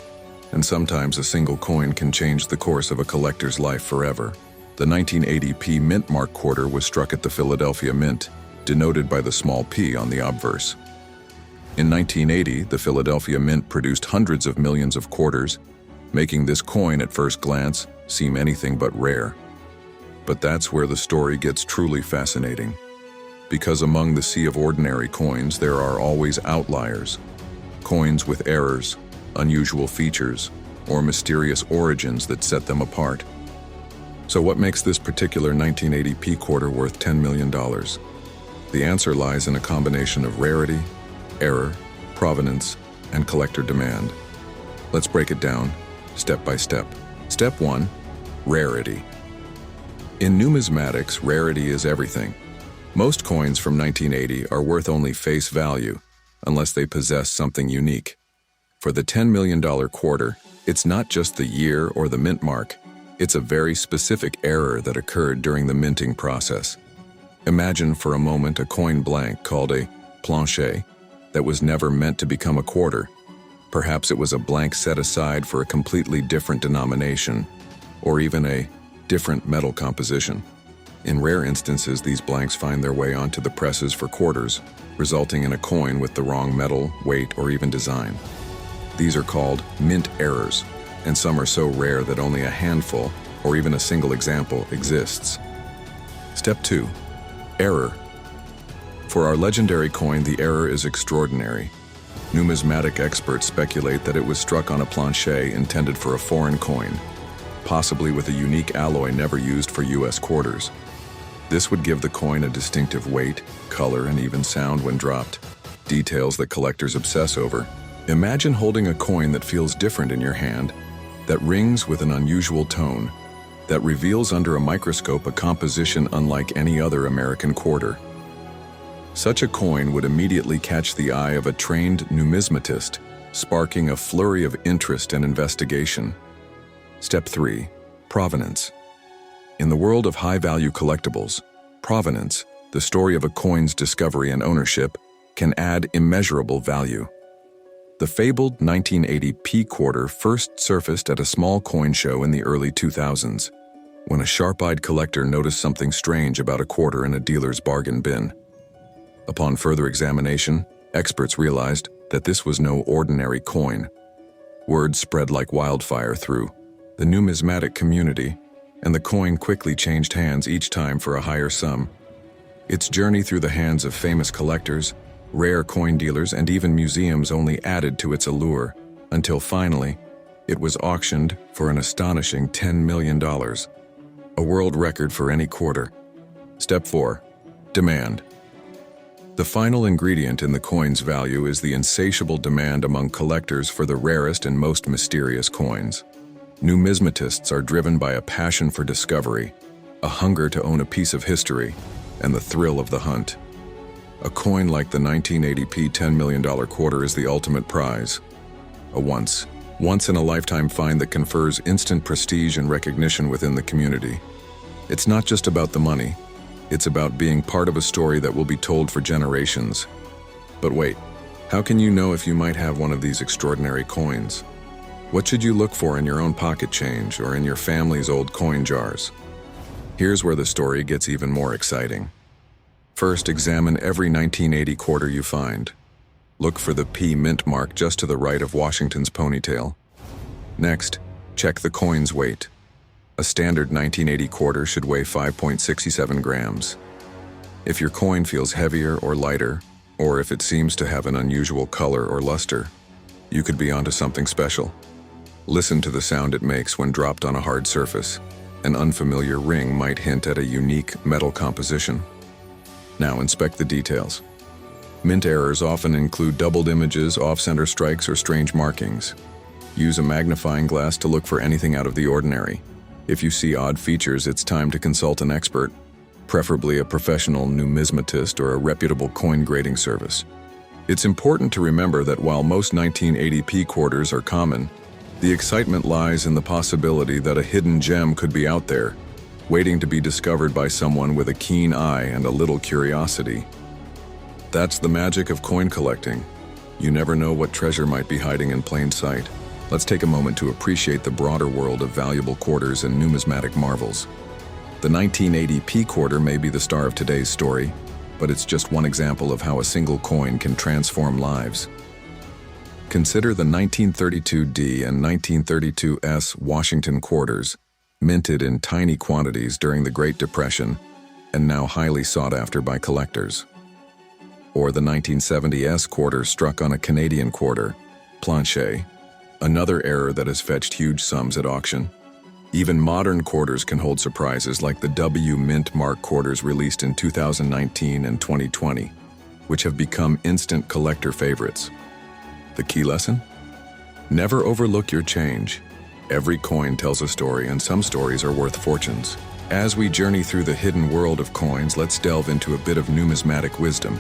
and sometimes a single coin can change the course of a collector's life forever. The 1980 P Mint Mark quarter was struck at the Philadelphia Mint, denoted by the small p on the obverse. In 1980, the Philadelphia Mint produced hundreds of millions of quarters, making this coin at first glance seem anything but rare. But that's where the story gets truly fascinating. Because among the sea of ordinary coins, there are always outliers. Coins with errors, unusual features, or mysterious origins that set them apart. So what makes this particular 1980 P quarter worth $10 million? The answer lies in a combination of rarity, error, provenance, and collector demand. Let's break it down, step by step. Step 1, rarity. In numismatics, rarity is everything. Most coins from 1980 are worth only face value, unless they possess something unique. For the $10 million quarter, it's not just the year or the mint mark, it's a very specific error that occurred during the minting process. Imagine for a moment a coin blank called a planche that was never meant to become a quarter. Perhaps it was a blank set aside for a completely different denomination, or even a different metal composition. In rare instances, these blanks find their way onto the presses for quarters, resulting in a coin with the wrong metal, weight, or even design. These are called mint errors, and some are so rare that only a handful, or even a single example exists. Step 2. Error. For our legendary coin, the error is extraordinary. Numismatic experts speculate that it was struck on a planche intended for a foreign coin, possibly with a unique alloy never used for US quarters. This would give the coin a distinctive weight, color, and even sound when dropped, details that collectors obsess over. Imagine holding a coin that feels different in your hand, that rings with an unusual tone, that reveals under a microscope a composition unlike any other American quarter. Such a coin would immediately catch the eye of a trained numismatist, sparking a flurry of interest and investigation. Step 3. Provenance. In the world of high-value collectibles, provenance, the story of a coin's discovery and ownership, can add immeasurable value. The fabled 1980 P quarter first surfaced at a small coin show in the early 2000s, when a sharp-eyed collector noticed something strange about a quarter in a dealer's bargain bin. Upon further examination, experts realized that this was no ordinary coin. Word spread like wildfire through the numismatic community, and the coin quickly changed hands each time for a higher sum. Its journey through the hands of famous collectors, rare coin dealers, and even museums only added to its allure, until finally, it was auctioned for an astonishing $10 million, a world record for any quarter. Step 4. Demand. The final ingredient in the coin's value is the insatiable demand among collectors for the rarest and most mysterious coins. Numismatists are driven by a passion for discovery, a hunger to own a piece of history, and the thrill of the hunt. A coin like the 1980p $10 million quarter is the ultimate prize. A once-in-a-lifetime find that confers instant prestige and recognition within the community. It's not just about the money. It's about being part of a story that will be told for generations. But wait, how can you know if you might have one of these extraordinary coins? What should you look for in your own pocket change or in your family's old coin jars? Here's where the story gets even more exciting. First, examine every 1980 quarter you find. Look for the P mint mark just to the right of Washington's ponytail. Next, check the coin's weight. A standard 1980 quarter should weigh 5.67 grams. If your coin feels heavier or lighter, or if it seems to have an unusual color or luster, you could be onto something special. Listen to the sound it makes when dropped on a hard surface. An unfamiliar ring might hint at a unique metal composition. Now inspect the details. Mint errors often include doubled images, off-center strikes, or strange markings. Use a magnifying glass to look for anything out of the ordinary. If you see odd features, it's time to consult an expert, preferably a professional numismatist or a reputable coin grading service. It's important to remember that while most 1980p quarters are common, the excitement lies in the possibility that a hidden gem could be out there, waiting to be discovered by someone with a keen eye and a little curiosity. That's the magic of coin collecting. You never know what treasure might be hiding in plain sight. Let's take a moment to appreciate the broader world of valuable quarters and numismatic marvels. The 1980p quarter may be the star of today's story, but it's just one example of how a single coin can transform lives. Consider the 1932D and 1932S Washington quarters, minted in tiny quantities during the Great Depression and now highly sought after by collectors. Or the 1970S quarter struck on a Canadian quarter, planche, another error that has fetched huge sums at auction. Even modern quarters can hold surprises like the W Mint Mark quarters released in 2019 and 2020, which have become instant collector favorites. The key lesson? Never overlook your change. Every coin tells a story, and some stories are worth fortunes. As we journey through the hidden world of coins, let's delve into a bit of numismatic wisdom.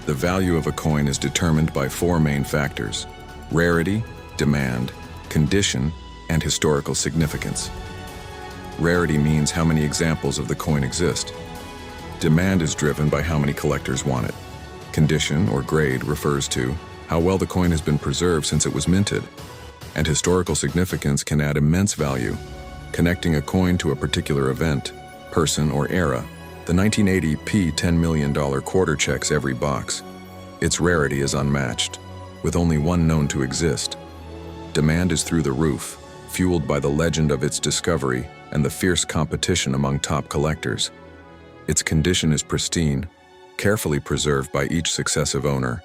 The value of a coin is determined by 4 main factors: rarity, demand, condition, and historical significance. Rarity means how many examples of the coin exist. Demand is driven by how many collectors want it. Condition, or grade, refers to how well the coin has been preserved since it was minted. And historical significance can add immense value, connecting a coin to a particular event, person, or era. The 1980p $10 million quarter checks every box. Its rarity is unmatched, with only one known to exist. Demand is through the roof. fueled by the legend of its discovery and the fierce competition among top collectors. Its condition is pristine, carefully preserved by each successive owner,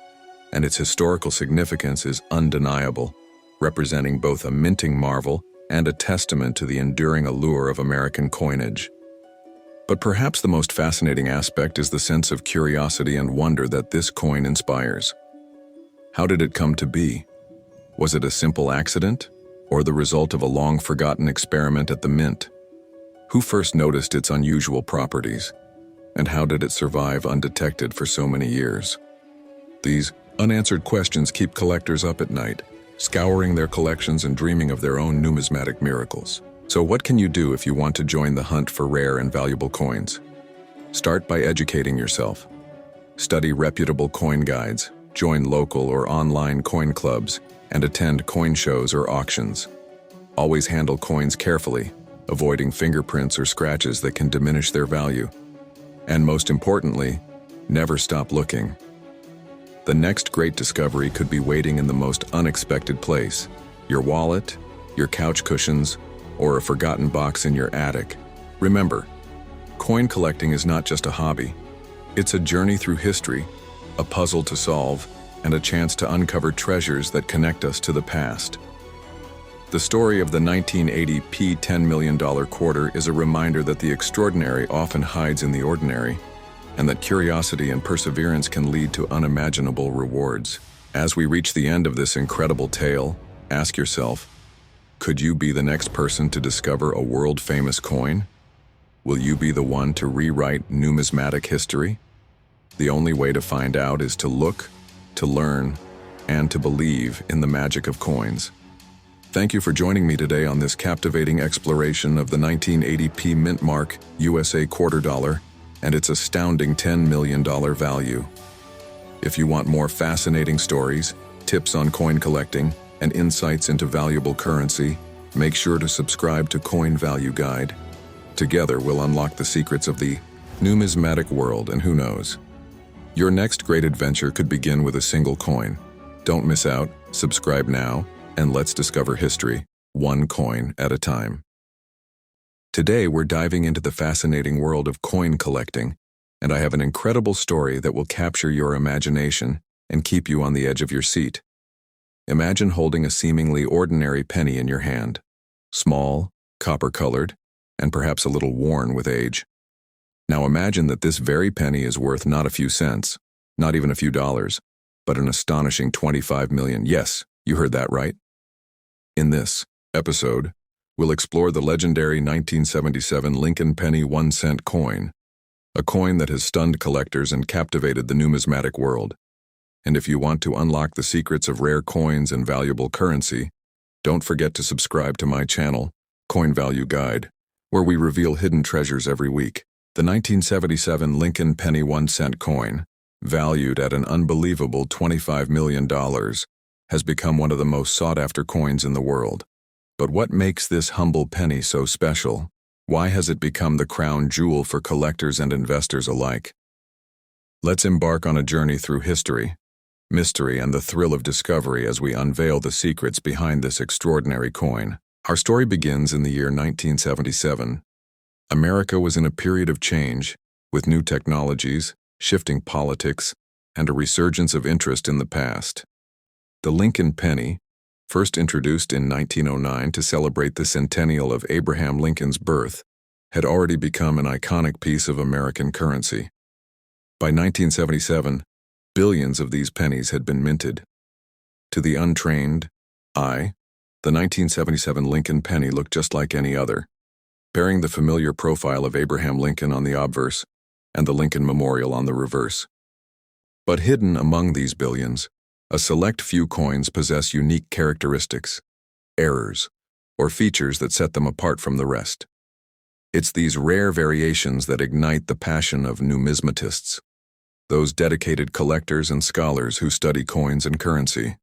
and its historical significance is undeniable, representing both a minting marvel and a testament to the enduring allure of American coinage. But perhaps the most fascinating aspect is the sense of curiosity and wonder that this coin inspires. How did it come to be? Was it a simple accident, or the result of a long-forgotten experiment at the mint? Who first noticed its unusual properties, and how did it survive undetected for so many years? These unanswered questions keep collectors up at night, scouring their collections and dreaming of their own numismatic miracles. So what can you do if you want to join the hunt for rare and valuable coins? Start by educating yourself. Study reputable coin guides, join local or online coin clubs, and attend coin shows or auctions. Always handle coins carefully, avoiding fingerprints or scratches that can diminish their value. And most importantly, never stop looking. The next great discovery could be waiting in the most unexpected place: your wallet, your couch cushions, or a forgotten box in your attic. Remember, coin collecting is not just a hobby. It's a journey through history, a puzzle to solve, and a chance to uncover treasures that connect us to the past. The story of the 1980 $10 million quarter is a reminder that the extraordinary often hides in the ordinary, and that curiosity and perseverance can lead to unimaginable rewards. As we reach the end of this incredible tale, ask yourself, could you be the next person to discover a world-famous coin? Will you be the one to rewrite numismatic history? The only way to find out is to look, to learn, and to believe in the magic of coins. Thank you for joining me today on this captivating exploration of the 1980 mint mark USA quarter dollar and its astounding $10 million value. If you want more fascinating stories, tips on coin collecting, and insights into valuable currency, make sure to subscribe to Coin Value Guide. Together, we'll unlock the secrets of the numismatic world, and who knows, your next great adventure could begin with a single coin. Don't miss out, subscribe now, and let's discover history, one coin at a time. Today, we're diving into the fascinating world of coin collecting, and I have an incredible story that will capture your imagination and keep you on the edge of your seat. Imagine holding a seemingly ordinary penny in your hand, small, copper-colored, and perhaps a little worn with age. Now imagine that this very penny is worth not a few cents, not even a few dollars, but an astonishing 25 million. Yes, you heard that right. In this episode, we'll explore the legendary 1977 Lincoln penny 1-cent coin, a coin that has stunned collectors and captivated the numismatic world. And if you want to unlock the secrets of rare coins and valuable currency, don't forget to subscribe to my channel, Coin Value Guide, where we reveal hidden treasures every week. The 1977 Lincoln penny 1-cent coin, valued at an unbelievable $25 million, has become one of the most sought-after coins in the world. But what makes this humble penny so special? Why has it become the crown jewel for collectors and investors alike? Let's embark on a journey through history, mystery, and the thrill of discovery as we unveil the secrets behind this extraordinary coin. Our story begins in the year 1977. America was in a period of change, with new technologies, shifting politics, and a resurgence of interest in the past. The Lincoln penny, first introduced in 1909 to celebrate the centennial of Abraham Lincoln's birth, had already become an iconic piece of American currency. By 1977, billions of these pennies had been minted. To the untrained eye, the 1977 Lincoln penny looked just like any other, bearing the familiar profile of Abraham Lincoln on the obverse and the Lincoln Memorial on the reverse. But hidden among these billions, a select few coins possess unique characteristics, errors, or features that set them apart from the rest. It's these rare variations that ignite the passion of numismatists, those dedicated collectors and scholars who study coins and currency.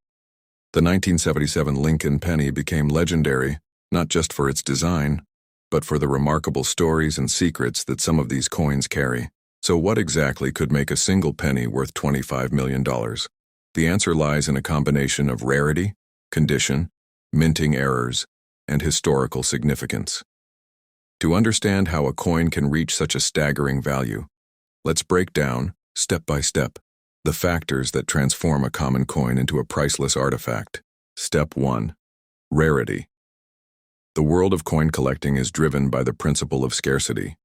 The 1977 Lincoln penny became legendary, not just for its design, but for the remarkable stories and secrets that some of these coins carry. So what exactly could make a single penny worth $25 million? The answer lies in a combination of rarity, condition, minting errors, and historical significance. To understand how a coin can reach such a staggering value, let's break down, step by step, the factors that transform a common coin into a priceless artifact. Step 1. Rarity. The world of coin collecting is driven by the principle of scarcity.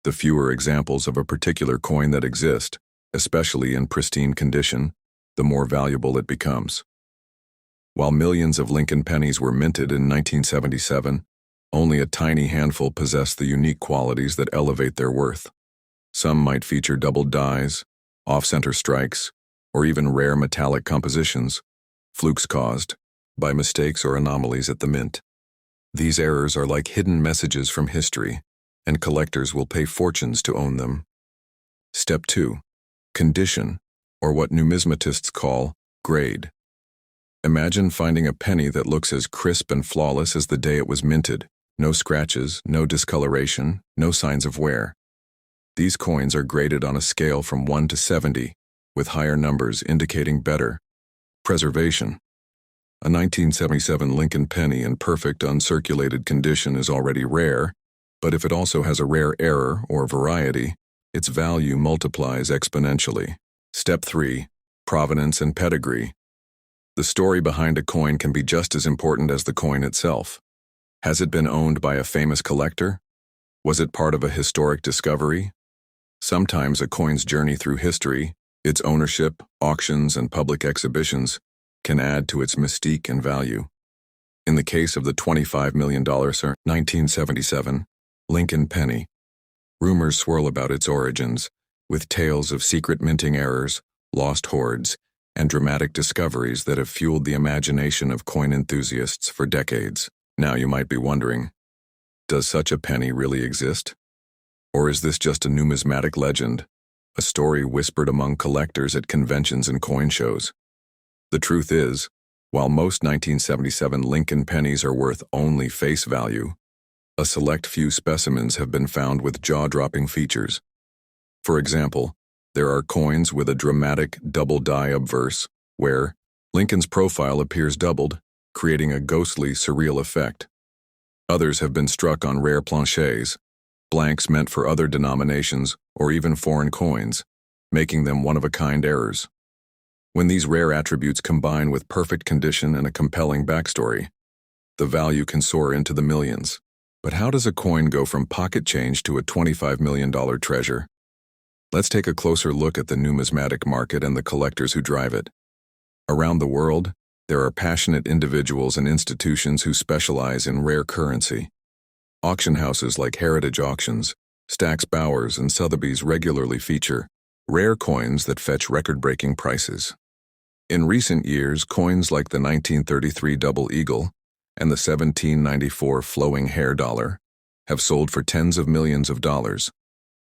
The fewer examples of a particular coin that exist, especially in pristine condition, the more valuable it becomes. While millions of Lincoln pennies were minted in 1977, only a tiny handful possess the unique qualities that elevate their worth. Some might feature doubled dies, off-center strikes, or even rare metallic compositions, flukes caused by mistakes or anomalies at the mint. These errors are like hidden messages from history, and collectors will pay fortunes to own them. Step 2. Condition, or what numismatists call grade. Imagine finding a penny that looks as crisp and flawless as the day it was minted. No scratches, no discoloration, no signs of wear. These coins are graded on a scale from 1 to 70, with higher numbers indicating better preservation. A 1977 Lincoln penny in perfect uncirculated condition is already rare, but if it also has a rare error or variety, its value multiplies exponentially. Step 3. Provenance and pedigree. The story behind a coin can be just as important as the coin itself. Has it been owned by a famous collector? Was it part of a historic discovery? Sometimes a coin's journey through history, its ownership, auctions, and public exhibitions, can add to its mystique and value. In the case of the $25 million 1977 Lincoln penny, rumors swirl about its origins, with tales of secret minting errors, lost hoards, and dramatic discoveries that have fueled the imagination of coin enthusiasts for decades. Now you might be wondering, does such a penny really exist? Or is this just a numismatic legend, a story whispered among collectors at conventions and coin shows? The truth is, while most 1977 Lincoln pennies are worth only face value, a select few specimens have been found with jaw-dropping features. For example, there are coins with a dramatic double die obverse, where Lincoln's profile appears doubled, creating a ghostly, surreal effect. Others have been struck on rare planchets, blanks meant for other denominations or even foreign coins, making them one-of-a-kind errors. When these rare attributes combine with perfect condition and a compelling backstory, the value can soar into the millions. But how does a coin go from pocket change to a $25 million treasure? Let's take a closer look at the numismatic market and the collectors who drive it. Around the world, there are passionate individuals and institutions who specialize in rare currency. Auction houses like Heritage Auctions, Stack's Bowers, and Sotheby's regularly feature rare coins that fetch record-breaking prices. In recent years, coins like the 1933 Double Eagle and the 1794 Flowing Hair Dollar have sold for tens of millions of dollars,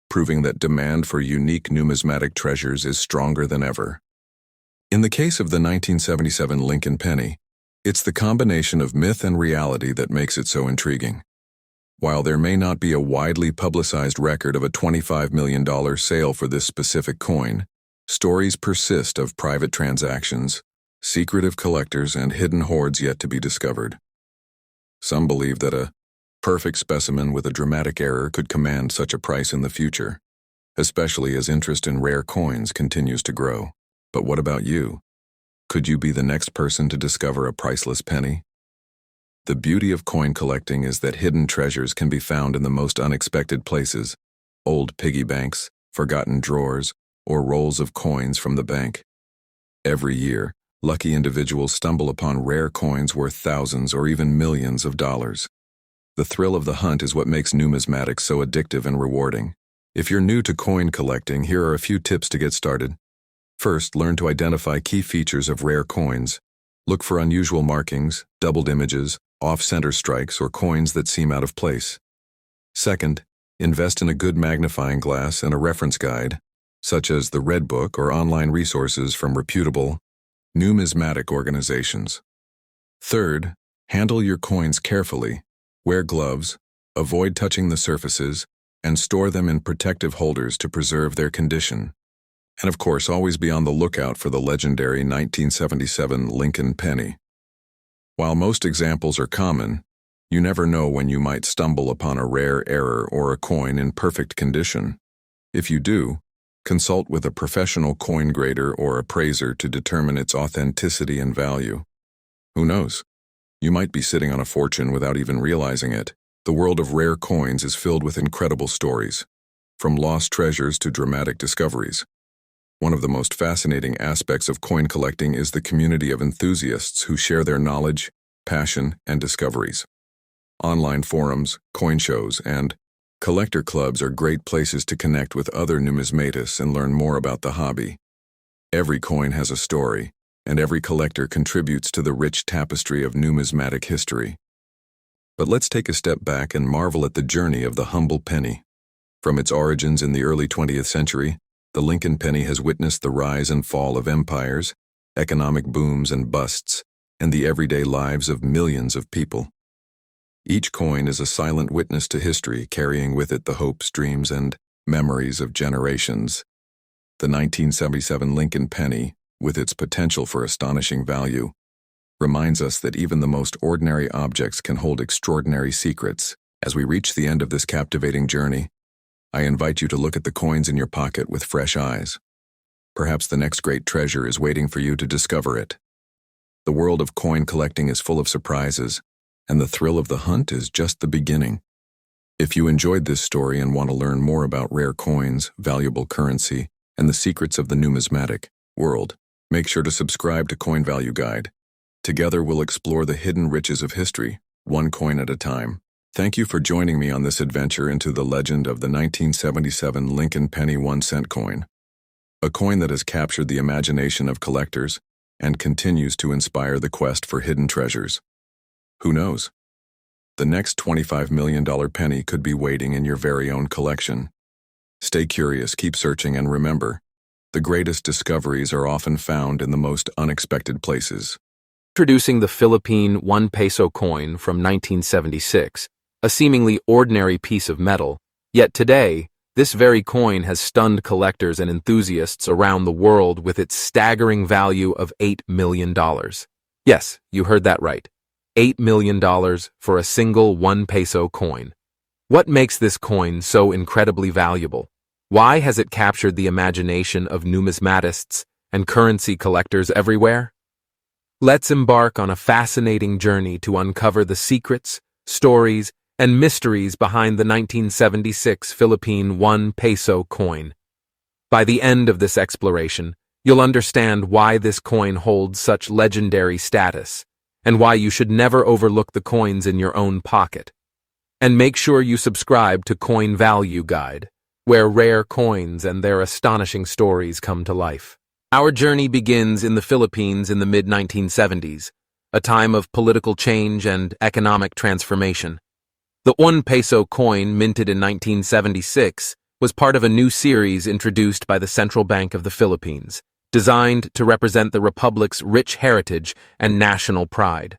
proving that demand for unique numismatic treasures is stronger than ever. In the case of the 1977 Lincoln penny, it's the combination of myth and reality that makes it so intriguing. While there may not be a widely publicized record of a $25 million sale for this specific coin, stories persist of private transactions, secretive collectors, and hidden hoards yet to be discovered. Some believe that a perfect specimen with a dramatic error could command such a price in the future, especially as interest in rare coins continues to grow. But what about you? Could you be the next person to discover a priceless penny? The beauty of coin collecting is that hidden treasures can be found in the most unexpected places: old piggy banks, forgotten drawers, or rolls of coins from the bank. Every year, lucky individuals stumble upon rare coins worth thousands or even millions of dollars. The thrill of the hunt is what makes numismatics so addictive and rewarding. If you're new to coin collecting, here are a few tips to get started. First, learn to identify key features of rare coins. Look for unusual markings, doubled images, off-center strikes, or coins that seem out of place. Second, invest in a good magnifying glass and a reference guide, such as the Red Book or online resources from reputable numismatic organizations. Third, handle your coins carefully. Wear gloves, avoid touching the surfaces, and store them in protective holders to preserve their condition. And of course, always be on the lookout for the legendary 1977 Lincoln penny. While most examples are common, You never know when you might stumble upon a rare error or a coin in perfect condition. If you do, consult with a professional coin grader or appraiser to determine its authenticity and value. Who knows? You might be sitting on a fortune without even realizing it. The world of rare coins is filled with incredible stories, from lost treasures to dramatic discoveries. One of the most fascinating aspects of coin collecting is the community of enthusiasts who share their knowledge, passion, and discoveries. Online forums, coin shows, and collector clubs are great places to connect with other numismatists and learn more about the hobby. Every coin has a story, and every collector contributes to the rich tapestry of numismatic history. But let's take a step back and marvel at the journey of the humble penny. From its origins in the early 20th century, the Lincoln penny has witnessed the rise and fall of empires, economic booms and busts, and the everyday lives of millions of people. Each coin is a silent witness to history, carrying with it the hopes, dreams, and memories of generations. The 1977 Lincoln penny, with its potential for astonishing value, reminds us that even the most ordinary objects can hold extraordinary secrets. As we reach the end of this captivating journey, I invite you to look at the coins in your pocket with fresh eyes. Perhaps the next great treasure is waiting for you to discover it. The world of coin collecting is full of surprises, and the thrill of the hunt is just the beginning. If you enjoyed this story and want to learn more about rare coins, valuable currency, and the secrets of the numismatic world, make sure to subscribe to Coin Value Guide. Together we'll explore the hidden riches of history, one coin at a time. Thank you for joining me on this adventure into the legend of the 1977 Lincoln penny 1-cent coin. A coin that has captured the imagination of collectors and continues to inspire the quest for hidden treasures. Who knows? The next $25 million penny could be waiting in your very own collection. Stay curious, keep searching, and remember, the greatest discoveries are often found in the most unexpected places. Introducing the Philippine 1 peso coin from 1976, a seemingly ordinary piece of metal, yet today, this very coin has stunned collectors and enthusiasts around the world with its staggering value of $8 million. Yes, you heard that right. $8 million for a single 1 peso coin. What makes this coin so incredibly valuable? Why has it captured the imagination of numismatists and currency collectors everywhere? Let's embark on a fascinating journey to uncover the secrets, stories, and mysteries behind the 1976 Philippine 1 peso coin. By the end of this exploration, you'll understand why this coin holds such legendary status, and why you should never overlook the coins in your own pocket. And make sure you subscribe to Coin Value Guide, where rare coins and their astonishing stories come to life. Our journey begins in the Philippines in the mid-1970s, a time of political change and economic transformation. The 1 peso coin, minted in 1976, was part of a new series introduced by the Central Bank of the Philippines, designed to represent the republic's rich heritage and national pride.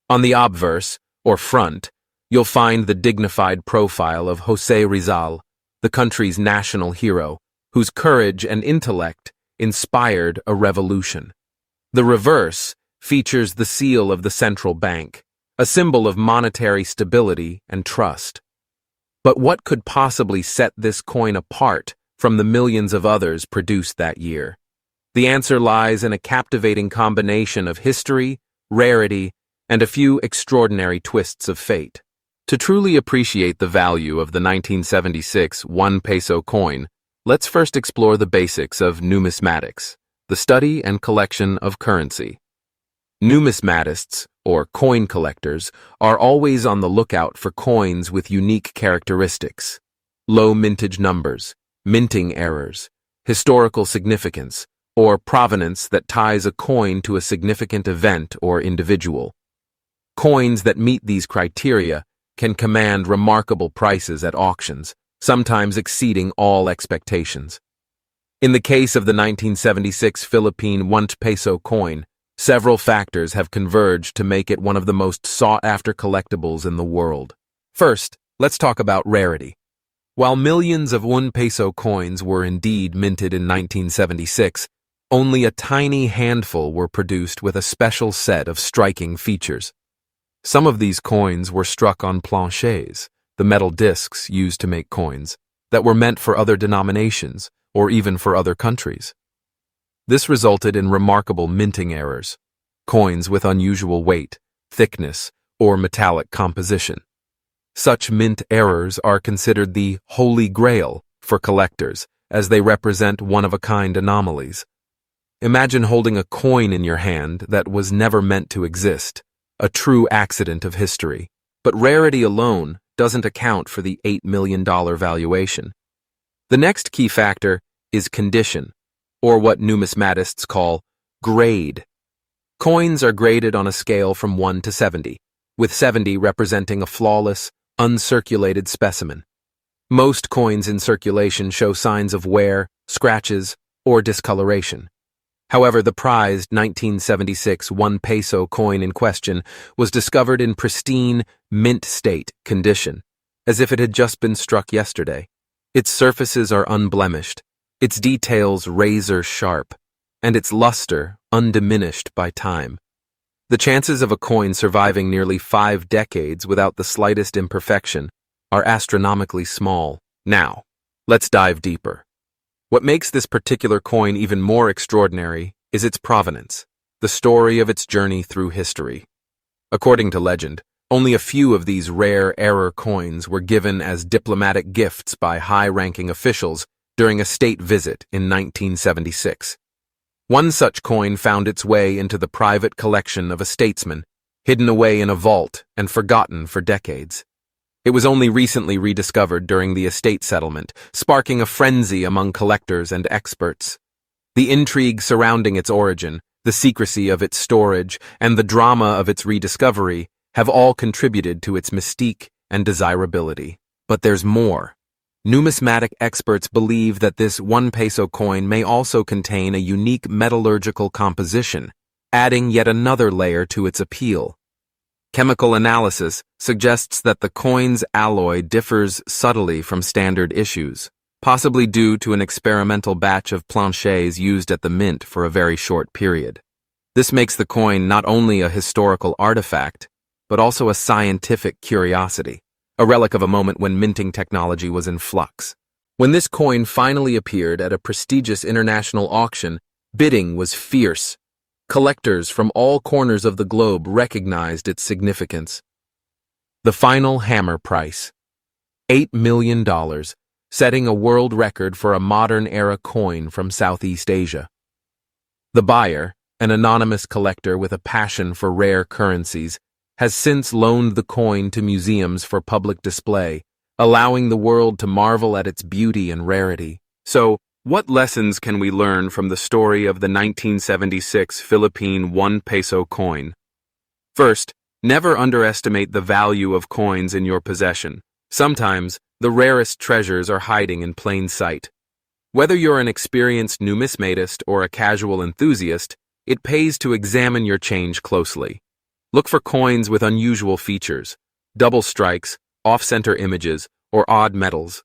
On the obverse, or front, you'll find the dignified profile of José Rizal, the country's national hero, whose courage and intellect inspired a revolution. The reverse features the seal of the central bank, a symbol of monetary stability and trust. But what could possibly set this coin apart from the millions of others produced that year? The answer lies in a captivating combination of history, rarity, and a few extraordinary twists of fate. To truly appreciate the value of the 1976 1 peso coin, let's first explore the basics of numismatics, the study and collection of currency. Numismatists, or coin collectors, are always on the lookout for coins with unique characteristics: low mintage numbers, minting errors, historical significance, or provenance that ties a coin to a significant event or individual. Coins that meet these criteria can command remarkable prices at auctions, sometimes exceeding all expectations. In the case of the 1976 Philippine 1 peso coin, several factors have converged to make it one of the most sought-after collectibles in the world. First, let's talk about rarity. While millions of 1 peso coins were indeed minted in 1976, only a tiny handful were produced with a special set of striking features. Some of these coins were struck on planchets, the metal discs used to make coins, that were meant for other denominations or even for other countries. This resulted in remarkable minting errors, coins with unusual weight, thickness, or metallic composition. Such mint errors are considered the holy grail for collectors, as they represent one-of-a-kind anomalies. Imagine holding a coin in your hand that was never meant to exist, a true accident of history. But rarity alone doesn't account for the $8 million valuation. The next key factor is condition, or what numismatists call grade. Coins are graded on a scale from 1 to 70, with 70 representing a flawless, uncirculated specimen. Most coins in circulation show signs of wear, scratches, or discoloration. However, the prized 1976 1 peso coin in question was discovered in pristine, mint state condition, as if it had just been struck yesterday. Its surfaces are unblemished, its details razor sharp, and its luster undiminished by time. The chances of a coin surviving nearly 5 decades without the slightest imperfection are astronomically small. Now, let's dive deeper. What makes this particular coin even more extraordinary is its provenance, the story of its journey through history. According to legend, only a few of these rare error coins were given as diplomatic gifts by high-ranking officials during a state visit in 1976. One such coin found its way into the private collection of a statesman, hidden away in a vault and forgotten for decades. It was only recently rediscovered during the estate settlement, sparking a frenzy among collectors and experts. The intrigue surrounding its origin, the secrecy of its storage, and the drama of its rediscovery have all contributed to its mystique and desirability. But there's more. Numismatic experts believe that this 1 peso coin may also contain a unique metallurgical composition, adding yet another layer to its appeal. Chemical analysis suggests that the coin's alloy differs subtly from standard issues, possibly due to an experimental batch of planchets used at the mint for a very short period. This makes the coin not only a historical artifact, but also a scientific curiosity, a relic of a moment when minting technology was in flux. When this coin finally appeared at a prestigious international auction, bidding was fierce. Collectors from all corners of the globe recognized its significance. The final hammer price, $8 million, setting a world record for a modern-era coin from Southeast Asia. The buyer, an anonymous collector with a passion for rare currencies, has since loaned the coin to museums for public display, allowing the world to marvel at its beauty and rarity. So, what lessons can we learn from the story of the 1976 Philippine 1 peso coin? First, never underestimate the value of coins in your possession. Sometimes, the rarest treasures are hiding in plain sight. Whether you're an experienced numismatist or a casual enthusiast, it pays to examine your change closely. Look for coins with unusual features, double strikes, off-center images, or odd metals.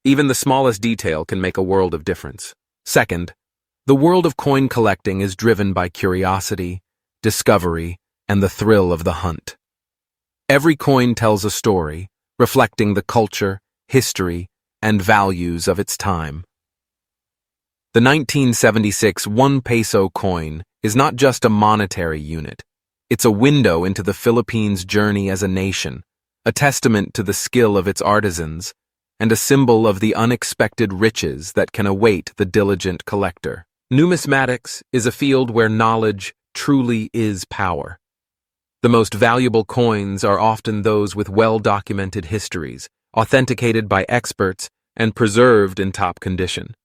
Even the smallest detail can make a world of difference. Second, the world of coin collecting is driven by curiosity, discovery, and the thrill of the hunt. Every coin tells a story, reflecting the culture, history, and values of its time. The 1976 1 peso coin is not just a monetary unit. It's a window into the Philippines' journey as a nation, a testament to the skill of its artisans, and a symbol of the unexpected riches that can await the diligent collector. Numismatics is a field where knowledge truly is power. The most valuable coins are often those with well-documented histories, authenticated by experts, and preserved in top condition.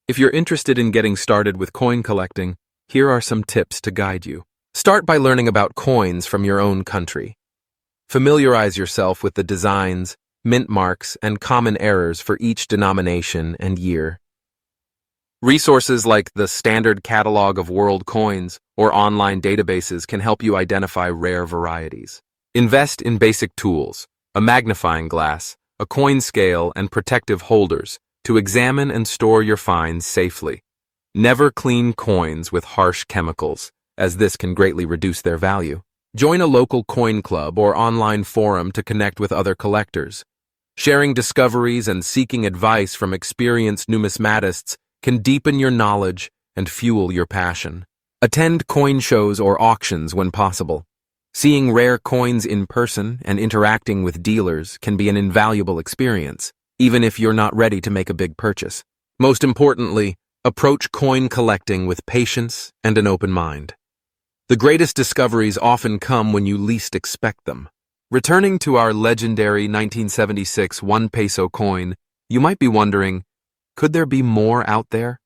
If you're interested in getting started with coin collecting, here are some tips to guide you. Start by learning about coins from your own country. Familiarize yourself with the designs, mint marks, and common errors for each denomination and year. Resources like the Standard Catalog of World Coins or online databases can help you identify rare varieties. Invest in basic tools, a magnifying glass, a coin scale, and protective holders to examine and store your finds safely. Never clean coins with harsh chemicals, as this can greatly reduce their value. Join a local coin club or online forum to connect with other collectors. Sharing discoveries and seeking advice from experienced numismatists can deepen your knowledge and fuel your passion. Attend coin shows or auctions when possible. Seeing rare coins in person and interacting with dealers can be an invaluable experience, even if you're not ready to make a big purchase. Most importantly, approach coin collecting with patience and an open mind. The greatest discoveries often come when you least expect them. Returning to our legendary 1976 1 peso coin, you might be wondering, could there be more out there?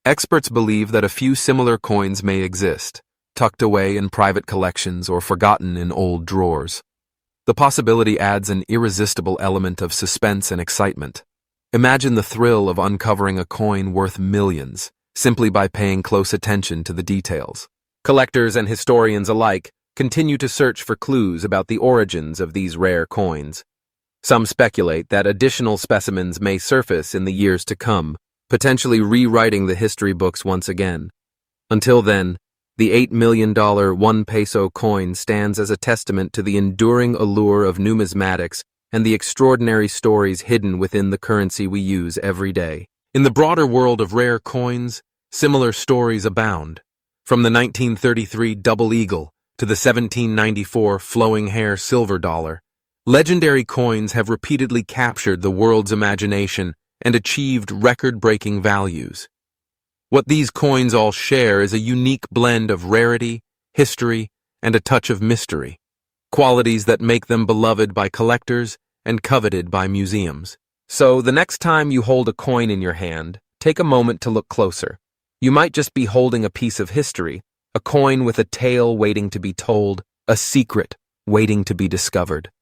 Experts believe that a few similar coins may exist, tucked away in private collections or forgotten in old drawers. The possibility adds an irresistible element of suspense and excitement. Imagine the thrill of uncovering a coin worth millions, simply by paying close attention to the details. Collectors and historians alike continue to search for clues about the origins of these rare coins. Some speculate that additional specimens may surface in the years to come, potentially rewriting the history books once again. Until then, the $8 million 1 peso coin stands as a testament to the enduring allure of numismatics and the extraordinary stories hidden within the currency we use every day. In the broader world of rare coins, similar stories abound. From the 1933 double eagle to the 1794 flowing hair silver dollar, legendary coins have repeatedly captured the world's imagination and achieved record-breaking values. What these coins all share is a unique blend of rarity, history, and a touch of mystery, qualities that make them beloved by collectors and coveted by museums. So, the next time you hold a coin in your hand, take a moment to look closer. You might just be holding a piece of history, a coin with a tale waiting to be told, a secret waiting to be discovered.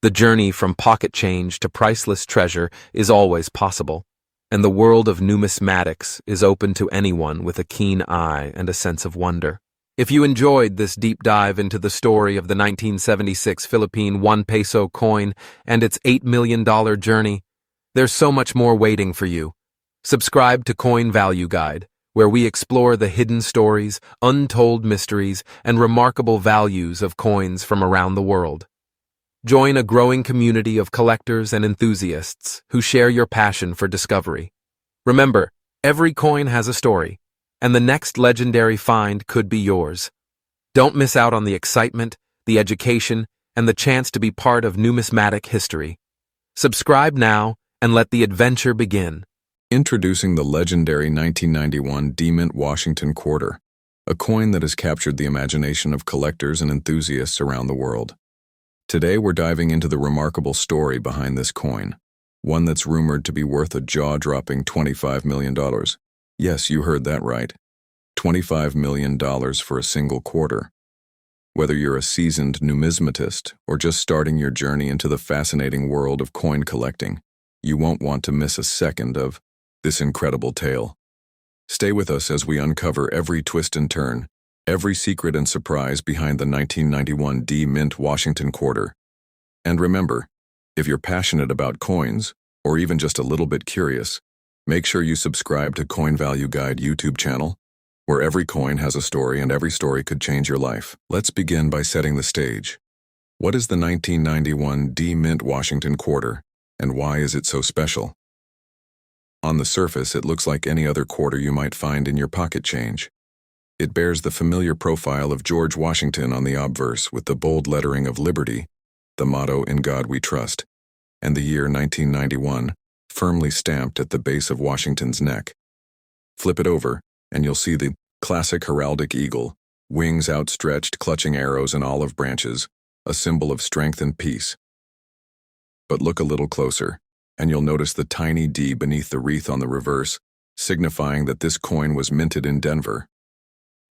The journey from pocket change to priceless treasure is always possible, and the world of numismatics is open to anyone with a keen eye and a sense of wonder. If you enjoyed this deep dive into the story of the 1976 Philippine 1 peso coin and its $8 million journey, there's so much more waiting for you. Subscribe to Coin Value Guide, where we explore the hidden stories, untold mysteries, and remarkable values of coins from around the world. Join a growing community of collectors and enthusiasts who share your passion for discovery. Remember, every coin has a story, and the next legendary find could be yours. Don't miss out on the excitement, the education, and the chance to be part of numismatic history. Subscribe now and let the adventure begin. Introducing the legendary 1991 D-Mint Washington Quarter, a coin that has captured the imagination of collectors and enthusiasts around the world. Today we're diving into the remarkable story behind this coin, one that's rumored to be worth a jaw-dropping $25 million. Yes, you heard that right. $25 million for a single quarter. Whether you're a seasoned numismatist or just starting your journey into the fascinating world of coin collecting, you won't want to miss a second of this incredible tale. Stay with us as we uncover every twist and turn, every secret and surprise behind the 1991 D-Mint Washington Quarter. And remember, if you're passionate about coins, or even just a little bit curious, make sure you subscribe to Coin Value Guide YouTube channel, where every coin has a story and every story could change your life. Let's begin by setting the stage. What is the 1991 D-Mint Washington Quarter, and why is it so special? On the surface, it looks like any other quarter you might find in your pocket change. It bears the familiar profile of George Washington on the obverse with the bold lettering of liberty, the motto "In God We Trust," and the year 1991 firmly stamped at the base of Washington's neck. Flip it over, and you'll see the classic heraldic eagle, wings outstretched clutching arrows and olive branches, a symbol of strength and peace. But look a little closer, and you'll notice the tiny D beneath the wreath on the reverse, signifying that this coin was minted in Denver.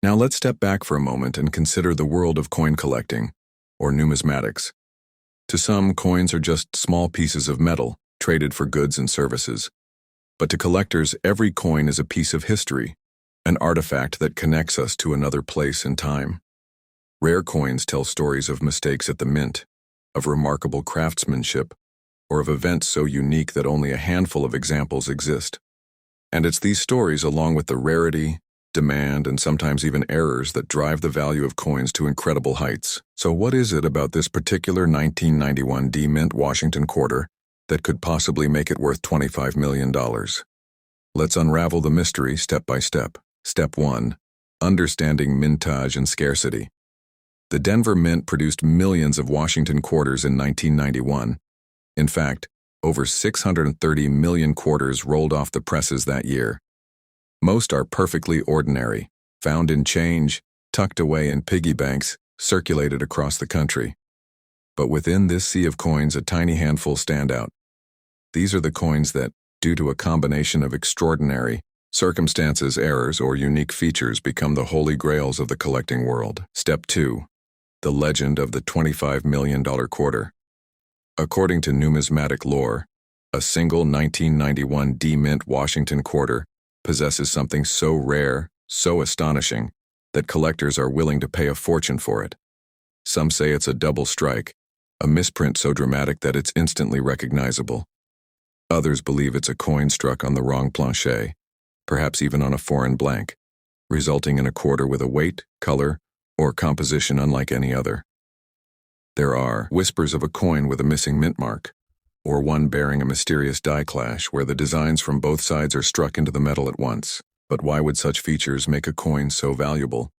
Now let's step back for a moment and consider the world of coin collecting, or numismatics. To some, coins are just small pieces of metal, traded for goods and services. But to collectors, every coin is a piece of history, an artifact that connects us to another place and time. Rare coins tell stories of mistakes at the mint, of remarkable craftsmanship, or of events so unique that only a handful of examples exist. And it's these stories, along with the rarity, demand, and sometimes even errors that drive the value of coins to incredible heights. So what is it about this particular 1991 D-Mint Washington quarter that could possibly make it worth $25 million? Let's unravel the mystery step by step. Step 1. Understanding mintage and scarcity. The Denver Mint produced millions of Washington quarters in 1991. In fact, over 630 million quarters rolled off the presses that year. Most are perfectly ordinary, found in change, tucked away in piggy banks, circulated across the country. But within this sea of coins, a tiny handful stand out. These are the coins that, due to a combination of extraordinary circumstances, errors, or unique features, become the holy grails of the collecting world. Step 2. The legend of the $25 million quarter. According to numismatic lore, a single 1991 D-Mint Washington quarter possesses something so rare, so astonishing, that collectors are willing to pay a fortune for it. Some say it's a double strike, a misprint so dramatic that it's instantly recognizable. Others believe it's a coin struck on the wrong planche, perhaps even on a foreign blank, resulting in a quarter with a weight, color, or composition unlike any other. There are whispers of a coin with a missing mint mark, or one bearing a mysterious die clash where the designs from both sides are struck into the metal at once. But why would such features make a coin so valuable?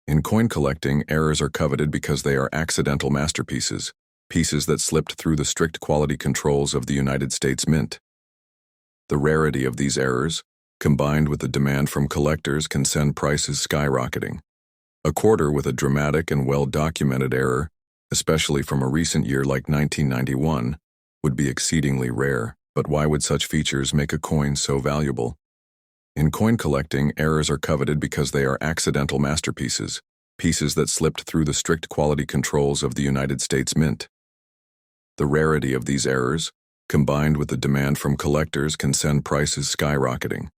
In coin collecting, errors are coveted because they are accidental masterpieces, pieces that slipped through the strict quality controls of the United States Mint. The rarity of these errors, combined with the demand from collectors, can send prices skyrocketing. A quarter with a dramatic and well-documented error, especially from a recent year like 1991, would be exceedingly rare. But why would such features make a coin so valuable? In coin collecting, errors are coveted because they are accidental masterpieces, pieces that slipped through the strict quality controls of the United States Mint. The rarity of these errors, combined with the demand from collectors, can send prices skyrocketing.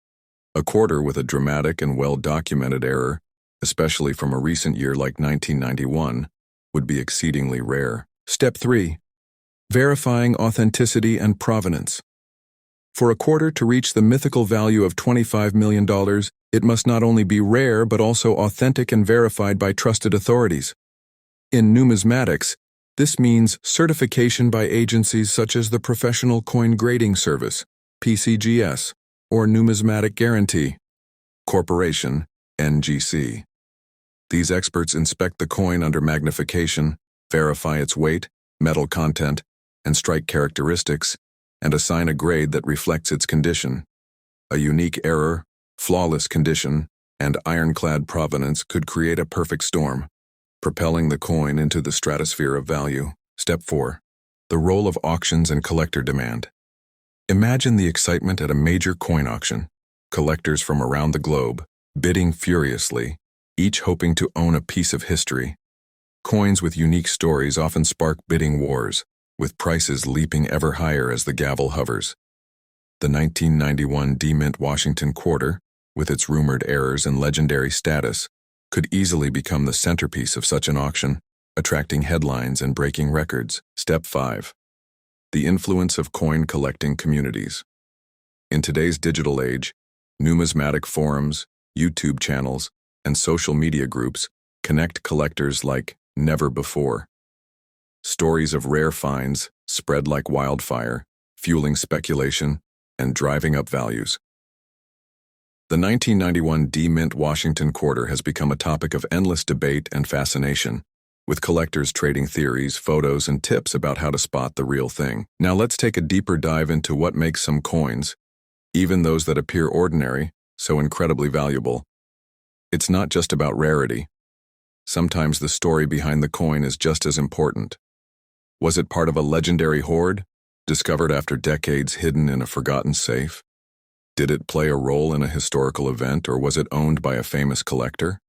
A quarter with a dramatic and well-documented error, especially from a recent year like 1991, would be exceedingly rare. Step 3. Verifying authenticity and provenance. For a quarter to reach the mythical value of $25 million, it must not only be rare but also authentic and verified by trusted authorities. In numismatics, this means certification by agencies such as the Professional Coin Grading Service, PCGS, or Numismatic Guarantee Corporation, NGC. These experts inspect the coin under magnification, verify its weight, metal content, and strike characteristics, and assign a grade that reflects its condition. A unique error, flawless condition, and ironclad provenance could create a perfect storm, propelling the coin into the stratosphere of value. Step 4. The role of auctions and collector demand. Imagine the excitement at a major coin auction. Collectors from around the globe, bidding furiously, each hoping to own a piece of history. Coins with unique stories often spark bidding wars, with prices leaping ever higher as the gavel hovers. The 1991 D-Mint Washington quarter, with its rumored errors and legendary status, could easily become the centerpiece of such an auction, attracting headlines and breaking records. Step 5. The influence of coin collecting communities. In today's digital age, numismatic forums, YouTube channels, and social media groups connect collectors like never before. Stories of rare finds spread like wildfire, fueling speculation and driving up values. The 1991 D-Mint Washington quarter has become a topic of endless debate and fascination, with collectors trading theories, photos, and tips about how to spot the real thing. Now let's take a deeper dive into what makes some coins, even those that appear ordinary, so incredibly valuable. It's not just about rarity. Sometimes the story behind the coin is just as important. Was it part of a legendary hoard, discovered after decades hidden in a forgotten safe? Did it play a role in a historical event, or was it owned by a famous collector?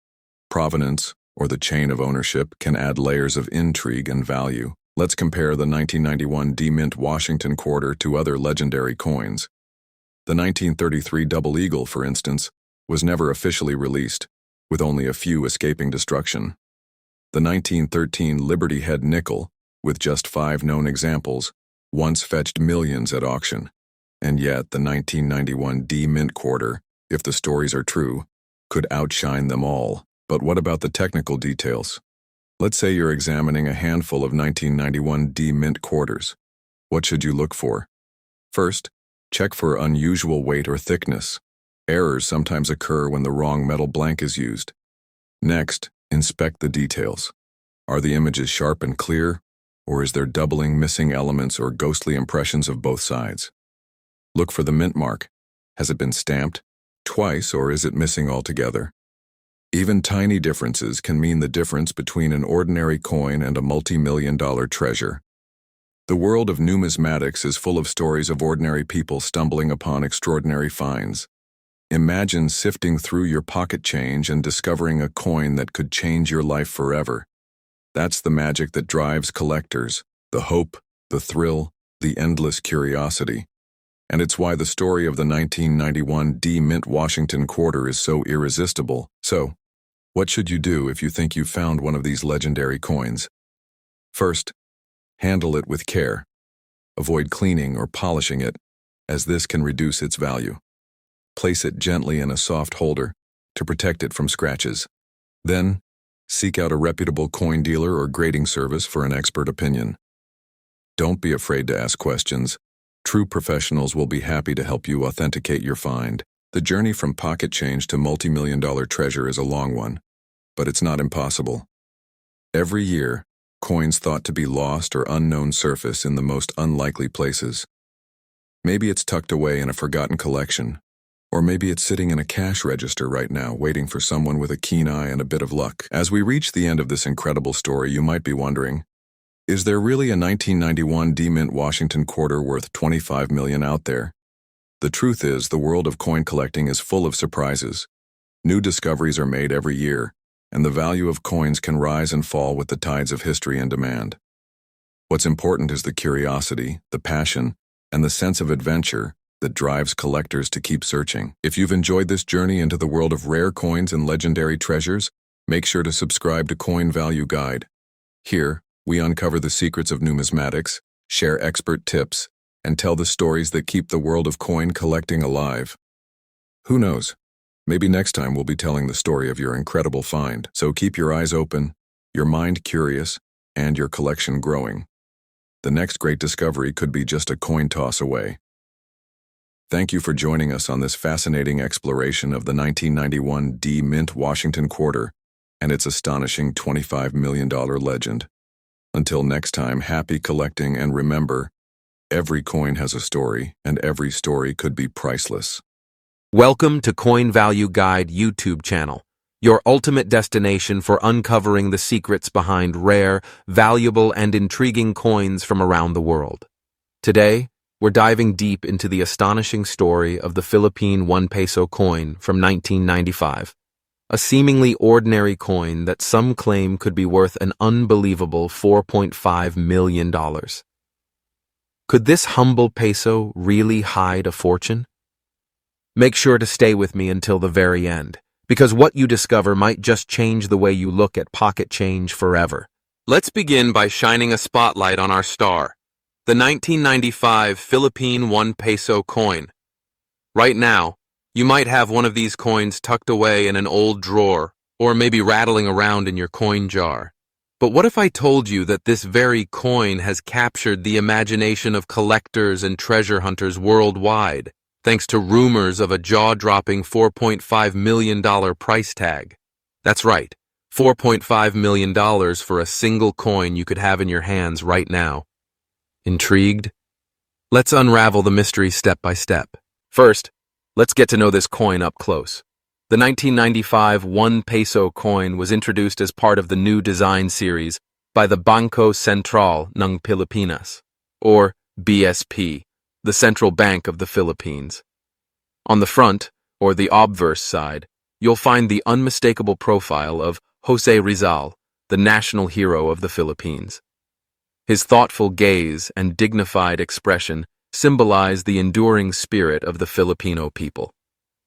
Provenance, or the chain of ownership, can add layers of intrigue and value. Let's compare the 1991 D-Mint Washington quarter to other legendary coins. The 1933 Double Eagle, for instance, was never officially released, with only a few escaping destruction. The 1913 Liberty Head nickel, with just 5 known examples, once fetched millions at auction. And yet, the 1991 D-Mint quarter, if the stories are true, could outshine them all. But what about the technical details? Let's say you're examining a handful of 1991 D mint quarters. What should you look for? First, check for unusual weight or thickness. Errors sometimes occur when the wrong metal blank is used. Next, inspect the details. Are the images sharp and clear, or is there doubling, missing elements, or ghostly impressions of both sides? Look for the mint mark. Has it been stamped twice, or is it missing altogether? Even tiny differences can mean the difference between an ordinary coin and a multi-million-dollar treasure. The world of numismatics is full of stories of ordinary people stumbling upon extraordinary finds. Imagine sifting through your pocket change and discovering a coin that could change your life forever. That's the magic that drives collectors, the hope, the thrill, the endless curiosity. And it's why the story of the 1991 D Mint Washington quarter is so irresistible. So, what should you do if you think you found one of these legendary coins? First, handle it with care. Avoid cleaning or polishing it, as this can reduce its value. Place it gently in a soft holder to protect it from scratches. Then, seek out a reputable coin dealer or grading service for an expert opinion. Don't be afraid to ask questions. True professionals will be happy to help you authenticate your find. The journey from pocket change to multi-million-dollar treasure is a long one, but it's not impossible. Every year, coins thought to be lost or unknown surface in the most unlikely places. Maybe it's tucked away in a forgotten collection, or maybe it's sitting in a cash register right now, waiting for someone with a keen eye and a bit of luck. As we reach the end of this incredible story, you might be wondering, is there really a 1991 D Mint Washington quarter worth $25 million out there? The truth is, the world of coin collecting is full of surprises. New discoveries are made every year, and the value of coins can rise and fall with the tides of history and demand. What's important is the curiosity, the passion, and the sense of adventure that drives collectors to keep searching. If you've enjoyed this journey into the world of rare coins and legendary treasures, make sure to subscribe to Coin Value Guide. Here, we uncover the secrets of numismatics, share expert tips, and tell the stories that keep the world of coin collecting alive. Who knows? Maybe next time we'll be telling the story of your incredible find. So keep your eyes open, your mind curious, and your collection growing. The next great discovery could be just a coin toss away. Thank you for joining us on this fascinating exploration of the 1991 D Mint Washington quarter and its astonishing $25 million legend. Until next time, happy collecting, and remember, every coin has a story, and every story could be priceless. Welcome to Coin Value Guide YouTube channel, your ultimate destination for uncovering the secrets behind rare, valuable, and intriguing coins from around the world. Today, we're diving deep into the astonishing story of the Philippine 1 peso coin from 1995. A seemingly ordinary coin that some claim could be worth an unbelievable $4.5 million. Could this humble peso really hide a fortune? Make sure to stay with me until the very end, because what you discover might just change the way you look at pocket change forever. Let's begin by shining a spotlight on our star, the 1995 Philippine 1 peso coin. Right now, you might have one of these coins tucked away in an old drawer, or maybe rattling around in your coin jar. But what if I told you that this very coin has captured the imagination of collectors and treasure hunters worldwide, thanks to rumors of a jaw-dropping $4.5 million price tag? That's right, $4.5 million for a single coin you could have in your hands right now. Intrigued? Let's unravel the mystery step by step. First, let's get to know this coin up close. The 1995 1 peso coin was introduced as part of the new design series by the Bangko Sentral ng Pilipinas, or BSP, the Central Bank of the Philippines. On the front, or the obverse side, you'll find the unmistakable profile of Jose Rizal, the national hero of the Philippines. His thoughtful gaze and dignified expression symbolize the enduring spirit of the Filipino people.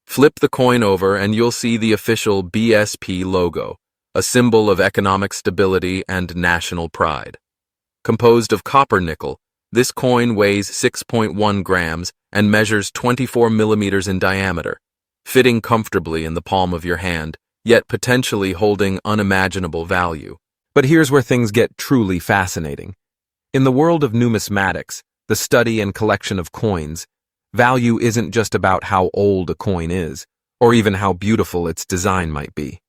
Flip the coin over and you'll see the official BSP logo, a symbol of economic stability and national pride. Composed of copper nickel, this coin weighs 6.1 grams and measures 24 millimeters in diameter, fitting comfortably in the palm of your hand, yet potentially holding unimaginable value. But here's where things get truly fascinating. In the world of numismatics, the study and collection of coins, value isn't just about how old a coin is, or even how beautiful its design might be.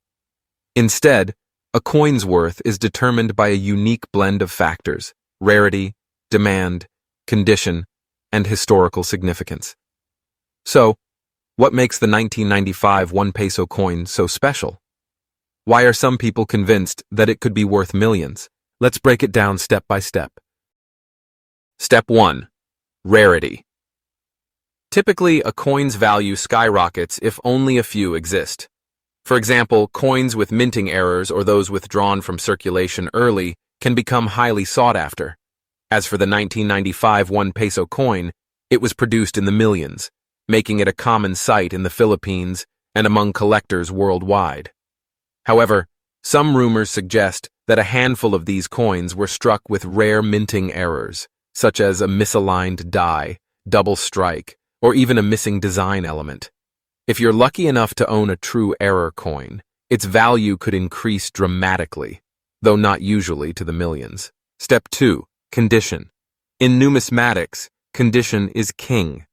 Instead, a coin's worth is determined by a unique blend of factors: rarity, demand, condition, and historical significance. So, what makes the 1995 1 peso coin so special? Why are some people convinced that it could be worth millions? Let's break it down step by step. Step 1. Rarity. Typically, a coin's value skyrockets if only a few exist. For example, coins with minting errors or those withdrawn from circulation early can become highly sought after. As for the 1995 1 peso coin, it was produced in the millions, making it a common sight in the Philippines and among collectors worldwide. However, some rumors suggest that a handful of these coins were struck with rare minting errors, such as a misaligned die, double strike, or even a missing design element. If you're lucky enough to own a true error coin, its value could increase dramatically, though not usually to the millions. Step 2. Condition. In numismatics, condition is king.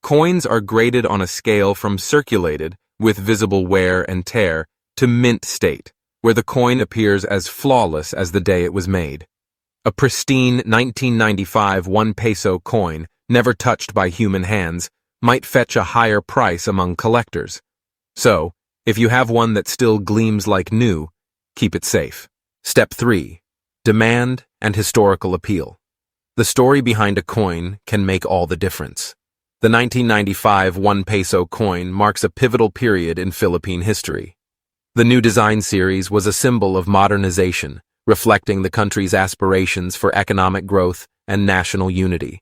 Coins are graded on a scale from circulated, with visible wear and tear, to mint state, where the coin appears as flawless as the day it was made. A pristine 1995 1 peso coin, never touched by human hands, might fetch a higher price among collectors. So, if you have one that still gleams like new, keep it safe. Step 3. Demand and historical appeal. The story behind a coin can make all the difference. The 1995 1 peso coin marks a pivotal period in Philippine history. The new design series was a symbol of modernization, reflecting the country's aspirations for economic growth and national unity.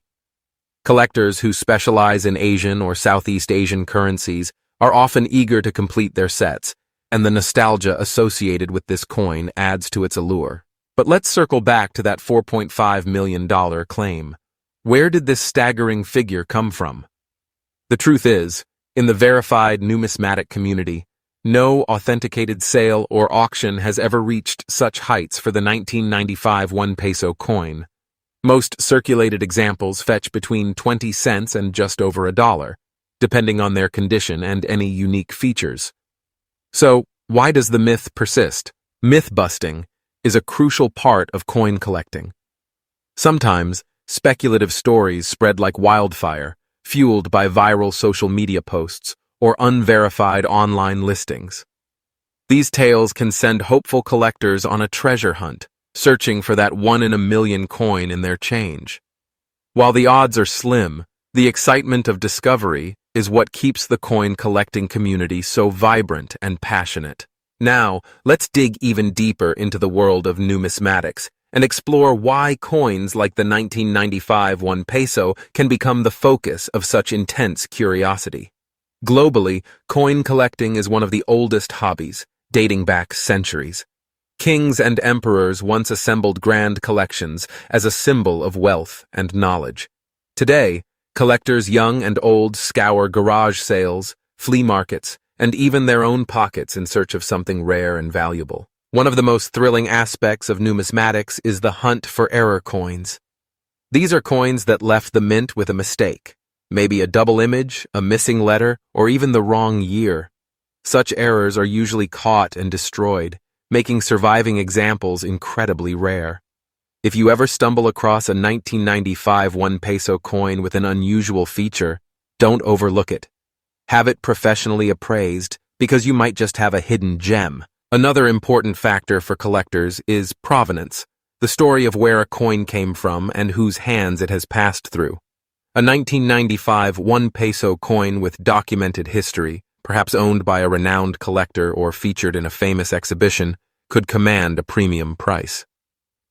Collectors who specialize in Asian or Southeast Asian currencies are often eager to complete their sets, and the nostalgia associated with this coin adds to its allure. But let's circle back to that $4.5 million claim. Where did this staggering figure come from? The truth is, in the verified numismatic community, no authenticated sale or auction has ever reached such heights for the 1995 1 peso coin. Most circulated examples fetch between 20 cents and just over $1, depending on their condition and any unique features. So, why does the myth persist? Myth-busting is a crucial part of coin collecting. Sometimes, speculative stories spread like wildfire, fueled by viral social media posts or unverified online listings. These tales can send hopeful collectors on a treasure hunt, searching for that 1 in a million coin in their change. While the odds are slim, the excitement of discovery is what keeps the coin collecting community so vibrant and passionate. Now, let's dig even deeper into the world of numismatics and explore why coins like the 1995 1 peso can become the focus of such intense curiosity. Globally, coin collecting is one of the oldest hobbies, dating back centuries. Kings and emperors once assembled grand collections as a symbol of wealth and knowledge. Today, collectors young and old scour garage sales, flea markets, and even their own pockets in search of something rare and valuable. One of the most thrilling aspects of numismatics is the hunt for error coins. These are coins that left the mint with a mistake, maybe a double image, a missing letter, or even the wrong year. Such errors are usually caught and destroyed, making surviving examples incredibly rare. If you ever stumble across a 1995 1 peso coin with an unusual feature, don't overlook it. Have it professionally appraised, because you might just have a hidden gem. Another important factor for collectors is provenance, the story of where a coin came from and whose hands it has passed through. A 1995 1 peso coin with documented history, perhaps owned by a renowned collector or featured in a famous exhibition, could command a premium price.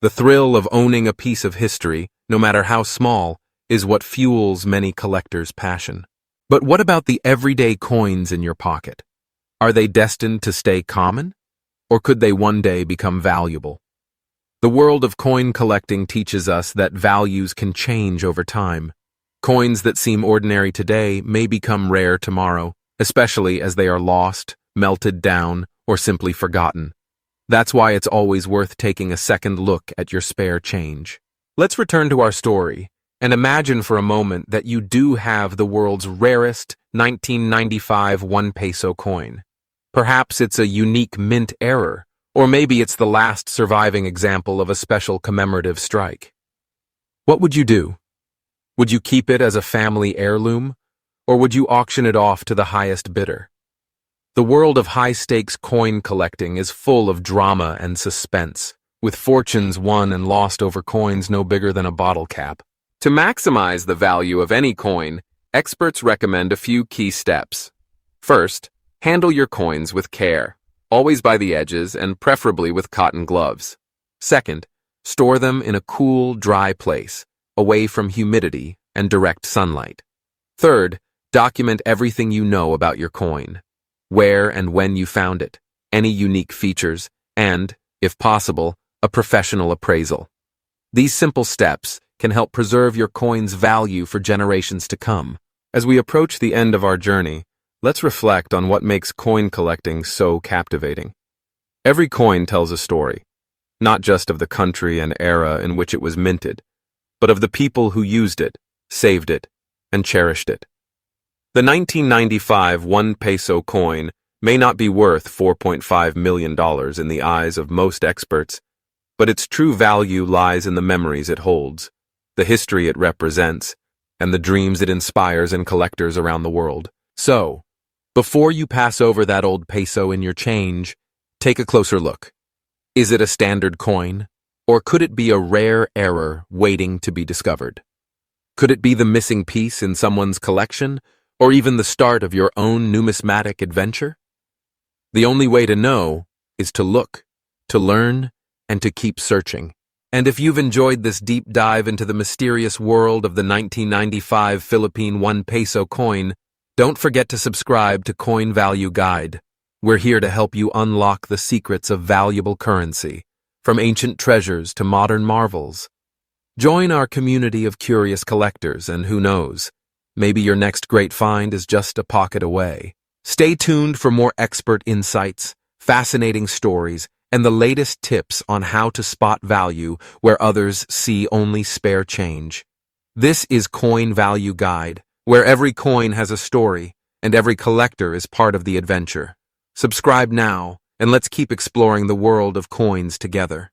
The thrill of owning a piece of history, no matter how small, is what fuels many collectors' passion. But what about the everyday coins in your pocket? Are they destined to stay common? Or could they one day become valuable? The world of coin collecting teaches us that values can change over time. Coins that seem ordinary today may become rare tomorrow, especially as they are lost, melted down, or simply forgotten. That's why it's always worth taking a second look at your spare change. Let's return to our story and imagine for a moment that you do have the world's rarest 1995 1 peso coin. Perhaps it's a unique mint error, or maybe it's the last surviving example of a special commemorative strike. What would you do? Would you keep it as a family heirloom, or would you auction it off to the highest bidder? The world of high-stakes coin collecting is full of drama and suspense, with fortunes won and lost over coins no bigger than a bottle cap. To maximize the value of any coin, experts recommend a few key steps. First, handle your coins with care, always by the edges and preferably with cotton gloves. Second, store them in a cool, dry place, away from humidity and direct sunlight. Third, document everything you know about your coin, where and when you found it, any unique features, and, if possible, a professional appraisal. These simple steps can help preserve your coin's value for generations to come. As we approach the end of our journey, let's reflect on what makes coin collecting so captivating. Every coin tells a story, not just of the country and era in which it was minted, but of the people who used it, saved it, and cherished it. The 1995 1 peso coin may not be worth $4.5 million in the eyes of most experts, but its true value lies in the memories it holds, the history it represents, and the dreams it inspires in collectors around the world. So, before you pass over that old peso in your change, take a closer look. Is it a standard coin, or could it be a rare error waiting to be discovered? Could it be the missing piece in someone's collection, or even the start of your own numismatic adventure? The only way to know is to look, to learn, and to keep searching. And if you've enjoyed this deep dive into the mysterious world of the 1995 Philippine 1 peso coin, don't forget to subscribe to Coin Value Guide. We're here to help you unlock the secrets of valuable currency, from ancient treasures to modern marvels. Join our community of curious collectors, and who knows, maybe your next great find is just a pocket away. Stay tuned for more expert insights, fascinating stories, and the latest tips on how to spot value where others see only spare change. This is Coin Value Guide, where every coin has a story and every collector is part of the adventure. Subscribe now, and let's keep exploring the world of coins together.